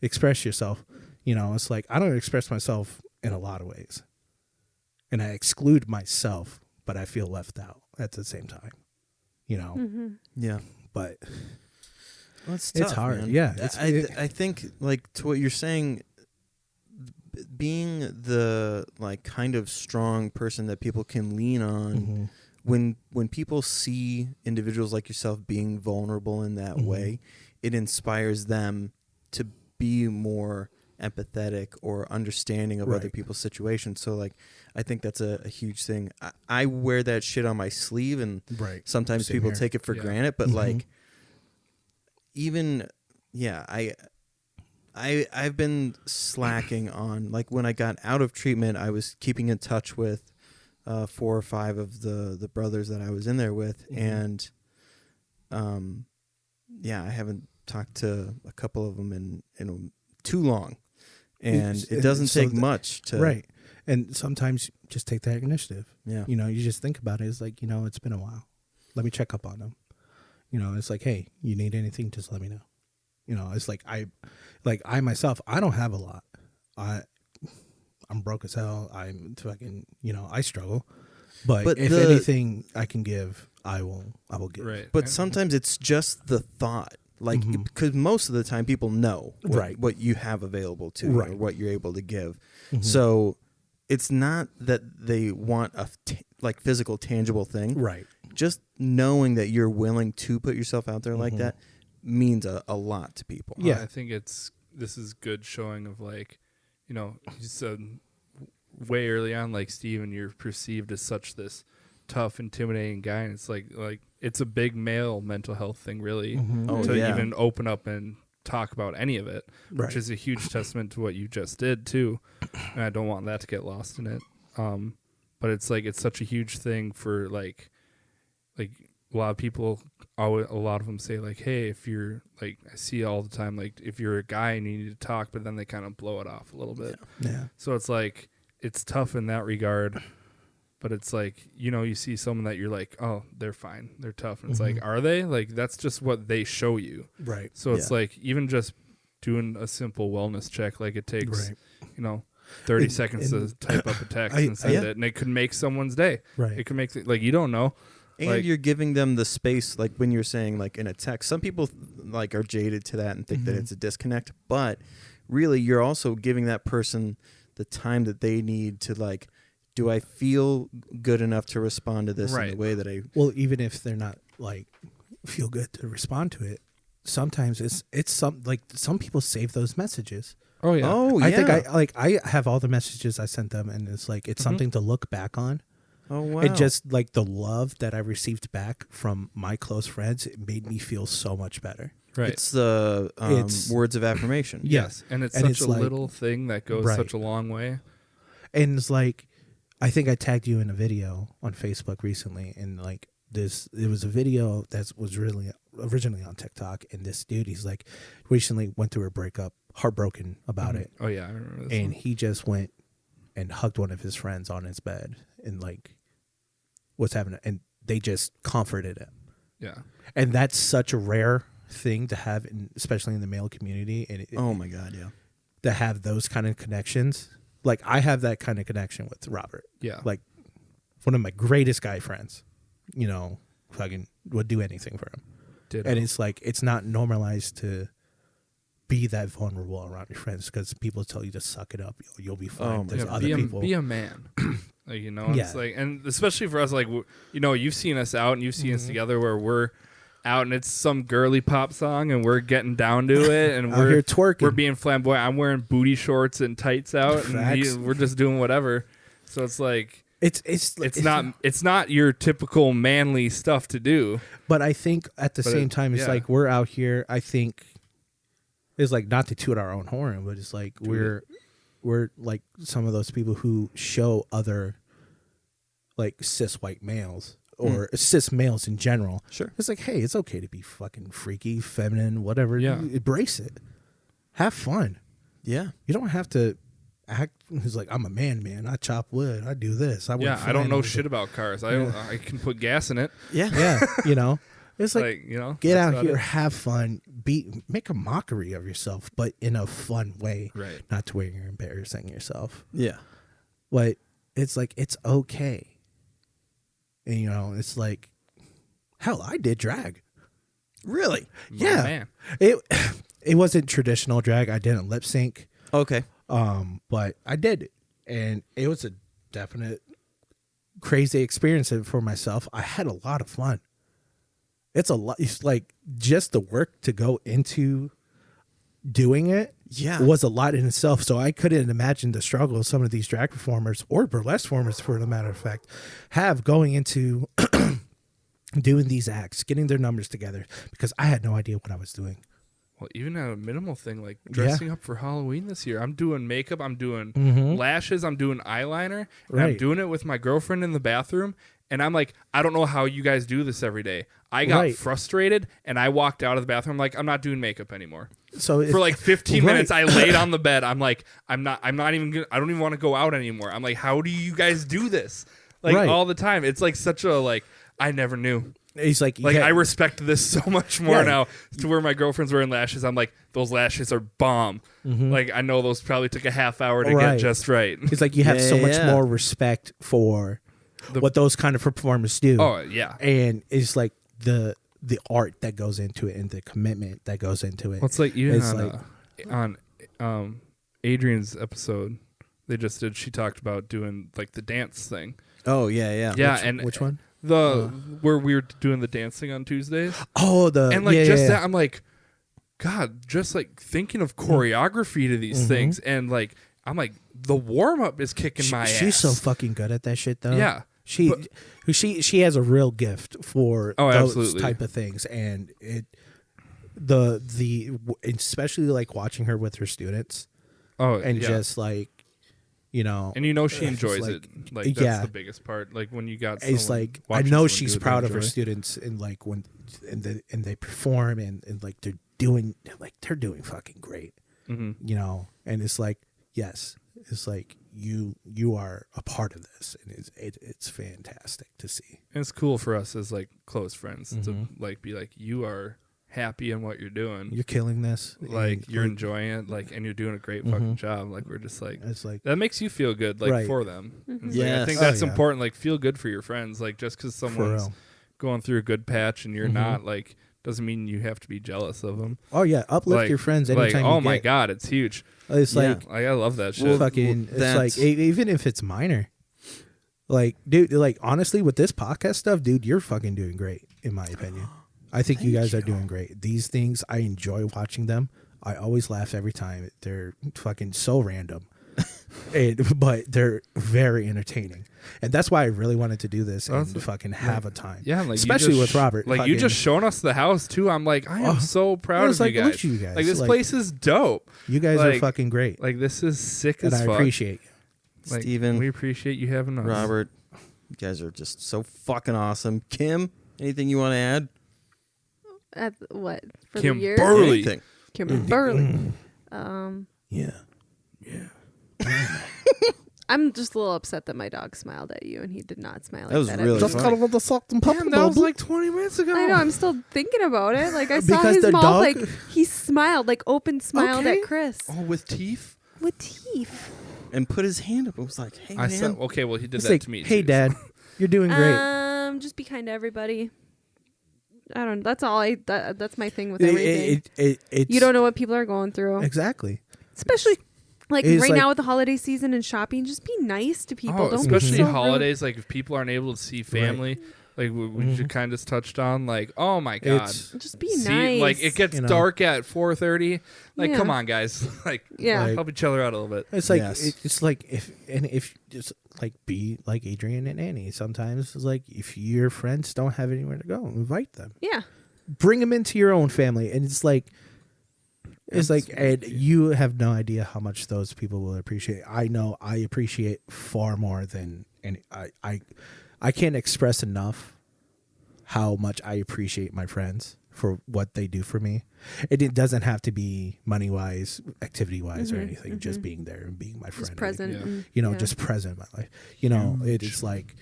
express yourself. It's like, I don't express myself in a lot of ways, and I exclude myself, but I feel left out at the same time, Yeah. but Well, it's it's tough, hard. man. Yeah. I think like to what you're saying, being the like kind of strong person that people can lean on, when people see individuals like yourself being vulnerable in that way, it inspires them to be more empathetic or understanding of other people's situations. So like I think that's a huge thing. I wear that shit on my sleeve, and sometimes Same people here. take it for granted, but like even I've been slacking on, like when I got out of treatment, I was keeping in touch with 4 or 5 of the brothers that I was in there with, and I haven't talked to a couple of them in too long, and it doesn't take much to and sometimes just take that initiative. You just think about it. It's like, it's been a while, let me check up on them. It's like, hey, you need anything, just let me know. It's like I myself, I don't have a lot. I'm broke as hell. I'm fucking, I struggle. But if anything I can give, I will give. Right. But sometimes it's just the thought, like, because most of the time people know what you have available to you, or what you're able to give. So it's not that they want a like physical, tangible thing. Right. Just knowing that you're willing to put yourself out there like that means a lot to people. Yeah. I think this is good showing of like, you said way early on, like, Steven, you're perceived as such this tough, intimidating guy, and it's like it's a big male mental health thing, really, to even open up and talk about any of it, which is a huge testament to what you just did too. And I don't want that to get lost in it. But it's like it's such a huge thing for like a lot of people. A lot of them say like, hey, if you're like, I see all the time, like if you're a guy and you need to talk, but then they kind of blow it off a little bit. Yeah. So it's like it's tough in that regard. But it's like, you see someone that you're like, oh, they're fine, they're tough, and it's like, are they? Like that's just what they show you. Right. So it's like even just doing a simple wellness check, like it takes 30 seconds to type up a text and send it, and it could make someone's day. Right. It could make like you don't know. And like, you're giving them the space, like when you're saying like in a text, some people like are jaded to that and think that it's a disconnect, but really you're also giving that person the time that they need to like, do I feel good enough to respond to this in the way that I... Well, even if they're not like feel good to respond to it, sometimes it's some people save those messages. Oh yeah. Oh yeah. I think I have all the messages I sent them, and it's like it's something to look back on. Oh wow. It just like the love that I received back from my close friends, it made me feel so much better. Right. It's the words of affirmation. Yes, and it's such a little thing that goes such a long way. And it's like, I think I tagged you in a video on Facebook recently, and like it was a video that was really originally on TikTok, and this dude, he's like recently went through a breakup, heartbroken about it. Oh yeah, I remember this. And he just went and hugged one of his friends on his bed and like what's happening, and they just comforted him. Yeah. And that's such a rare thing to have, especially in the male community. And oh my God, yeah. To have those kind of connections. Like I have that kind of connection with Robert. Yeah. Like one of my greatest guy friends, fucking would do anything for him. Ditto. And it's like, it's not normalized to be that vulnerable around your friends, because people tell you to suck it up. You'll be fine. There's other people. Be a man. Like, it's like, and especially for us, like, you've seen us out and you've seen us together where we're out and it's some girly pop song and we're getting down to it and we're here twerking. We're being flamboyant. I'm wearing booty shorts and tights out and we're just doing whatever. So it's like it's not your typical manly stuff to do. But I think at the same time, it's like we're out here. I think it's like, not to toot our own horn, but it's like we're like some of those people who show other like cis white males or cis males in general. Sure. It's like, hey, it's okay to be fucking freaky, feminine, whatever. Yeah. Embrace it. Have fun. Yeah. You don't have to act. It's like, I'm a man. I chop wood. I do this. I don't know shit about cars. I can put gas in it. Yeah. Yeah. It's like get out here, have fun, make a mockery of yourself, but in a fun way. Right. Not to where you're embarrassing yourself. Yeah. But it's like, it's okay. And it's like, hell, I did drag. Really? Yeah. Man. It wasn't traditional drag. I didn't lip sync. Okay. But I did it. And it was a definite crazy experience for myself. I had a lot of fun. It's a lot. It's like just the work to go into doing it was a lot in itself. So I couldn't imagine the struggle some of these drag performers or burlesque performers, for the matter of fact, have going into doing these acts, getting their numbers together, because I had no idea what I was doing. Well, even at a minimal thing like dressing up for Halloween this year, I'm doing makeup, I'm doing lashes, I'm doing eyeliner, and I'm doing it with my girlfriend in the bathroom. And I'm like, I don't know how you guys do this every day. I got frustrated and I walked out of the bathroom. I'm like, I'm not doing makeup anymore. So for like 15 minutes, I laid on the bed. I'm like, I don't even want to go out anymore. I'm like, how do you guys do this? Like all the time. It's like such a, like, I never knew. He's like I respect this so much more now, to where my girlfriend's wearing lashes. I'm like, those lashes are bomb. Like, I know those probably took a half hour to get just right. It's like you have so much more respect for what those kind of performers do. Oh, yeah. And it's like the art that goes into it and the commitment that goes into it. Well, it's like even on Adrian's episode they just did, she talked about doing like the dance thing. Oh, yeah. Yeah. Which one? Where we were doing the dancing on Tuesdays. Oh, and like that, I'm like, God, just like thinking of choreography to these things, and like I'm like, the warm up is kicking my ass. She's so fucking good at that shit, though. Yeah. She has a real gift for those absolutely. type of things, and especially like watching her with her students, and just like, you know, and she enjoys like, it. Like that's the biggest part. Like when you got, it's like I know she's proud of her students, and like when and they perform and like they're doing fucking great, you know, and it's like yes, it's like. You are a part of this, and it's fantastic to see. And it's cool for us as like close friends to like be like, you are happy in what you're doing. You're killing this. Like you're enjoying it, like, and you're doing a great fucking job. Like we're just like, it's like that makes you feel good, like for them. Yeah, I think that's important. Like feel good for your friends. Like just because someone's going through a good patch and you're not, like doesn't mean you have to be jealous of them. Oh yeah, uplift your friends anytime. Like, my god, it's huge. It's like I love that shit. It's like even if it's minor. Like, dude, like honestly, with this podcast stuff, dude, you're fucking doing great, in my opinion. I think you guys are doing great. These things, I enjoy watching them. I always laugh every time. They're fucking so random, but they're very entertaining. And that's why I really wanted to do this and fucking have a time. Yeah, like especially with Robert. Like you just showing us the house too. I'm like, I am so proud of you guys. Look at you guys. Like this place is dope. You guys are fucking great. Like this is sick and as fuck. I appreciate you. Like, Steven, we appreciate you having us. Robert, you guys are just so fucking awesome. Kim, anything you want to add? At what? For Kim the year? Burley. Anything. Kim Burley. Yeah. I'm just a little upset that my dog smiled at you and he did not smile. That was at really me. funny. Damn, that was like 20 minutes ago. I know. I'm still thinking about it. Like I saw Because his the mouth. dog- Like he smiled, like open smiled Okay. at Chris Oh, with teeth? with teeth. And put his hand up and was like, hey, I man. said, okay, well, he did It's that like, to me. hey, too, Dad, you're doing great. Just be kind to everybody. I don't. That's all. That's my thing with everything. It's, You don't know what people are going through, exactly. especially like It's right like- now with the holiday season and shopping. Just be nice to people. Oh, Don't especially be so rude. holidays. Like if people aren't able to see family, like we just kind of touched on. Like, oh my god, It's- Just be see, nice. like it gets You know. dark at 4:30. Like, Yeah. come on, guys. Like, Yeah. Like- help each other out a little bit. It's like Yes. it's like if just like be like Adrian and Annie. Sometimes it's like if your friends don't have anywhere to go, invite them. Yeah. Bring them into your own family, and it's like and you have no idea how much those people will appreciate. I know I appreciate far more than any. I can't express enough how much I appreciate my friends for what they do for me. It doesn't have to be money wise, activity wise, or anything. Just being there and being my friend, Just present. Yeah. and- you know, yeah. just present in my life. You know, it is like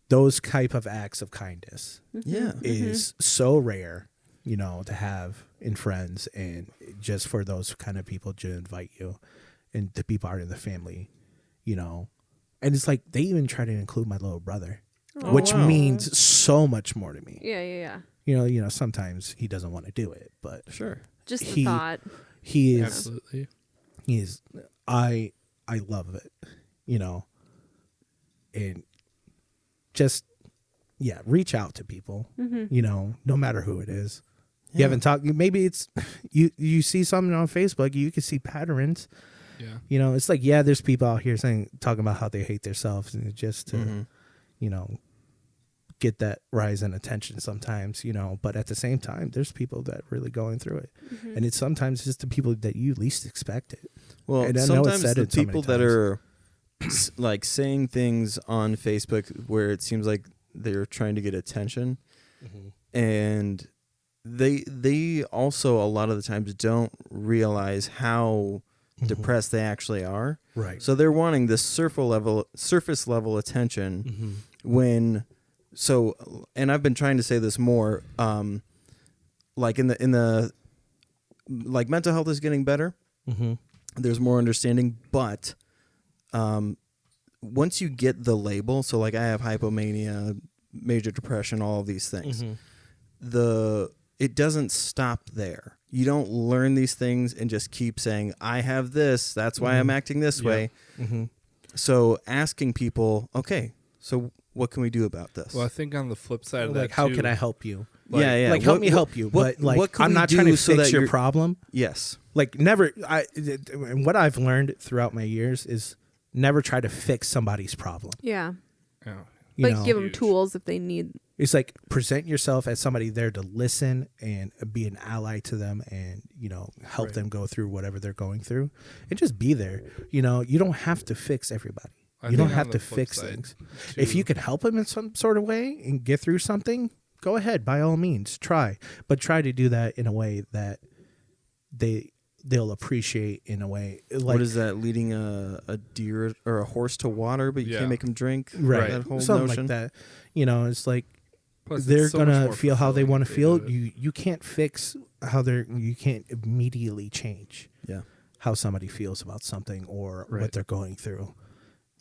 those type of acts of kindness Yeah. is so rare, you know, to have in friends, and just for those kind of people to invite you and to be part of the family, you know. And it's like they even try to include my little brother, which wow. means so much more to me. Yeah. You know, sometimes he doesn't want to do it, but Sure. Just the He- thought. he is Absolutely. I love it, you know. And just reach out to people, you know, no matter who it is. You haven't talked, maybe it's you see something on Facebook, you can see patterns. Yeah. You know, it's like, there's people out here talking about how they hate themselves, and just to you know, get that rise in attention sometimes, you know, but at the same time there's people that really going through it. And it's sometimes just the people that you least expect it. Well, And I know it's sometimes said the it so many people that times. are like saying things on Facebook where it seems like they're trying to get attention, and they also a lot of the times don't realize how depressed they actually are. Right. So they're wanting this surface level attention when. So, and I've been trying to say this more. Like in the like mental health is getting better. There's more understanding, but once you get the label, so like I have hypomania, major depression, all of these things, it doesn't stop there. You don't learn these things and just keep saying, I have this, that's why I'm acting this way. So asking people, okay, so what can we do about this? Well, I think on the flip side of Like, that, how too, can I help you? yeah. Like, help me help you. But like, what could I'm we not do trying to so fix that your you're- problem. Yes. Like, never. And what I've learned throughout my years is never try to fix somebody's problem. Yeah. Yeah. You But know? give them Huge. tools if they need. It's like present yourself as somebody there to listen and be an ally to them and, help Right. them go through whatever they're going through and just be there. You don't have to fix everybody. I You don't think on have the to flip fix side, things. If too- you can help them in some sort of way and get through something, go ahead, by all means, try. But try to do that in a way that they'll appreciate in a way. Like, What is that? Leading a deer or a horse to water, but you Yeah. can't make them drink. right. That whole Something notion. like that. It's like Plus, it's they're so much gonna more feel how they fulfilling want if to they feel. do it. You can't fix you can't immediately change Yeah. how somebody feels about something or Right. what they're going through.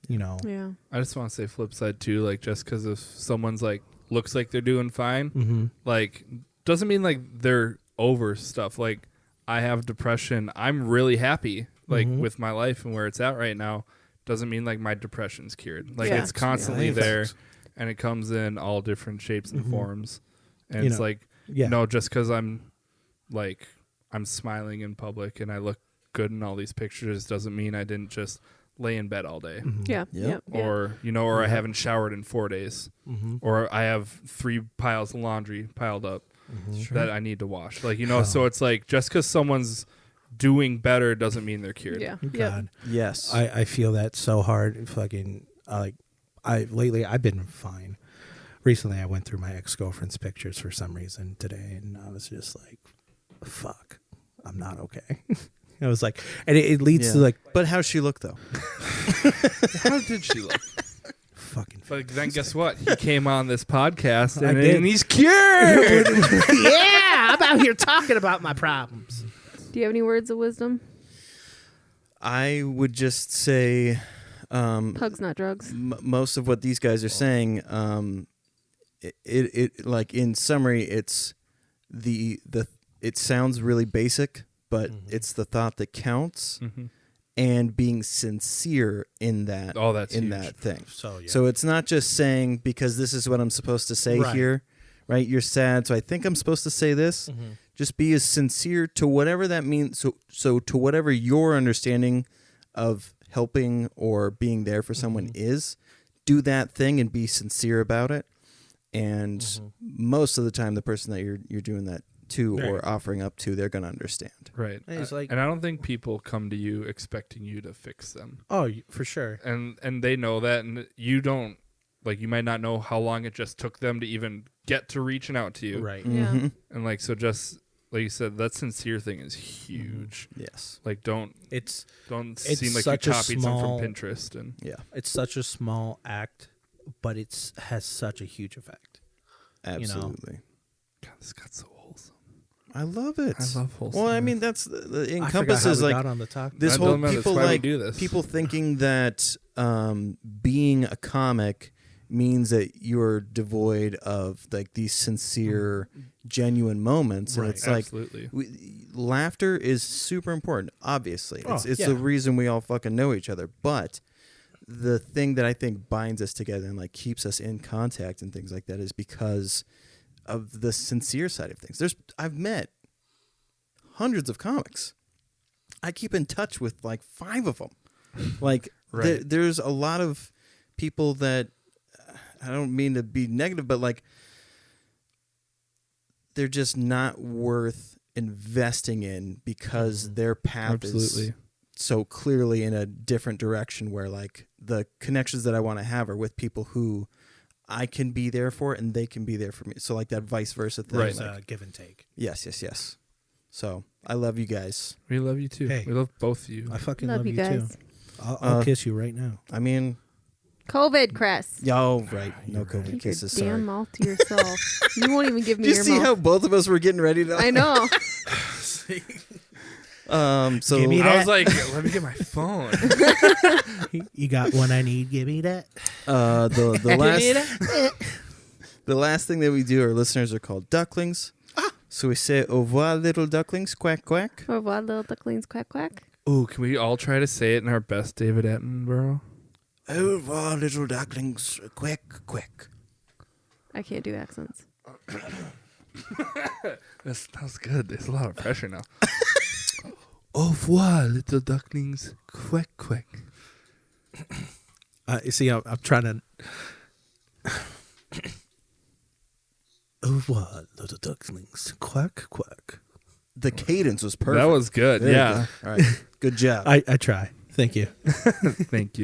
Yeah. I just want to say flip side too, like just because if someone's like looks like they're doing fine, Mm-hmm. like doesn't mean like they're over stuff. Like I have depression. I'm really happy like Mhm. with my life and where it's at right now. Doesn't mean like my depression's cured. Like Yeah. it's constantly Yeah. there, and it comes in all different shapes and Mhm. forms. And You it's know, like Yeah. no, just because I'm smiling in public and I look good in all these pictures doesn't mean I didn't just lay in bed all day. Mhm. Yeah. Yep. Yeah. Or or I haven't showered in 4 days, Mhm. or I have 3 piles of laundry piled up Mhm. that I need to wash. Like Oh. so it's like just because someone's doing better doesn't mean they're cured. Yeah. God, Yes. I feel that so hard. Fucking lately I've been fine. Recently I went through my ex-girlfriend's pictures for some reason today, and I was just like, "Fuck, I'm not okay." I was like, and it leads to Yeah. like But how's she look though? How did she look? fucking. But then guess what? He came on this podcast I and, did. and he's cured. Yeah, I'm out here talking about my problems. Do you have any words of wisdom? I would just say Hugs, not drugs. most of what these guys are saying, it like in summary, it's the it sounds really basic, but it's the thought that counts, and being sincere in that. Oh, that's in huge. that thing. So yeah. So it's not just saying because this is what I'm supposed to say Right. here, right? You're sad, so I think I'm supposed to say this. Just be as sincere to whatever that means. So to whatever your understanding of helping or being there for someone is, do that thing and be sincere about it. And most of the time, the person that you're doing that to Right. or offering up to, they're going to understand. Right. It's like- and I don't think people come to you expecting you to fix them. For sure. And they know that, and you don't, like, you might not know how long it just took them to even get to reaching out to you. Right. Yeah. Mhm. And like, so just like you said, that sincere thing is huge. Yes. Like, don't It's seem like you such a copied small- some from Pinterest. And Yeah. it's such a small act, but it's has such a huge effect. Absolutely. God, this got so wholesome. I love it. I love wholesome. Well, I mean, that's the I encompasses forgot how we like got on the talk. this I whole don't know, that's people why we like do this. people thinking that being a comic means that you're devoid of like these sincere, genuine moments, and Right. it's like Absolutely. laughter is super important. Obviously, Oh, it's yeah. the reason we all fucking know each other. But the thing that I think binds us together and like keeps us in contact and things like that is because of the sincere side of things. I've met hundreds of comics. I keep in touch with like 5 of them. Like Right. there's a lot of people that I don't mean to be negative, but like they're just not worth investing in because their path is Absolutely. so clearly in a different direction where like the connections that I want to have are with people who I can be there for and they can be there for me. So like that vice versa thing. Right. It's Like, give and take. yes. So I love you guys. We love you too. Hey. We love both of you. I fucking Love love you you guys. too. I'll kiss you right now. I mean, COVID, Chris. y'all right. No You're right. COVID Keep your kisses. damn Sorry. mouth to yourself. You won't even give me Did you your see mouth. how both of us were getting ready to? I know. So Give me I that. was like, let me get my phone. You got one I need. Give me that. the last thing that we do, our listeners are called ducklings. So we say au revoir, little ducklings, quack quack. Au revoir, little ducklings, quack quack. Ooh, can we all try to say it in our best David Attenborough? Au revoir, little ducklings, quack quack. I can't do accents. That was good. There's a lot of pressure now. Au revoir, little ducklings. Quack, quack. You see, I'm trying to. Au revoir, little ducklings. Quack, quack. The cadence was perfect. That was good. Very Yeah. good. All right. Good job. I try. Thank you. Thank you.